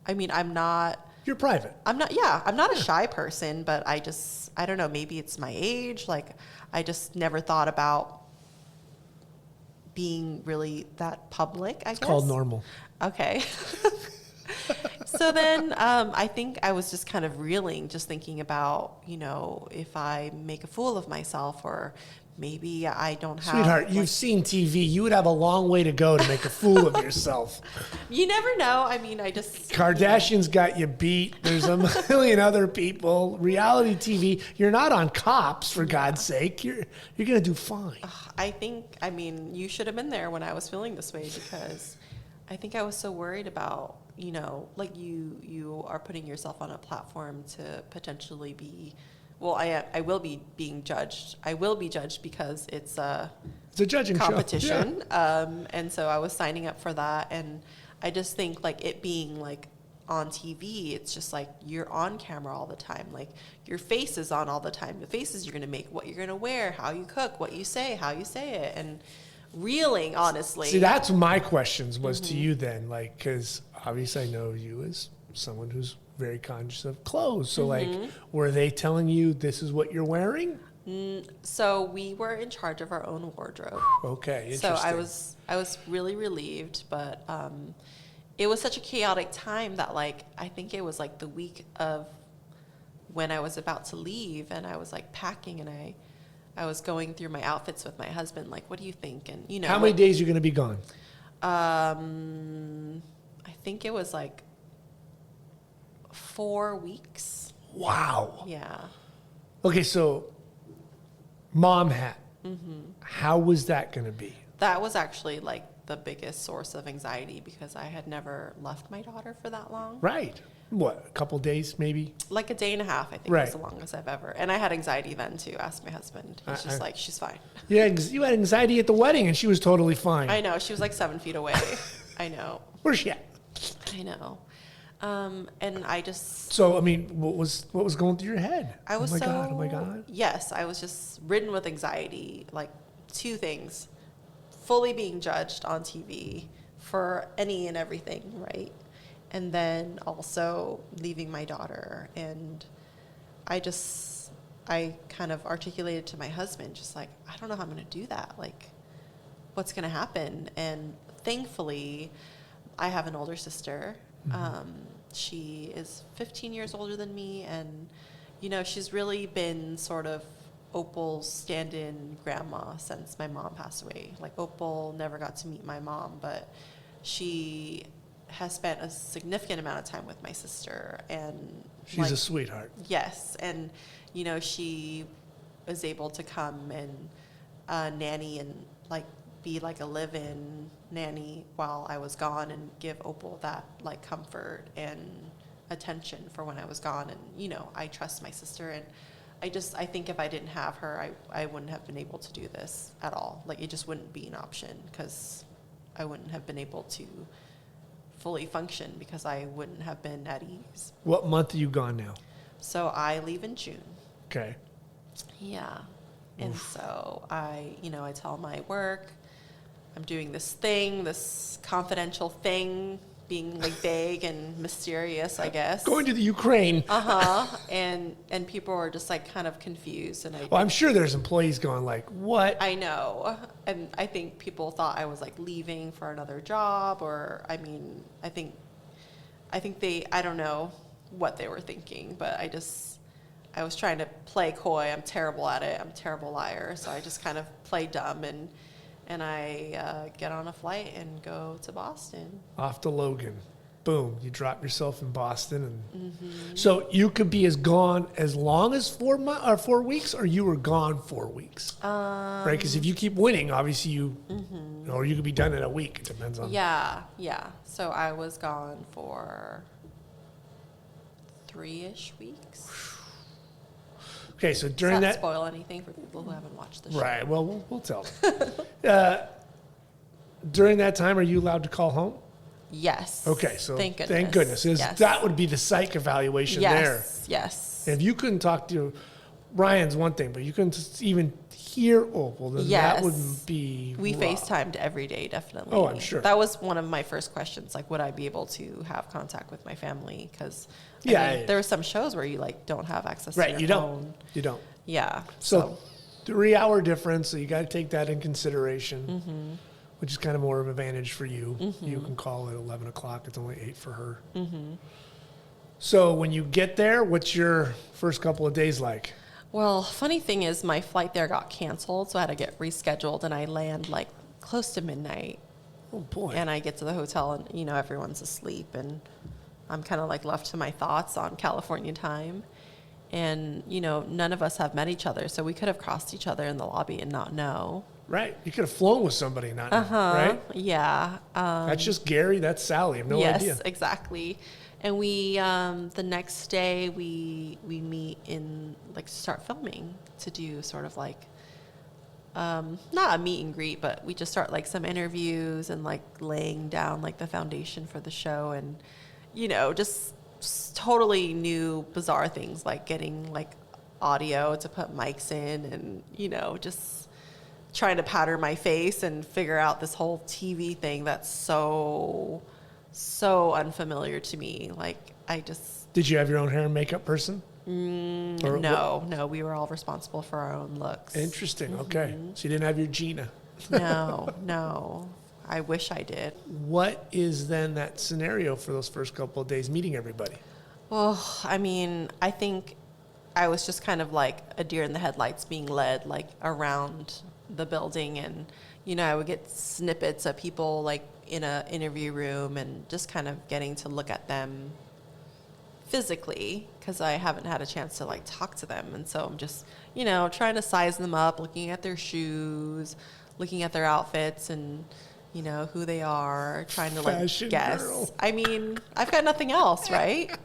Speaker 2: I mean,
Speaker 1: You're private.
Speaker 2: I'm not a shy person, but I don't know, maybe it's my age. Like I just never thought about being really that public, I guess.
Speaker 1: It's called normal.
Speaker 2: Okay. So then I think I was just kind of reeling, just thinking about, you know, if I make a fool of myself or maybe I don't have...
Speaker 1: Sweetheart, you've seen TV. You would have a long way to go to make a fool of yourself.
Speaker 2: You never know. I mean, I just...
Speaker 1: Kardashians got you beat. There's a million other people. Reality TV. You're not on Cops, for God's sake. You're going to do fine.
Speaker 2: I think, I mean, you should have been there when I was feeling this way because I think I was so worried about, you know, like you are putting yourself on a platform to potentially be, well, I will be being judged. I will be judged because it's a
Speaker 1: judging
Speaker 2: competition.
Speaker 1: show. Yeah.
Speaker 2: And so I was signing up for that. And I just think like it being like on TV, it's just like you're on camera all the time. Like your face is on all the time. The faces you're going to make, what you're going to wear, how you cook, what you say, how you say it. And reeling, honestly.
Speaker 1: See, that's my questions was to you then, like, because obviously I know you as someone who's very conscious of clothes. So, like, were they telling you this is what you're wearing?
Speaker 2: So we were in charge of our own wardrobe.
Speaker 1: Okay,
Speaker 2: So
Speaker 1: interesting.
Speaker 2: I was really relieved, but it was such a chaotic time that like I think it was like the week of when I was about to leave and I was like packing and I was going through my outfits with my husband, like, what do you think? And you know,
Speaker 1: How many days are you going to be gone?
Speaker 2: I think it was like 4 weeks.
Speaker 1: Wow.
Speaker 2: Yeah.
Speaker 1: Okay, so mom hat. How was that going to be?
Speaker 2: That was actually like the biggest source of anxiety because I had never left my daughter for that long.
Speaker 1: Right. What, a couple days maybe?
Speaker 2: Like a day and a half, I think
Speaker 1: Right.
Speaker 2: was the longest I've ever. And I had anxiety then too. Ask my husband. He's just like, she's fine.
Speaker 1: Yeah, you had anxiety at the wedding and she was totally fine.
Speaker 2: I know. She was like 7 feet away. I know.
Speaker 1: Where's she at?
Speaker 2: I know. And I just...
Speaker 1: So, I mean, what was going through your head?
Speaker 2: I was
Speaker 1: oh my God.
Speaker 2: Yes, I was just ridden with anxiety. Like 2 things. Fully being judged on TV for any and everything, right? And then also leaving my daughter. And I kind of articulated to my husband, just like, I don't know how I'm going to do that. Like, what's going to happen? And thankfully, I have an older sister. She is 15 years older than me. And, you know, she's really been sort of Opal's stand-in grandma since my mom passed away. Like, Opal never got to meet my mom, but she has spent a significant amount of time with my sister, and
Speaker 1: She's a sweetheart.
Speaker 2: Yes, and you know, she was able to come and nanny and like be like a live-in nanny while I was gone and give Opal that like comfort and attention for when I was gone. And you know, I trust my sister, and I think if I didn't have her, I wouldn't have been able to do this at all. Like, it just wouldn't be an option because I wouldn't have been able to fully function because I wouldn't have been at ease.
Speaker 1: What month are you gone now?
Speaker 2: So I leave in June.
Speaker 1: Okay.
Speaker 2: Yeah. And so I tell my work, I'm doing this thing, this confidential thing, being like vague and mysterious, I guess.
Speaker 1: Going to the Ukraine.
Speaker 2: And people were just like kind of confused. And
Speaker 1: Well, I'm sure there's employees going like, what?
Speaker 2: I know. And I think people thought I was like leaving for another job, or I mean, I think I don't know what they were thinking, but I was trying to play coy. I'm terrible at it. I'm a terrible liar. So I just kind of play dumb, and I get on a flight and go to Boston.
Speaker 1: Off to Logan. Boom. You drop yourself in Boston. And so you could be gone as long as 4 weeks, or you were gone 4 weeks. Right? Because if you keep winning, obviously or you could be done in a week. It depends on.
Speaker 2: Yeah. So I was gone for 3-ish weeks.
Speaker 1: Okay, so during
Speaker 2: Does
Speaker 1: that.
Speaker 2: spoil anything for people who haven't watched the show?
Speaker 1: Right. Well, we'll tell them. During that time, are you allowed to call home?
Speaker 2: Yes.
Speaker 1: Okay, so
Speaker 2: thank goodness.
Speaker 1: 'Cause
Speaker 2: Yes.
Speaker 1: that would be the psych evaluation there.
Speaker 2: Yes.
Speaker 1: And if you couldn't talk to Ryan's one thing, but you couldn't even hear Opal, then that would be
Speaker 2: We
Speaker 1: rough.
Speaker 2: FaceTimed every day, definitely.
Speaker 1: Oh, I'm sure.
Speaker 2: That was one of my first questions, like, would I be able to have contact with my family? Because there are some shows where you like don't have access to your phone.
Speaker 1: You don't.
Speaker 2: Yeah.
Speaker 1: So 3-hour difference, so you got to take that in consideration, which is kind of more of an advantage for you. You can call at 11 o'clock. It's only 8 for her. So when you get there, what's your first couple of days like?
Speaker 2: Well, funny thing is my flight there got canceled, so I had to get rescheduled, and I land like close to midnight.
Speaker 1: Oh, boy.
Speaker 2: And I get to the hotel, and, everyone's asleep, and I'm kind of like left to my thoughts on California time. And, none of us have met each other, so we could have crossed each other in the lobby and not know.
Speaker 1: Right. You could have flown with somebody and not know, right?
Speaker 2: Yeah.
Speaker 1: That's just Gary. That's Sally. I have no idea.
Speaker 2: Yes, exactly. And we, the next day, we meet start filming to do sort of like, not a meet and greet, but we just start like some interviews and like laying down like the foundation for the show, and, just totally new, bizarre things like getting like audio to put mics in, and, just trying to pattern my face and figure out this whole TV thing that's so unfamiliar to me. Like,
Speaker 1: Did you have your own hair and makeup person?
Speaker 2: No, we were all responsible for our own looks.
Speaker 1: Interesting. Okay. So you didn't have your Gina.
Speaker 2: No. I wish I did.
Speaker 1: What is then that scenario for those first couple of days meeting everybody?
Speaker 2: Well, I mean, I think I was just kind of like a deer in the headlights being led like around the building, and, I would get snippets of people like in an interview room and just kind of getting to look at them physically, because I haven't had a chance to like talk to them. And so I'm just, trying to size them up, looking at their shoes, looking at their outfits, and, who they are, trying to like
Speaker 1: Fashion
Speaker 2: guess.
Speaker 1: girl.
Speaker 2: I mean, I've got nothing else, right?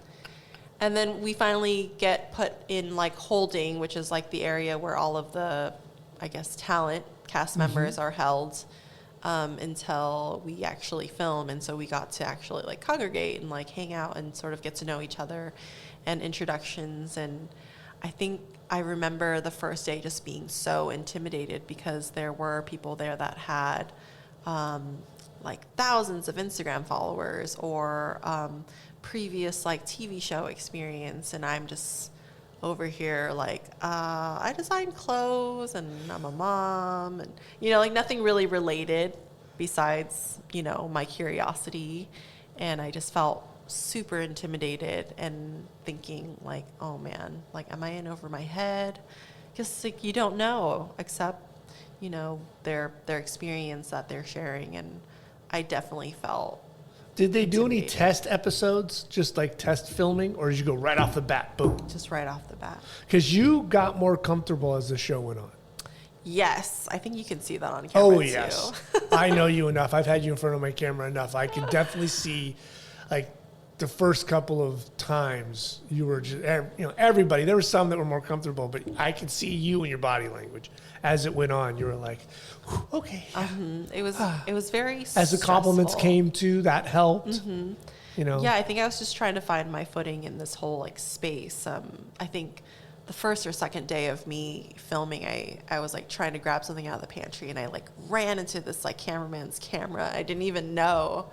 Speaker 2: And then we finally get put in like holding, which is like the area where all of the, I guess, cast members are held until we actually film. And so we got to actually like congregate and like hang out and sort of get to know each other, and introductions. And I think I remember the first day just being so intimidated, because there were people there that had like thousands of Instagram followers or previous like TV show experience, and I'm just over here like I design clothes and I'm a mom, and like nothing really related besides my curiosity. And I just felt super intimidated and thinking like, oh man, like, am I in over my head? Because like you don't know except their experience that they're sharing. And I definitely felt.
Speaker 1: Did they do any test episodes, just like test filming, or did you go right off the bat, boom?
Speaker 2: Just right off the bat.
Speaker 1: Because you got more comfortable as the show went on.
Speaker 2: Yes, I think you can see that on camera.
Speaker 1: Oh, yes. I know you enough. I've had you in front of my camera enough. I can definitely see, like, the first couple of times you were just, everybody. There were some that were more comfortable, but I could see you in your body language as it went on. You were like, okay.
Speaker 2: It was very
Speaker 1: as the compliments came too, that helped.
Speaker 2: Yeah, I think I was just trying to find my footing in this whole like space. I think the first or second day of me filming, I was like trying to grab something out of the pantry, and I like ran into this like cameraman's camera. I didn't even know.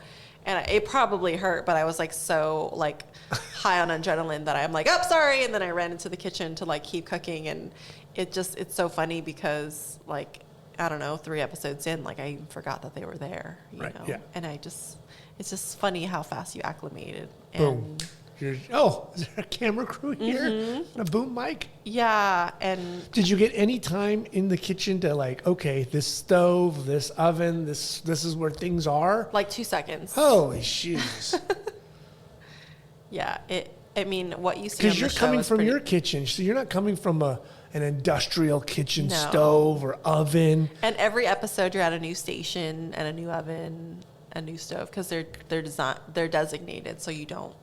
Speaker 2: And it probably hurt, but I was like so like high on adrenaline that I'm like, oh, sorry. And then I ran into the kitchen to like keep cooking. And it's so funny because like, I don't know, 3 episodes in, like I even forgot that they were there, you know?
Speaker 1: Yeah.
Speaker 2: And it's just funny how fast you acclimated.
Speaker 1: Boom. Is there a camera crew here? And a boom mic?
Speaker 2: Yeah. And
Speaker 1: did you get any time in the kitchen to like, okay, this stove, this oven, this is where things are?
Speaker 2: like 2 seconds.
Speaker 1: Holy shoes.
Speaker 2: Yeah. I mean, what you see on
Speaker 1: Because
Speaker 2: the
Speaker 1: you're
Speaker 2: show
Speaker 1: coming
Speaker 2: is
Speaker 1: from
Speaker 2: pretty-
Speaker 1: your kitchen, so you're not coming from an industrial kitchen
Speaker 2: No.
Speaker 1: stove or oven.
Speaker 2: And every episode, you're at a new station and a new oven, a new stove, because they're designated, so you don't,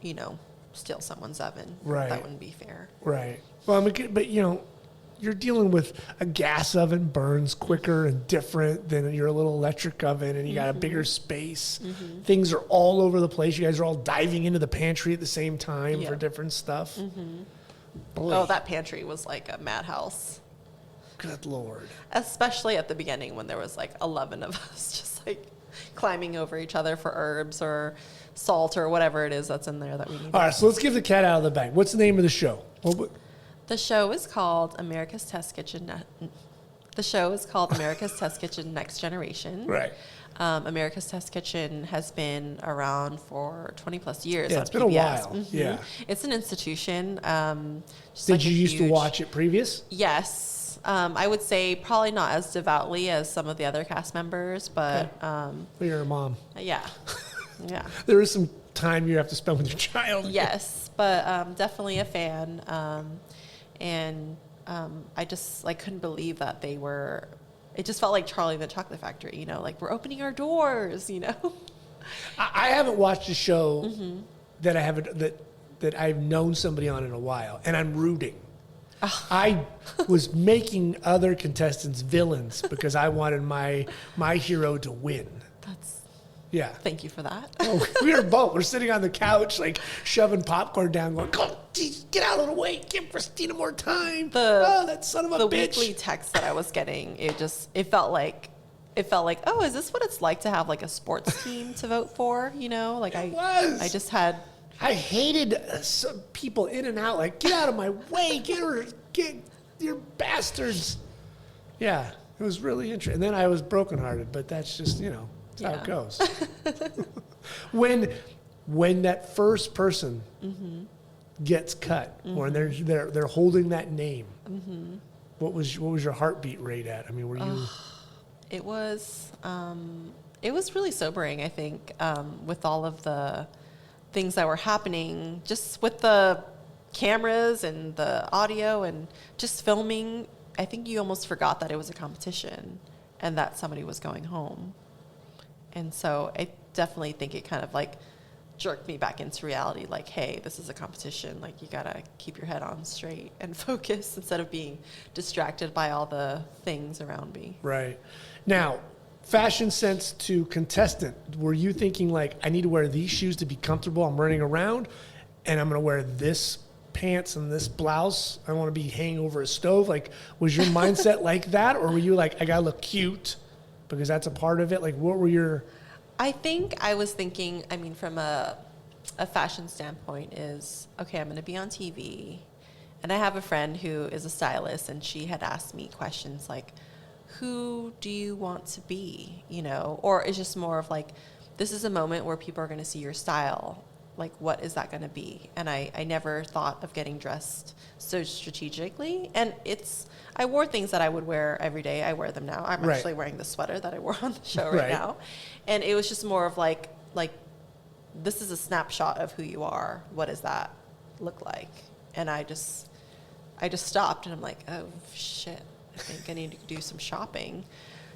Speaker 2: steal someone's oven.
Speaker 1: Right.
Speaker 2: That wouldn't be fair.
Speaker 1: Right. Well, I mean, but you're dealing with a gas oven burns quicker and different than your little electric oven, and you got a bigger space. Things are all over the place. You guys are all diving into the pantry at the same time for different stuff. Boy,
Speaker 2: Oh, that pantry was like a madhouse,
Speaker 1: good Lord.
Speaker 2: especially at the beginning when there was like 11 of us just like climbing over each other for herbs or salt or whatever it is that's in there that we need.
Speaker 1: All right, so let's give the cat out of the bag. What's the name of the show?
Speaker 2: The show is called America's Test Kitchen. The show is called America's Test Kitchen Next Generation.
Speaker 1: Right.
Speaker 2: America's Test Kitchen has been around for 20 plus years.
Speaker 1: Yeah,
Speaker 2: on
Speaker 1: it's been a
Speaker 2: PBS.
Speaker 1: while. Yeah.
Speaker 2: It's an institution. Just
Speaker 1: Did
Speaker 2: like
Speaker 1: you
Speaker 2: a
Speaker 1: used to
Speaker 2: huge-
Speaker 1: watch it previous?
Speaker 2: Yes. I would say probably not as devoutly as some of the other cast members, but
Speaker 1: Well, you're a mom.
Speaker 2: yeah. Yeah.
Speaker 1: There is some time you have to spend with your child.
Speaker 2: Yes, but definitely a fan. And I just like couldn't believe that they were. It just felt like Charlie and the Chocolate Factory, like we're opening our doors,
Speaker 1: I haven't watched a show that I haven't that I've known somebody on in a while, and I'm rooting. I was making other contestants villains because I wanted my hero to win.
Speaker 2: That's.
Speaker 1: Yeah.
Speaker 2: Thank you for that.
Speaker 1: Oh, we were both. We're sitting on the couch, like shoving popcorn down, going, "Go, geez, get out of the way! Give Christina more time!" That son of a
Speaker 2: the
Speaker 1: bitch.
Speaker 2: weekly text that I was getting, it felt like, oh, is this what it's like to have like a sports team to vote for? Like
Speaker 1: It was.
Speaker 2: I just had.
Speaker 1: I hated some people in and out, like, get out of my way, get your bastards. Yeah, it was really interesting. And then I was brokenhearted, but that's just, that's how it goes. When that first person gets cut, or they're holding that name, what was your heartbeat rate at? I mean, were you?
Speaker 2: It was really sobering, I think, with all of the things that were happening, just with the cameras and the audio and just filming. I think you almost forgot that it was a competition and that somebody was going home. And so I definitely think it kind of like jerked me back into reality, like, hey, this is a competition. Like, you got to keep your head on straight and focus instead of being distracted by all the things around me.
Speaker 1: Right. Now, fashion sense to contestant, were you thinking like, I need to wear these shoes to be comfortable, I'm running around, and I'm going to wear this pants and this blouse, I want to be hanging over a stove? Like, was your mindset like that? Or were you like, I got to look cute because that's a part of it? Like, what were your...
Speaker 2: I think I was thinking, I mean, from a fashion standpoint is, okay, I'm going to be on TV. And I have a friend who is a stylist, and she had asked me questions like, who do you want to be, Or it's just more of like, this is a moment where people are going to see your style. Like, what is that going to be? And I never thought of getting dressed so strategically. And I wore things that I would wear every day. I wear them now. I'm
Speaker 1: Right.
Speaker 2: actually wearing the sweater that I wore on the show
Speaker 1: Right.
Speaker 2: right now. And it was just more of like, this is a snapshot of who you are. What does that look like? And I just stopped, and I'm like, oh, shit. I think I need to do some shopping.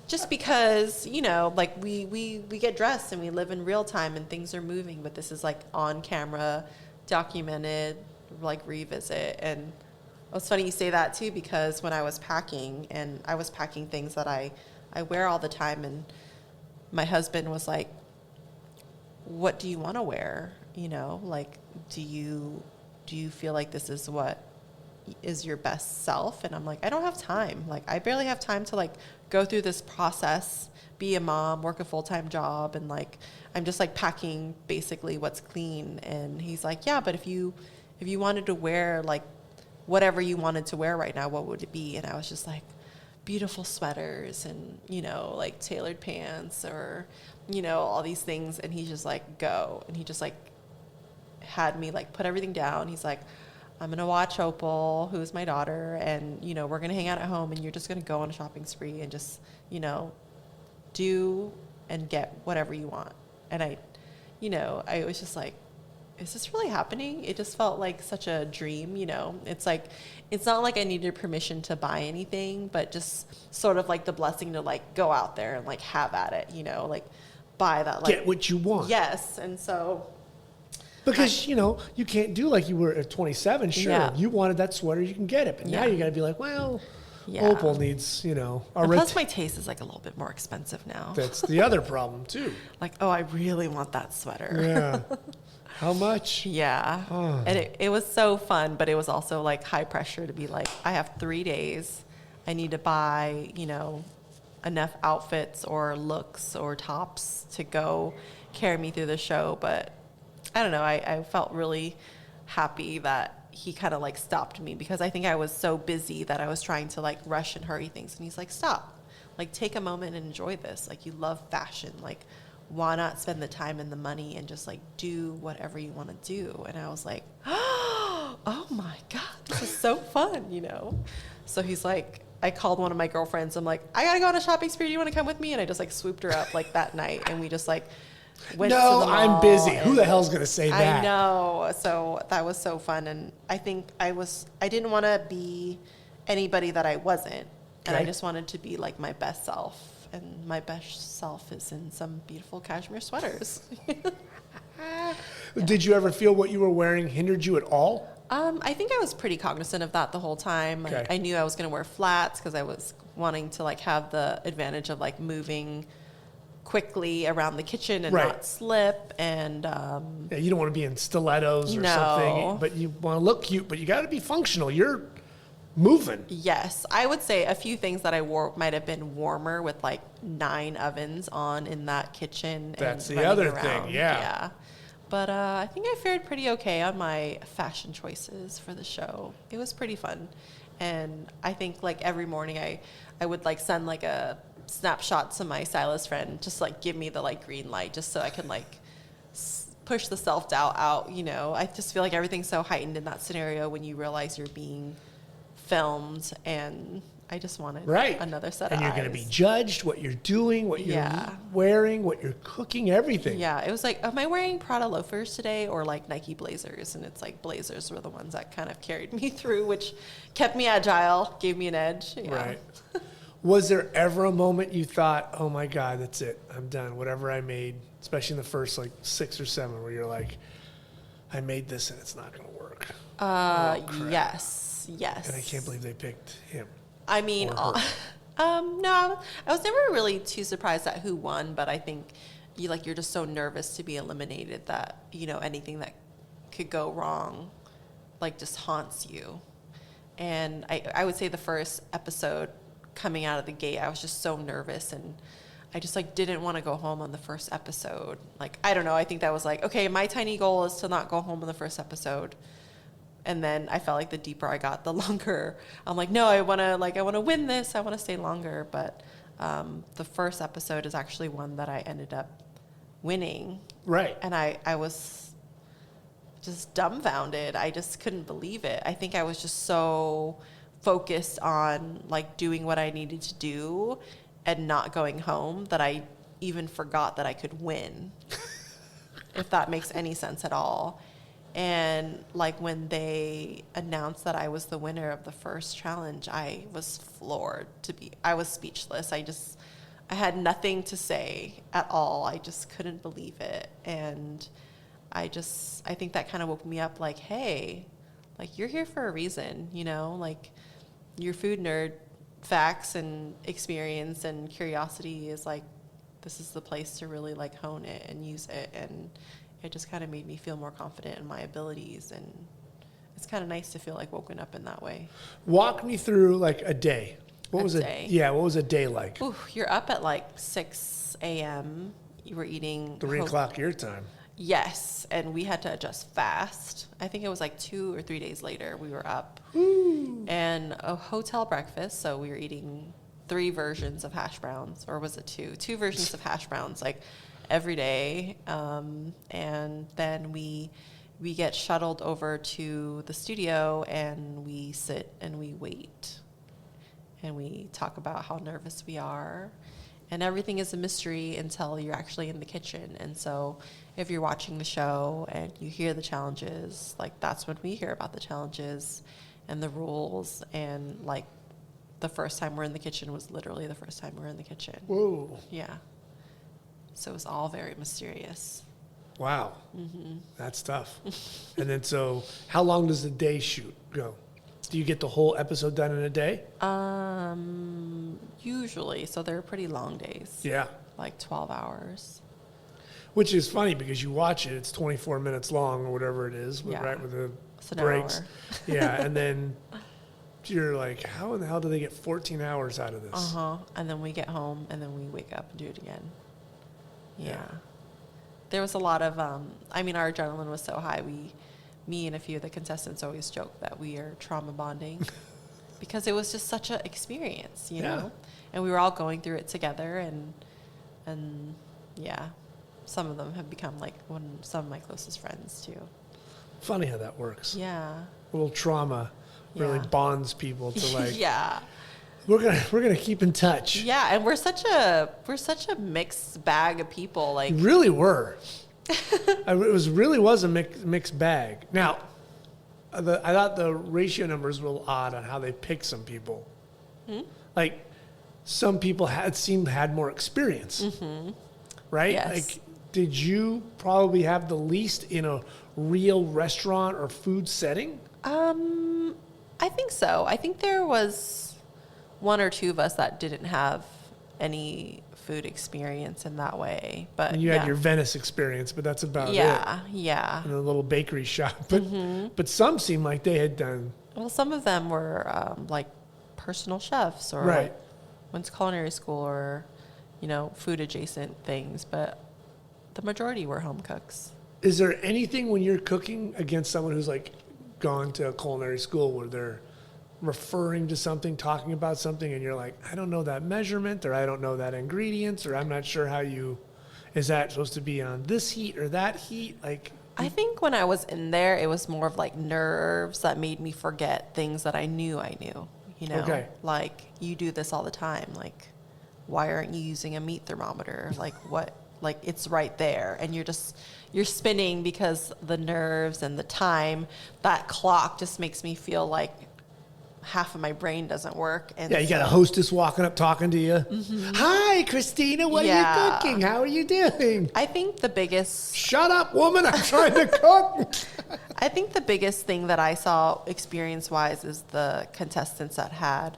Speaker 2: Just because, like we get dressed and we live in real time and things are moving, but this is like on camera, documented, like revisit. And it's funny you say that too, because when I was packing things that I wear all the time, and my husband was like, what do you want to wear? Like, do you feel like this is what is your best self? And I'm like, I don't have time. Like, I barely have time to like go through this process, be a mom, work a full-time job, and like I'm just like packing basically what's clean. And he's like, yeah, but if you wanted to wear like whatever you wanted to wear right now, what would it be? And I was just like, beautiful sweaters and, you know, like tailored pants or, you know, all these things. And he's just like, go. And he just like had me like put everything down. He's like, I'm going to watch Opal, who is my daughter, and, you know, we're going to hang out at home, and you're just going to go on a shopping spree and just, you know, do and get whatever you want. And I was just like, is this really happening? It just felt like such a dream, you know. It's like, it's not like I needed permission to buy anything, but just sort of like the blessing to like go out there and like have at it, you know, like buy that, like
Speaker 1: Get what you want.
Speaker 2: Yes. And so
Speaker 1: because, you know, you can't do like you were at 27. Sure,
Speaker 2: Yeah.
Speaker 1: you wanted that sweater, you can get it. But now
Speaker 2: Yeah.
Speaker 1: you got to be like, well,
Speaker 2: Yeah.
Speaker 1: Opal needs, you know,
Speaker 2: and plus my taste is like a little bit more expensive now.
Speaker 1: That's the other problem, too.
Speaker 2: Like, oh, I really want that sweater.
Speaker 1: Yeah. How much?
Speaker 2: Yeah.
Speaker 1: Oh.
Speaker 2: And it was so fun, but it was also like high pressure to be like, I have 3 days. I need to buy, you know, enough outfits or looks or tops to go carry me through the show. But I don't know. I felt really happy that he kind of like stopped me, because I think I was so busy that I was trying to like rush and hurry things. And he's like, stop, like take a moment and enjoy this. Like, you love fashion. Like, why not spend the time and the money and just like do whatever you want to do? And I was like, oh my God, this is so fun, you know? So he's like, I called one of my girlfriends. I'm like, I gotta go on a shopping spree. Do you want to come with me? And I just like swooped her up like that night. And we just like went to the mall.
Speaker 1: I'm busy. Who the hell's going to say that?
Speaker 2: I know. So that was so fun. And I think I didn't want to be anybody that I wasn't. And I
Speaker 1: Okay.
Speaker 2: just wanted to be like my best self. And my best self is in some beautiful cashmere sweaters.
Speaker 1: Did you ever feel what you were wearing hindered you at all?
Speaker 2: I think I was pretty cognizant of that the whole time.
Speaker 1: Okay.
Speaker 2: I knew I was going to wear flats because I was wanting to like have the advantage of like moving quickly around the kitchen and
Speaker 1: Right.
Speaker 2: not slip. And
Speaker 1: Yeah, you don't want to be in stilettos or
Speaker 2: No.
Speaker 1: something, but you want to look cute, but you got to be functional. You're moving.
Speaker 2: yes, I would say a few things that I wore might have been warmer with like 9 ovens on in that kitchen.
Speaker 1: That's
Speaker 2: and
Speaker 1: the
Speaker 2: running
Speaker 1: other thing,
Speaker 2: around.
Speaker 1: yeah.
Speaker 2: But I think I fared pretty okay on my fashion choices for the show. It was pretty fun. And I think like every morning I would like send like a snapshot to my stylist friend, just like give me the like green light, just so I can like push the self-doubt out, you know. I just feel like everything's so heightened in that scenario when you realize you're being filmed, and I just wanted
Speaker 1: Right.
Speaker 2: another set
Speaker 1: And
Speaker 2: of
Speaker 1: you're
Speaker 2: eyes.
Speaker 1: going to be judged, what you're doing, what you're
Speaker 2: Yeah.
Speaker 1: wearing, what you're cooking, everything.
Speaker 2: Yeah, it was like, am I wearing Prada loafers today or like Nike blazers? And it's like blazers were the ones that kind of carried me through, which kept me agile, gave me an edge. Yeah.
Speaker 1: Right. Was there ever a moment you thought, oh my God, that's it, I'm done, whatever I made, especially in the first like 6 or 7, where you're like, I made this and it's not going to work. Oh, crap.
Speaker 2: Yes.
Speaker 1: And I can't believe they picked him.
Speaker 2: I mean,
Speaker 1: Or
Speaker 2: no, I was never really too surprised at who won, but I think you're just so nervous to be eliminated that, you know, anything that could go wrong, like just haunts you. And I would say the first episode coming out of the gate, I was just so nervous, and I just like didn't want to go home on the first episode. Like, I don't know. I think that was like, okay, my tiny goal is to not go home on the first episode. And then I felt like the deeper I got, the longer I'm like, no, I want to win this. I want to stay longer. But the first episode is actually one that I ended up winning.
Speaker 1: Right.
Speaker 2: And I was just dumbfounded. I just couldn't believe it. I think I was just so focused on like doing what I needed to do and not going home that I even forgot that I could win, if that makes any sense at all. And like when they announced that I was the winner of the first challenge, I was floored. I was speechless. I had nothing to say at all. I just couldn't believe it. And I think that kind of woke me up like, hey, like you're here for a reason, you know, like your food nerd facts and experience and curiosity is like, this is the place to really like hone it and use it. And it just kind of made me feel more confident in my abilities, and it's kind of nice to feel like woken up in that way.
Speaker 1: Walk me through like a day. What was
Speaker 2: day?
Speaker 1: Yeah, what was a day like?
Speaker 2: Ooh, you're up at like 6 a.m. You were eating
Speaker 1: 3 o'clock your time.
Speaker 2: Yes, and we had to adjust fast. I think it was like 2 or 3 days later we were up.
Speaker 1: Ooh.
Speaker 2: And a hotel breakfast, so we were eating 3 versions of hash browns, or was it 2? 2 versions of hash browns, like every day. And then we get shuttled over to the studio, and we sit and we wait. And we talk about how nervous we are. And everything is a mystery until you're actually in the kitchen. And so if you're watching the show and you hear the challenges, like that's when we hear about the challenges and the rules. And like the first time we're in the kitchen was literally the first time we're in the kitchen.
Speaker 1: Whoa.
Speaker 2: Yeah. So it was all very mysterious.
Speaker 1: Wow. Mm-hmm. That's tough. And then so how long does the day shoot go? Do you get the whole episode done in a day?
Speaker 2: Usually. So they're pretty long days.
Speaker 1: Yeah.
Speaker 2: Like 12 hours.
Speaker 1: Which is funny because you watch it, it's 24 minutes long or whatever it is,
Speaker 2: Yeah.
Speaker 1: right, with the
Speaker 2: It's an
Speaker 1: breaks.
Speaker 2: hour.
Speaker 1: Yeah, and then you're like, how in the hell do they get 14 hours out of this?
Speaker 2: Uh-huh. And then we get home and then we wake up and do it again. Yeah. There was a lot of, our adrenaline was so high. Me and a few of the contestants always joke that we are trauma bonding because it was just such an experience, you know? And we were all going through it together and yeah, some of them have become like some of my closest friends too.
Speaker 1: Funny how that works.
Speaker 2: Yeah.
Speaker 1: A little trauma really
Speaker 2: Yeah.
Speaker 1: bonds people to like,
Speaker 2: Yeah.
Speaker 1: we're gonna keep in touch.
Speaker 2: Yeah, and we're such a mixed bag of people. Like
Speaker 1: Really were. It was a mixed bag. Now, I thought the ratio numbers were a little odd on how they picked some people. Like, some people had more experience, right?
Speaker 2: Yes.
Speaker 1: Like, did you probably have the least in a real restaurant or food setting?
Speaker 2: I think so. I think there was 1 or 2 of us that didn't have any food experience in that way. But
Speaker 1: And you had your Venice experience, but that's about it.
Speaker 2: Yeah.
Speaker 1: In a little bakery shop. But some seem like they had done.
Speaker 2: Well, some of them were like personal chefs or
Speaker 1: Right.
Speaker 2: like went to culinary school or, food adjacent things. But the majority were home cooks.
Speaker 1: Is there anything when you're cooking against someone who's like gone to a culinary school where they're referring to something, talking about something, and you're like, I don't know that measurement, or I don't know that ingredients, or I'm not sure is that supposed to be on this heat or that heat? Like,
Speaker 2: I think when I was in there, it was more of like nerves that made me forget things that I knew.
Speaker 1: Okay.
Speaker 2: Like you do this all the time. Like, why aren't you using a meat thermometer? Like what? Like it's right there, and you're spinning because the nerves and the time. That clock just makes me feel like half of my brain doesn't work. And
Speaker 1: you got a hostess walking up talking to you. Hi, Christina, what are you cooking? How are you doing?
Speaker 2: I think the biggest...
Speaker 1: Shut up, woman, I'm trying to cook.
Speaker 2: I think the biggest thing that I saw experience-wise is the contestants that had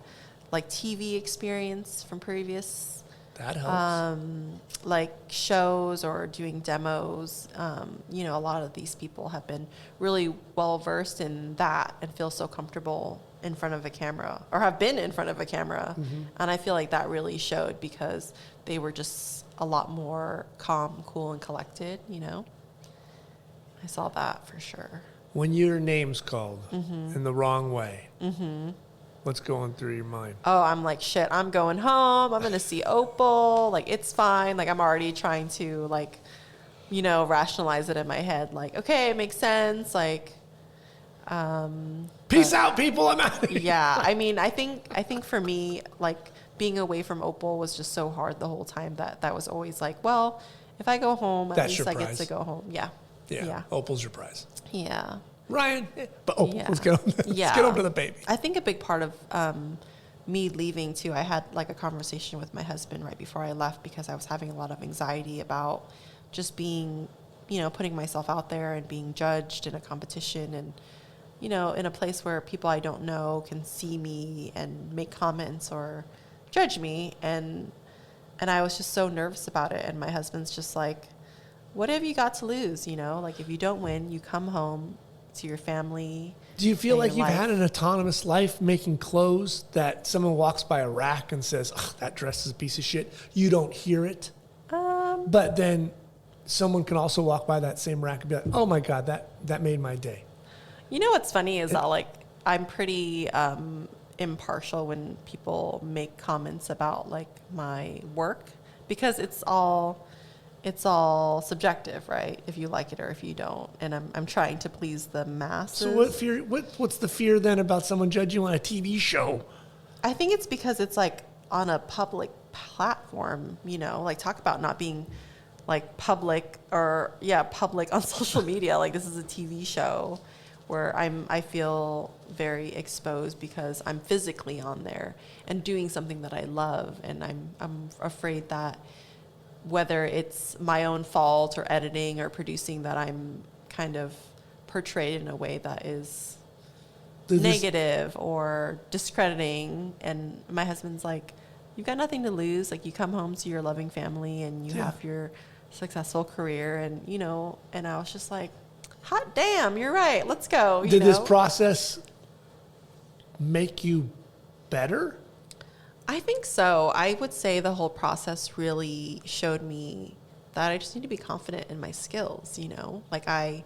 Speaker 2: like TV experience from previous...
Speaker 1: That helps.
Speaker 2: Like shows or doing demos. A lot of these people have been really well versed in that and feel so comfortable in front of a camera or have been in front of a camera. And I feel like that really showed because they were just a lot more calm, cool, and collected, I saw that for sure.
Speaker 1: When your name's called in the wrong way, what's going through your mind?
Speaker 2: Oh, I'm like, shit, I'm going home. I'm going to see Opal. Like, it's fine. Like, I'm already trying to, like, rationalize it in my head. Like, okay, it makes sense. Like,
Speaker 1: Peace out, people. I'm out of here.
Speaker 2: yeah. I think for me, like, being away from Opal was just so hard the whole time that was always like, well, if I go home, at
Speaker 1: That's
Speaker 2: least
Speaker 1: your
Speaker 2: I get
Speaker 1: prize.
Speaker 2: to go home. Yeah.
Speaker 1: Yeah. Opal's your prize.
Speaker 2: Yeah.
Speaker 1: Ryan, but let's get on to the baby.
Speaker 2: I think a big part of me leaving too, I had like a conversation with my husband right before I left because I was having a lot of anxiety about just being, putting myself out there and being judged in a competition and, in a place where people I don't know can see me and make comments or judge me. And I was just so nervous about it. And my husband's just like, what have you got to lose? Like if you don't win, you come home, to your family.
Speaker 1: Do you feel
Speaker 2: and
Speaker 1: like
Speaker 2: your
Speaker 1: you've
Speaker 2: life.
Speaker 1: had an autonomous life making clothes that someone walks by a rack and says, "Ugh, that dress is a piece of shit"? You don't hear it. But then someone can also walk by that same rack and be like, "Oh my God, that made my day."
Speaker 2: You know what's funny is that like I'm pretty impartial when people make comments about like my work, because it's all subjective, right? If you like it or if you don't, and I'm trying to please the masses.
Speaker 1: So what's the fear then about someone judging you on a TV show?
Speaker 2: I think it's because it's like on a public platform, you know, like talk about not being like public on social media. Like this is a TV show where I feel very exposed because I'm physically on there and doing something that I love, and I'm afraid that whether it's my own fault or editing or producing, that I'm kind of portrayed in a way that is negative or discrediting. And my husband's like, you've got nothing to lose. Like you come home to your loving family and you have your successful career, and you know, and I was just like, hot damn, you're right. Let's go.
Speaker 1: Did this process make you better?
Speaker 2: I think so. I would say the whole process really showed me that I just need to be confident in my skills, you know? Like I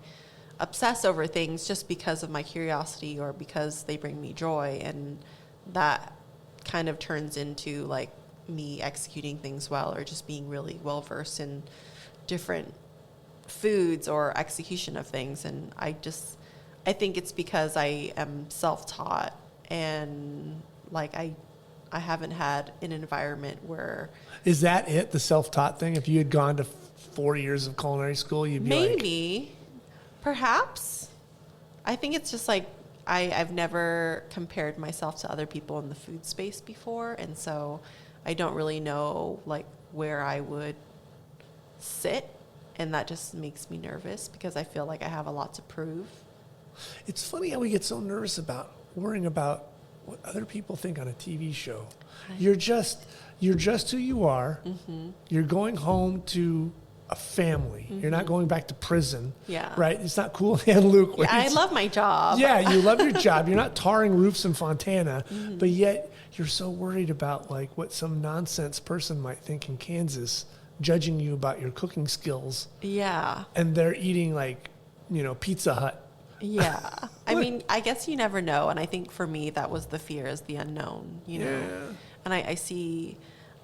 Speaker 2: obsess over things just because of my curiosity or because they bring me joy, and that kind of turns into like me executing things well or just being really well versed in different foods or execution of things. And I think it's because I am self-taught, and like I haven't had an environment where...
Speaker 1: Is that it, the self-taught thing? If you had gone to 4 years of culinary school, you'd be
Speaker 2: maybe, perhaps. I think it's just like I've never compared myself to other people in the food space before, and so I don't really know like where I would sit, and that just makes me nervous because I feel like I have a lot to prove.
Speaker 1: It's funny how we get so nervous about worrying about what other people think on a TV show. You're just who you are. Mm-hmm. You're going home to a family. Mm-hmm. You're not going back to prison.
Speaker 2: Yeah.
Speaker 1: Right? It's not Cool Hand Luke.
Speaker 2: Yeah, I love my job.
Speaker 1: Yeah, you love your job. You're not tarring roofs in Fontana, but yet you're so worried about like what some nonsense person might think in Kansas, judging you about your cooking skills.
Speaker 2: Yeah.
Speaker 1: And they're eating like, you know, Pizza Hut.
Speaker 2: Yeah. I mean, I guess you never know. And I think for me, that was the fear, is the unknown, you know?
Speaker 1: Yeah.
Speaker 2: And I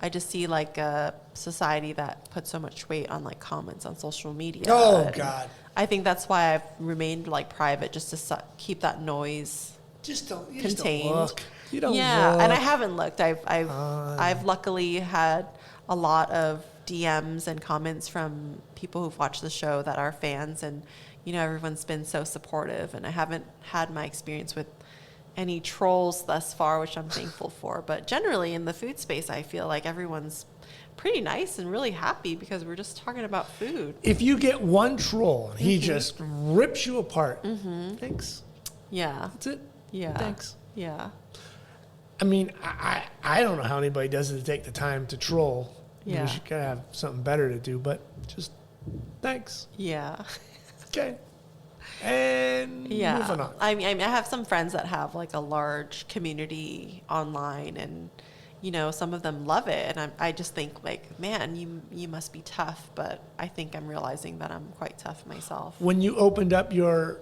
Speaker 2: just see like a society that puts so much weight on like comments on social media.
Speaker 1: Oh, God.
Speaker 2: I think that's why I've remained like private, just to keep that noise
Speaker 1: Just
Speaker 2: contained.
Speaker 1: Just don't look. You don't
Speaker 2: yeah.
Speaker 1: look.
Speaker 2: And I haven't looked. I've luckily had a lot of DMs and comments from people who've watched the show that are fans, and you know, everyone's been so supportive, and I haven't had my experience with any trolls thus far, which I'm thankful for. But generally in the food space, I feel like everyone's pretty nice and really happy because we're just talking about food.
Speaker 1: If you get one troll and he just rips you apart, thanks.
Speaker 2: Yeah.
Speaker 1: That's it.
Speaker 2: Yeah.
Speaker 1: Thanks.
Speaker 2: Yeah.
Speaker 1: I mean, I don't know how anybody does it to take the time to troll.
Speaker 2: Yeah.
Speaker 1: We should gotta have something better to do, but just thanks.
Speaker 2: Yeah.
Speaker 1: Okay. And moving on.
Speaker 2: I mean, I have some friends that have like a large community online, and you know, some of them love it, and I just think like, man, you must be tough. But I think I'm realizing that I'm quite tough myself.
Speaker 1: When you opened up your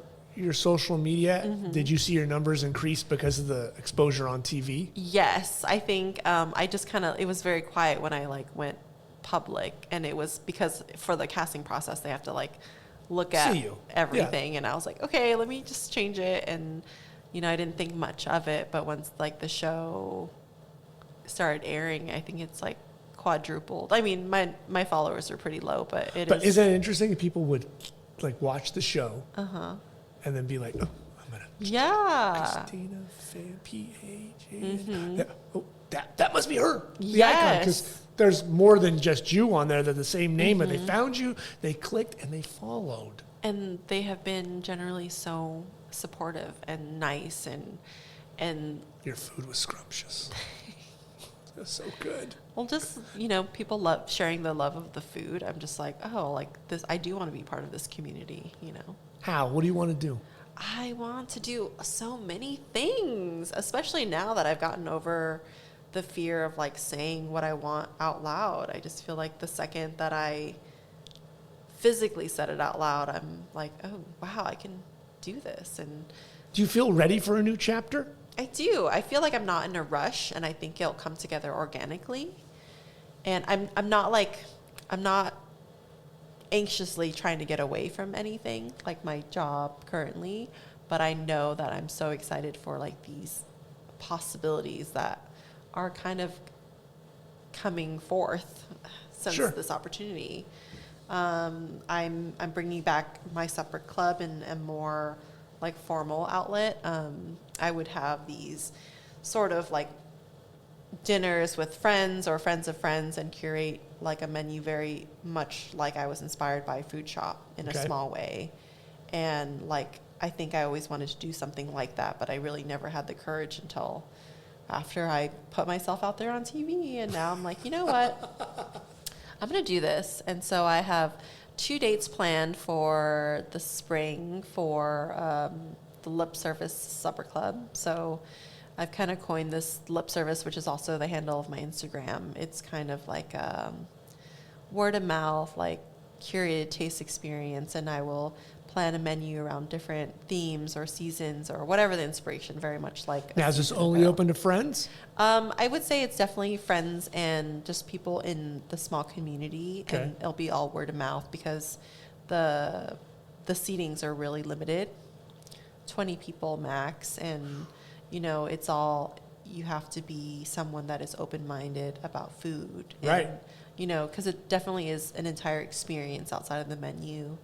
Speaker 1: social media, did you see your numbers increase because of the exposure on TV?
Speaker 2: Yes, I think I just it was very quiet when I like went public, and it was because for the casting process they have to like look at everything, and I was like, okay, let me just change it, and you know, I didn't think much of it, but once like the show started airing, I think it's like quadrupled. I mean, my followers are pretty low, but
Speaker 1: isn't it interesting if people would like watch the show and then be like, oh, I'm gonna Christina Phan, Phan. Yeah. Oh, that must be her. The icon, because there's more than just you on there. They're the same name, and they found you, they clicked, and they followed.
Speaker 2: And they have been generally so supportive and nice, and
Speaker 1: your food was scrumptious. It was so good.
Speaker 2: Well, just, you know, people love sharing the love of the food. I'm just like, oh, like this, I do want to be part of this community, you know.
Speaker 1: How? What do you want to do?
Speaker 2: I want to do so many things, especially now that I've gotten over the fear of like saying what I want out loud. I just feel like the second that I physically said it out loud, I'm like, oh, wow, I can do this. And
Speaker 1: Do you feel ready for a new chapter?
Speaker 2: I do. I feel like I'm not in a rush, and I think it'll come together organically. And I'm not anxiously trying to get away from anything like my job currently, but I know that I'm so excited for like these possibilities that are kind of coming forth since
Speaker 1: Sure.
Speaker 2: this opportunity. I'm bringing back my separate club in a more like formal outlet. I would have these sort of like dinners with friends or friends of friends and curate like a menu very much like I was inspired by Food Shop in
Speaker 1: Okay.
Speaker 2: a small way. And like, I think I always wanted to do something like that, but I really never had the courage until after I put myself out there on TV. And now I'm like, you know what? I'm going to do this. And so I have 2 dates planned for the spring for the Lip Service Supper Club. So I've kind of coined this Lip Service, which is also the handle of my Instagram. It's kind of like word of mouth, like curated taste experience, and I will plan a menu around different themes or seasons or whatever the inspiration, very much like.
Speaker 1: Now, is this only open to friends?
Speaker 2: I would say it's definitely friends and just people in the small community,
Speaker 1: Okay.
Speaker 2: and it'll be all word of mouth because the seatings are really limited, 20 people max, and you know it's all, you have to be someone that is open-minded about food, and,
Speaker 1: Right.
Speaker 2: you know, because it definitely is an entire experience outside of the menu.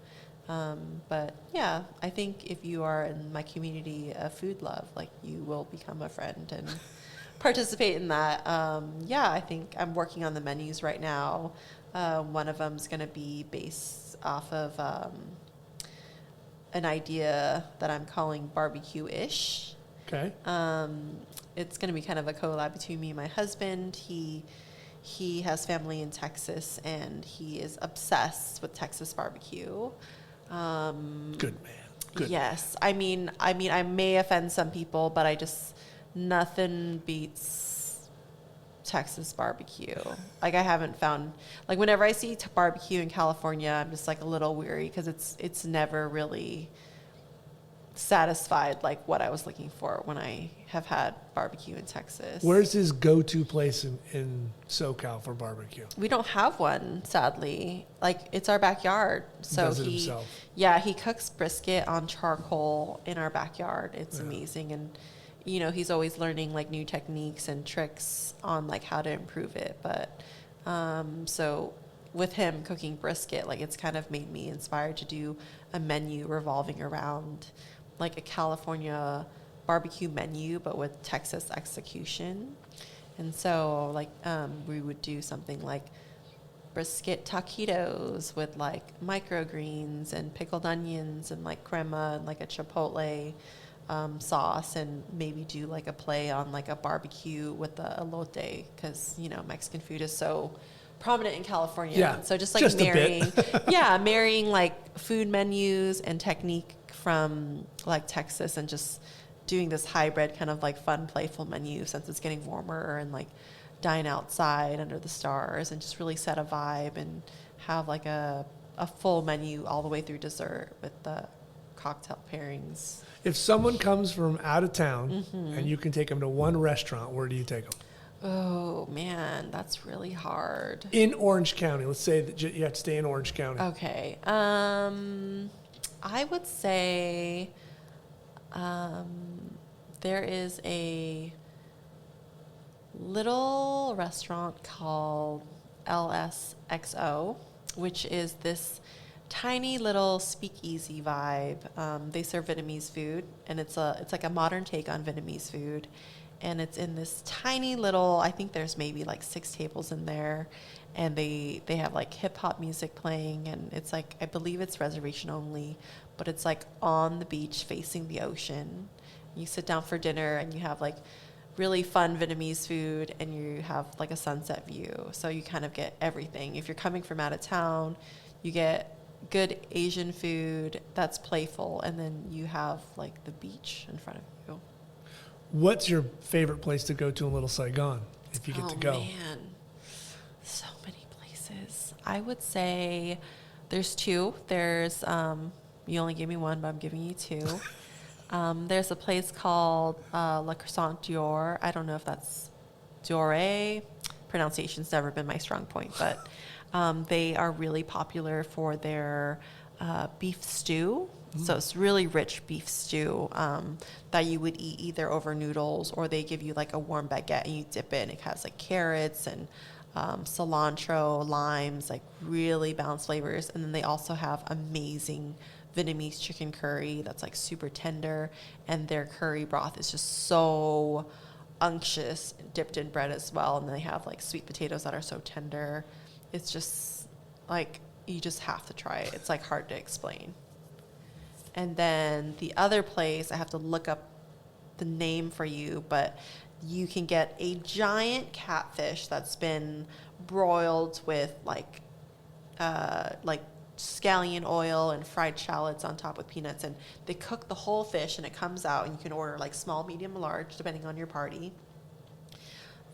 Speaker 2: But yeah, I think if you are in my community of food love, like you will become a friend and participate in that. Yeah, I think I'm working on the menus right now. One of them is going to be based off of an idea that I'm calling barbecue-ish.
Speaker 1: Okay.
Speaker 2: It's going to be kind of a collab between me and my husband. He has family in Texas, and he is obsessed with Texas barbecue.
Speaker 1: Good man. Good.
Speaker 2: Yes. I mean, I may offend some people, but nothing beats Texas barbecue. Like I haven't found, like whenever I see barbecue in California, I'm just like a little weary because it's never really satisfied like what I was looking for when I have had barbecue in Texas.
Speaker 1: Where's his go-to place in SoCal for barbecue?
Speaker 2: We don't have one, sadly. Like it's our backyard. So
Speaker 1: Does it himself?
Speaker 2: Yeah, he cooks brisket on charcoal in our backyard. It's amazing. And you know, he's always learning like new techniques and tricks on like how to improve it. But so with him cooking brisket, like it's kind of made me inspired to do a menu revolving around like a California barbecue menu, but with Texas execution. And so like we would do something like brisket taquitos with like microgreens and pickled onions and like crema and like a chipotle sauce, and maybe do like a play on like a barbecue with the elote, because you know Mexican food is so prominent in California.
Speaker 1: Yeah,
Speaker 2: So just like
Speaker 1: just a
Speaker 2: marrying,
Speaker 1: bit.
Speaker 2: marrying like food menus and technique from like Texas, and just doing this hybrid kind of like fun, playful menu since it's getting warmer, and like dine outside under the stars and just really set a vibe and have like a full menu all the way through dessert with the cocktail pairings.
Speaker 1: If someone comes from out of town and you can take them to one restaurant, where do you take them?
Speaker 2: Oh man, that's really hard.
Speaker 1: In Orange County. Let's say that you have to stay in Orange County.
Speaker 2: Okay. I would say there is a little restaurant called LSXO, which is this tiny little speakeasy vibe. They serve Vietnamese food, and it's like a modern take on Vietnamese food. And it's in this tiny little, I think there's maybe like 6 tables in there, and they have like hip hop music playing, and it's like, I believe it's reservation only, but it's like on the beach facing the ocean. You sit down for dinner and you have like really fun Vietnamese food, and you have like a sunset view. So you kind of get everything. If you're coming from out of town, you get good Asian food that's playful, and then you have like the beach in front of you.
Speaker 1: What's your favorite place to go to in Little Saigon if you get to go?
Speaker 2: Oh man, so many places. I would say there's two. There's you only gave me one, but I'm giving you two. There's a place called La Croissant Dior. I don't know if that's Dior. Pronunciation's never been my strong point, but they are really popular for their beef stew. So it's really rich beef stew that you would eat either over noodles, or they give you like a warm baguette and you dip it, and it has like carrots and cilantro, limes, like really balanced flavors. And then they also have amazing Vietnamese chicken curry that's like super tender, and their curry broth is just so unctuous, dipped in bread as well. And they have like sweet potatoes that are so tender. It's just like, you just have to try it. It's like hard to explain. And then the other place, I have to look up the name for you, but you can get a giant catfish that's been broiled with like scallion oil and fried shallots on top with peanuts, and they cook the whole fish, and it comes out, and you can order like small, medium, large, depending on your party.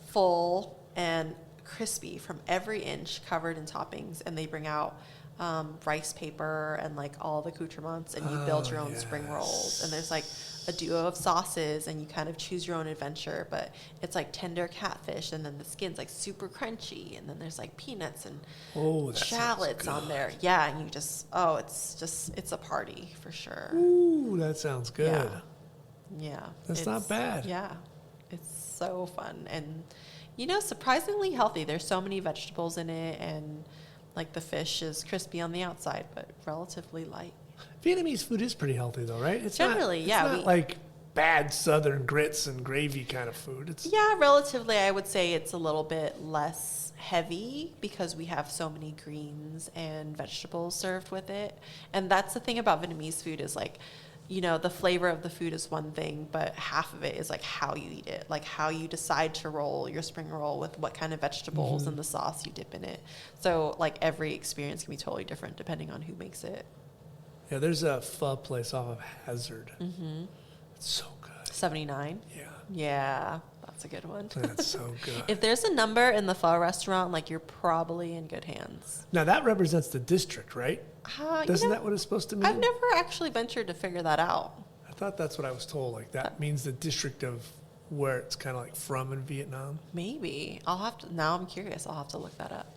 Speaker 2: Full and crispy from every inch, covered in toppings, and they bring out rice paper and like all the accoutrements, and you build your own spring rolls, and there's like a duo of sauces, and you kind of choose your own adventure. But it's like tender catfish, and then the skin's like super crunchy, and then there's like peanuts and shallots on there. Yeah, and you just it's a party for sure.
Speaker 1: Ooh, that sounds good.
Speaker 2: Yeah,
Speaker 1: that's not bad.
Speaker 2: Yeah, it's so fun, and surprisingly healthy. There's so many vegetables in it, and like the fish is crispy on the outside, but relatively light.
Speaker 1: Vietnamese food is pretty healthy, though, right? It's
Speaker 2: generally,
Speaker 1: it's not like bad Southern grits and gravy kind of food.
Speaker 2: Relatively, I would say it's a little bit less heavy because we have so many greens and vegetables served with it. And that's the thing about Vietnamese food is like, the flavor of the food is one thing, but half of it is like how you eat it, like how you decide to roll your spring roll with what kind of vegetables and the sauce you dip in it. So like every experience can be totally different depending on who makes it.
Speaker 1: Yeah, there's a pho place off of Hazard. It's so good.
Speaker 2: 79? Yeah, that's a good one.
Speaker 1: That's so good.
Speaker 2: If there's a number in the pho restaurant, like you're probably in good hands.
Speaker 1: Now that represents the district, right? Isn't that what it's supposed to mean?
Speaker 2: I've never actually ventured to figure that out.
Speaker 1: I thought that's what I was told. Like that means the district of where it's kind of like from in Vietnam.
Speaker 2: Maybe. Now I'm curious. I'll have to look that up.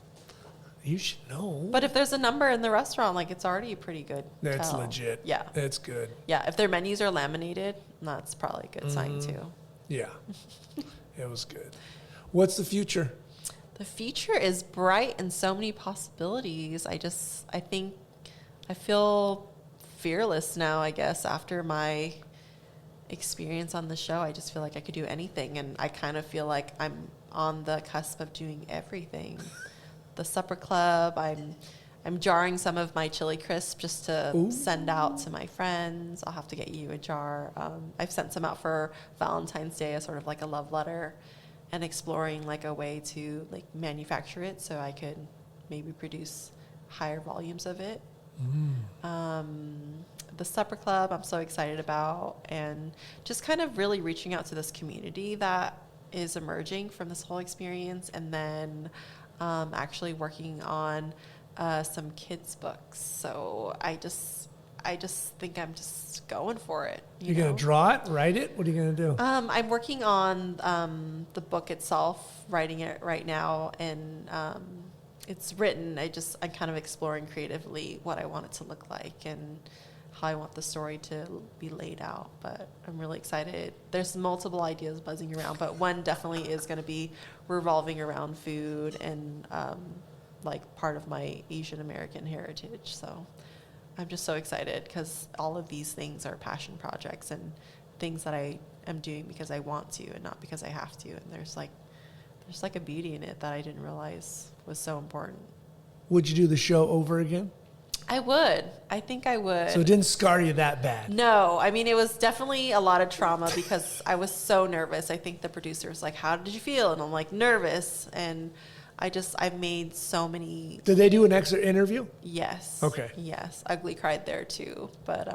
Speaker 1: You should know.
Speaker 2: But if there's a number in the restaurant, like it's already a pretty good
Speaker 1: That's
Speaker 2: tell.
Speaker 1: legit.
Speaker 2: Yeah.
Speaker 1: That's good.
Speaker 2: Yeah. If their menus are laminated, that's probably a good sign too.
Speaker 1: Yeah. It was good. What's the future?
Speaker 2: The future is bright and so many possibilities. I feel fearless now, I guess, after my experience on the show. I just feel like I could do anything, and I kind of feel like I'm on the cusp of doing everything. The supper club, I'm jarring some of my chili crisp just to send out to my friends. I'll have to get you a jar. I've sent some out for Valentine's Day as sort of like a love letter, and exploring like a way to like manufacture it so I could maybe produce higher volumes of it. The supper club I'm so excited about, and just kind of really reaching out to this community that is emerging from this whole experience, and then actually working on some kids books. So I just think I'm just going for it.
Speaker 1: You're going to draw it, write it? What are you going to do?
Speaker 2: I'm working on the book itself, writing it right now, and it's written. I'm kind of exploring creatively what I want it to look like and how I want the story to be laid out. But I'm really excited. There's multiple ideas buzzing around, but one definitely is going to be revolving around food and like part of my Asian American heritage. So I'm just so excited because all of these things are passion projects and things that I am doing because I want to and not because I have to. And there's like a beauty in it that I didn't realize was so important.
Speaker 1: Would you do the show over again?
Speaker 2: I would. I think I would.
Speaker 1: So it didn't scar you that bad?
Speaker 2: No. I mean, it was definitely a lot of trauma because I was so nervous. I think the producer was like, how did you feel? And I'm like, nervous. And I've made so many.
Speaker 1: Did they do an extra interview?
Speaker 2: Yes.
Speaker 1: Okay.
Speaker 2: Yes. Ugly cried there too. But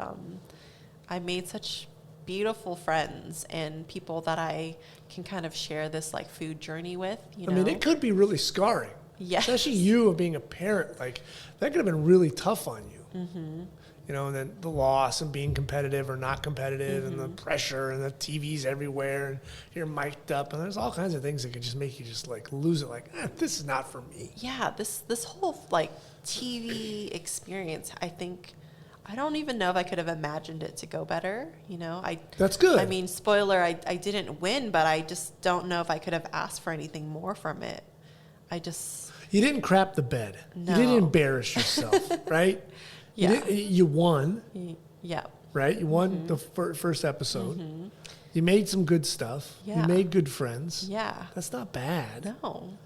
Speaker 2: I made such beautiful friends and people that I can kind of share this like food journey with, you know?
Speaker 1: I mean, it could be really scarring.
Speaker 2: Yes.
Speaker 1: Especially you being a parent. Like, that could have been really tough on you.
Speaker 2: Mm-hmm.
Speaker 1: You know, and then the loss and being competitive or not competitive and the pressure and the TV's everywhere and you're mic'd up and there's all kinds of things that could just make you just like lose it. Like, this is not for me.
Speaker 2: Yeah, this whole like TV experience, I don't even know if I could have imagined it to go better. You know,
Speaker 1: That's good.
Speaker 2: I mean, spoiler, I didn't win, but I just don't know if I could have asked for anything more from it.
Speaker 1: You didn't crap the bed.
Speaker 2: No.
Speaker 1: You didn't embarrass yourself, right?
Speaker 2: Yeah.
Speaker 1: You won.
Speaker 2: Yeah.
Speaker 1: Right? You won the first episode. Mm-hmm. You made some good stuff.
Speaker 2: Yeah.
Speaker 1: You made good friends.
Speaker 2: Yeah.
Speaker 1: That's not bad.
Speaker 2: No.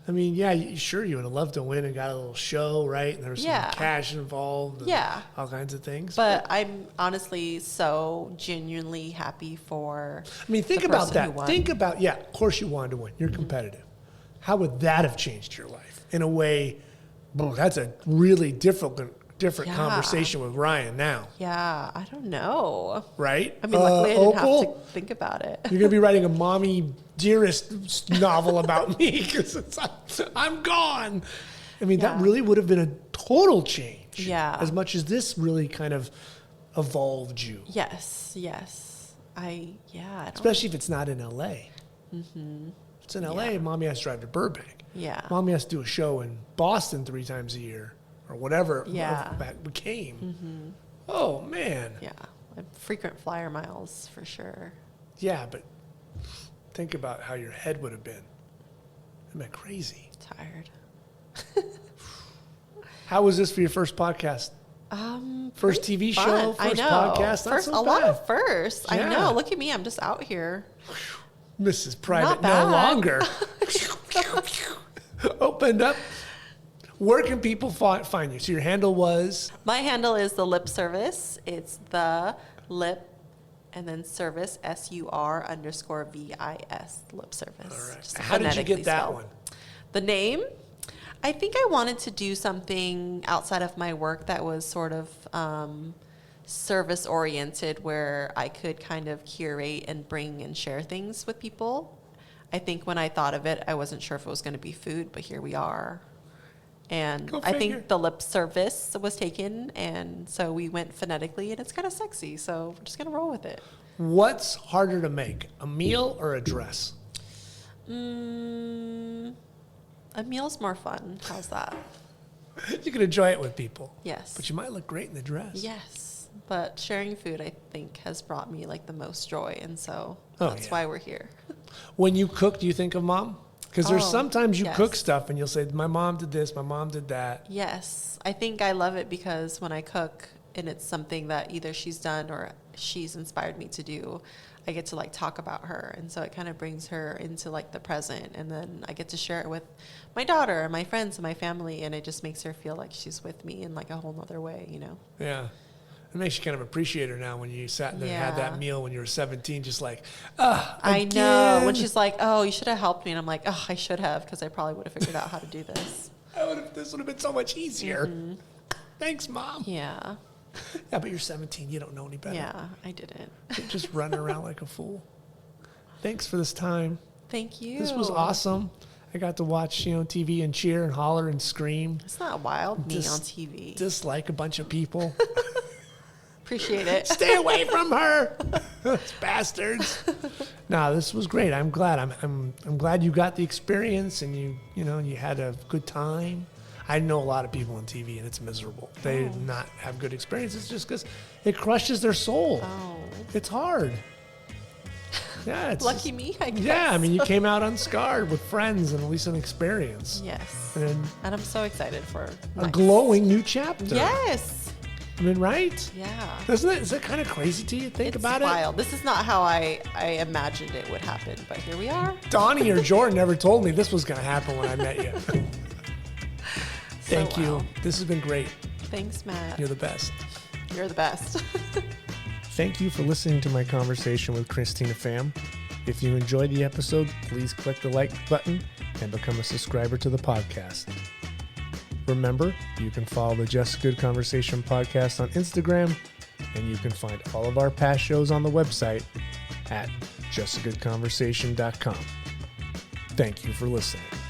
Speaker 1: I mean, yeah, sure, you would have loved to win and got a little show, right? And there was some cash involved. And all kinds of things.
Speaker 2: But I'm honestly so genuinely happy for
Speaker 1: I mean, think
Speaker 2: the
Speaker 1: about
Speaker 2: person
Speaker 1: that.
Speaker 2: who won.
Speaker 1: Think about, of course you wanted to win. You're competitive. How would that have changed your life? In a way, well, that's a really different conversation with Ryan now.
Speaker 2: Yeah, I don't know.
Speaker 1: Right?
Speaker 2: I mean, luckily I didn't
Speaker 1: Opal,
Speaker 2: have to think about it.
Speaker 1: You're going to be writing a Mommy Dearest novel about me because I'm gone. I mean, that really would have been a total change.
Speaker 2: Yeah.
Speaker 1: As much as this really kind of evolved you.
Speaker 2: Yes.
Speaker 1: Especially if it's not in L.A. Mm-hmm. If it's in L.A., Mommy has to drive to Burbank.
Speaker 2: Yeah.
Speaker 1: Mommy has to do a show in Boston 3 times a year or whatever that became.
Speaker 2: Mm-hmm.
Speaker 1: Oh, man.
Speaker 2: Yeah. Frequent flyer miles for sure.
Speaker 1: Yeah, but think about how your head would have been. Isn't that crazy?
Speaker 2: Tired.
Speaker 1: How was this for your first podcast? First TV
Speaker 2: fun.
Speaker 1: show, first podcast? Not so
Speaker 2: lot
Speaker 1: bad.
Speaker 2: of firsts.
Speaker 1: Yeah.
Speaker 2: I know. Look at me. I'm just out here.
Speaker 1: Mrs. Private
Speaker 2: Not
Speaker 1: no
Speaker 2: bad.
Speaker 1: longer. Opened up. Where can people find you? So your handle was?
Speaker 2: My handle is the lip service. It's the lip and then service, SUR_VIS, lip service.
Speaker 1: All right.
Speaker 2: Just
Speaker 1: How did you get
Speaker 2: phonetically
Speaker 1: that
Speaker 2: spelled.
Speaker 1: one?
Speaker 2: The name? I think I wanted to do something outside of my work that was sort of service oriented where I could kind of curate and bring and share things with people. I think when I thought of it, I wasn't sure if it was going to be food, but here we are. And I think the lip service was taken, and so we went phonetically, and it's kind of sexy, so we're just going to roll with it.
Speaker 1: What's harder to make, a meal or a dress?
Speaker 2: A meal's more fun. How's that?
Speaker 1: You can enjoy it with people.
Speaker 2: Yes.
Speaker 1: But you might look great in the dress.
Speaker 2: Yes. But sharing food, I think, has brought me like the most joy, and so that's why we're here.
Speaker 1: When you cook, do you think of Mom? Because there's sometimes you
Speaker 2: yes.
Speaker 1: cook stuff and you'll say, my mom did this, my mom did that.
Speaker 2: Yes. I think I love it because when I cook and it's something that either she's done or she's inspired me to do, I get to like talk about her. And so it kind of brings her into like the present. And then I get to share it with my daughter and my friends and my family. And it just makes her feel like she's with me in like a whole nother way, you know?
Speaker 1: Yeah. It makes you kind of appreciate her now when you sat there and had that meal when you were 17, just like,
Speaker 2: I know. When she's like, oh, you should have helped me. And I'm like, oh, I should have, because I probably would have figured out how to do this.
Speaker 1: This would have been so much easier. Mm-hmm. Thanks, Mom.
Speaker 2: Yeah.
Speaker 1: Yeah, but you're 17. You don't know any better.
Speaker 2: Yeah, I didn't.
Speaker 1: You're just running around like a fool. Thanks for this time.
Speaker 2: Thank you.
Speaker 1: This was awesome. I got to watch, TV and cheer and holler and scream.
Speaker 2: It's not wild me on TV.
Speaker 1: Dislike a bunch of people.
Speaker 2: Appreciate it.
Speaker 1: Stay away from her, those bastards. No, this was great. I'm glad. I'm glad you got the experience and you had a good time. I know a lot of people on TV and it's miserable. They do not have good experiences just because it crushes their soul.
Speaker 2: Oh,
Speaker 1: it's hard. Yeah, it's
Speaker 2: lucky me, I guess.
Speaker 1: Yeah, I mean, you came out unscarred with friends and at least an experience.
Speaker 2: Yes.
Speaker 1: And
Speaker 2: I'm so excited for
Speaker 1: a glowing new chapter.
Speaker 2: Yes.
Speaker 1: I mean, right?
Speaker 2: Yeah.
Speaker 1: Is that kind of crazy to you? Think about it.
Speaker 2: It's wild. This is not how I imagined it would happen, but here we are.
Speaker 1: Donnie or Jordan never told me this was going to happen when I met you. Thank you. This has been great.
Speaker 2: Thanks, Matt.
Speaker 1: You're the best.
Speaker 2: You're the best.
Speaker 1: Thank you for listening to my conversation with Christina Phan. If you enjoyed the episode, please click the like button and become a subscriber to the podcast. Remember, you can follow the Just a Good Conversation podcast on Instagram, and you can find all of our past shows on the website at justagoodconversation.com. Thank you for listening.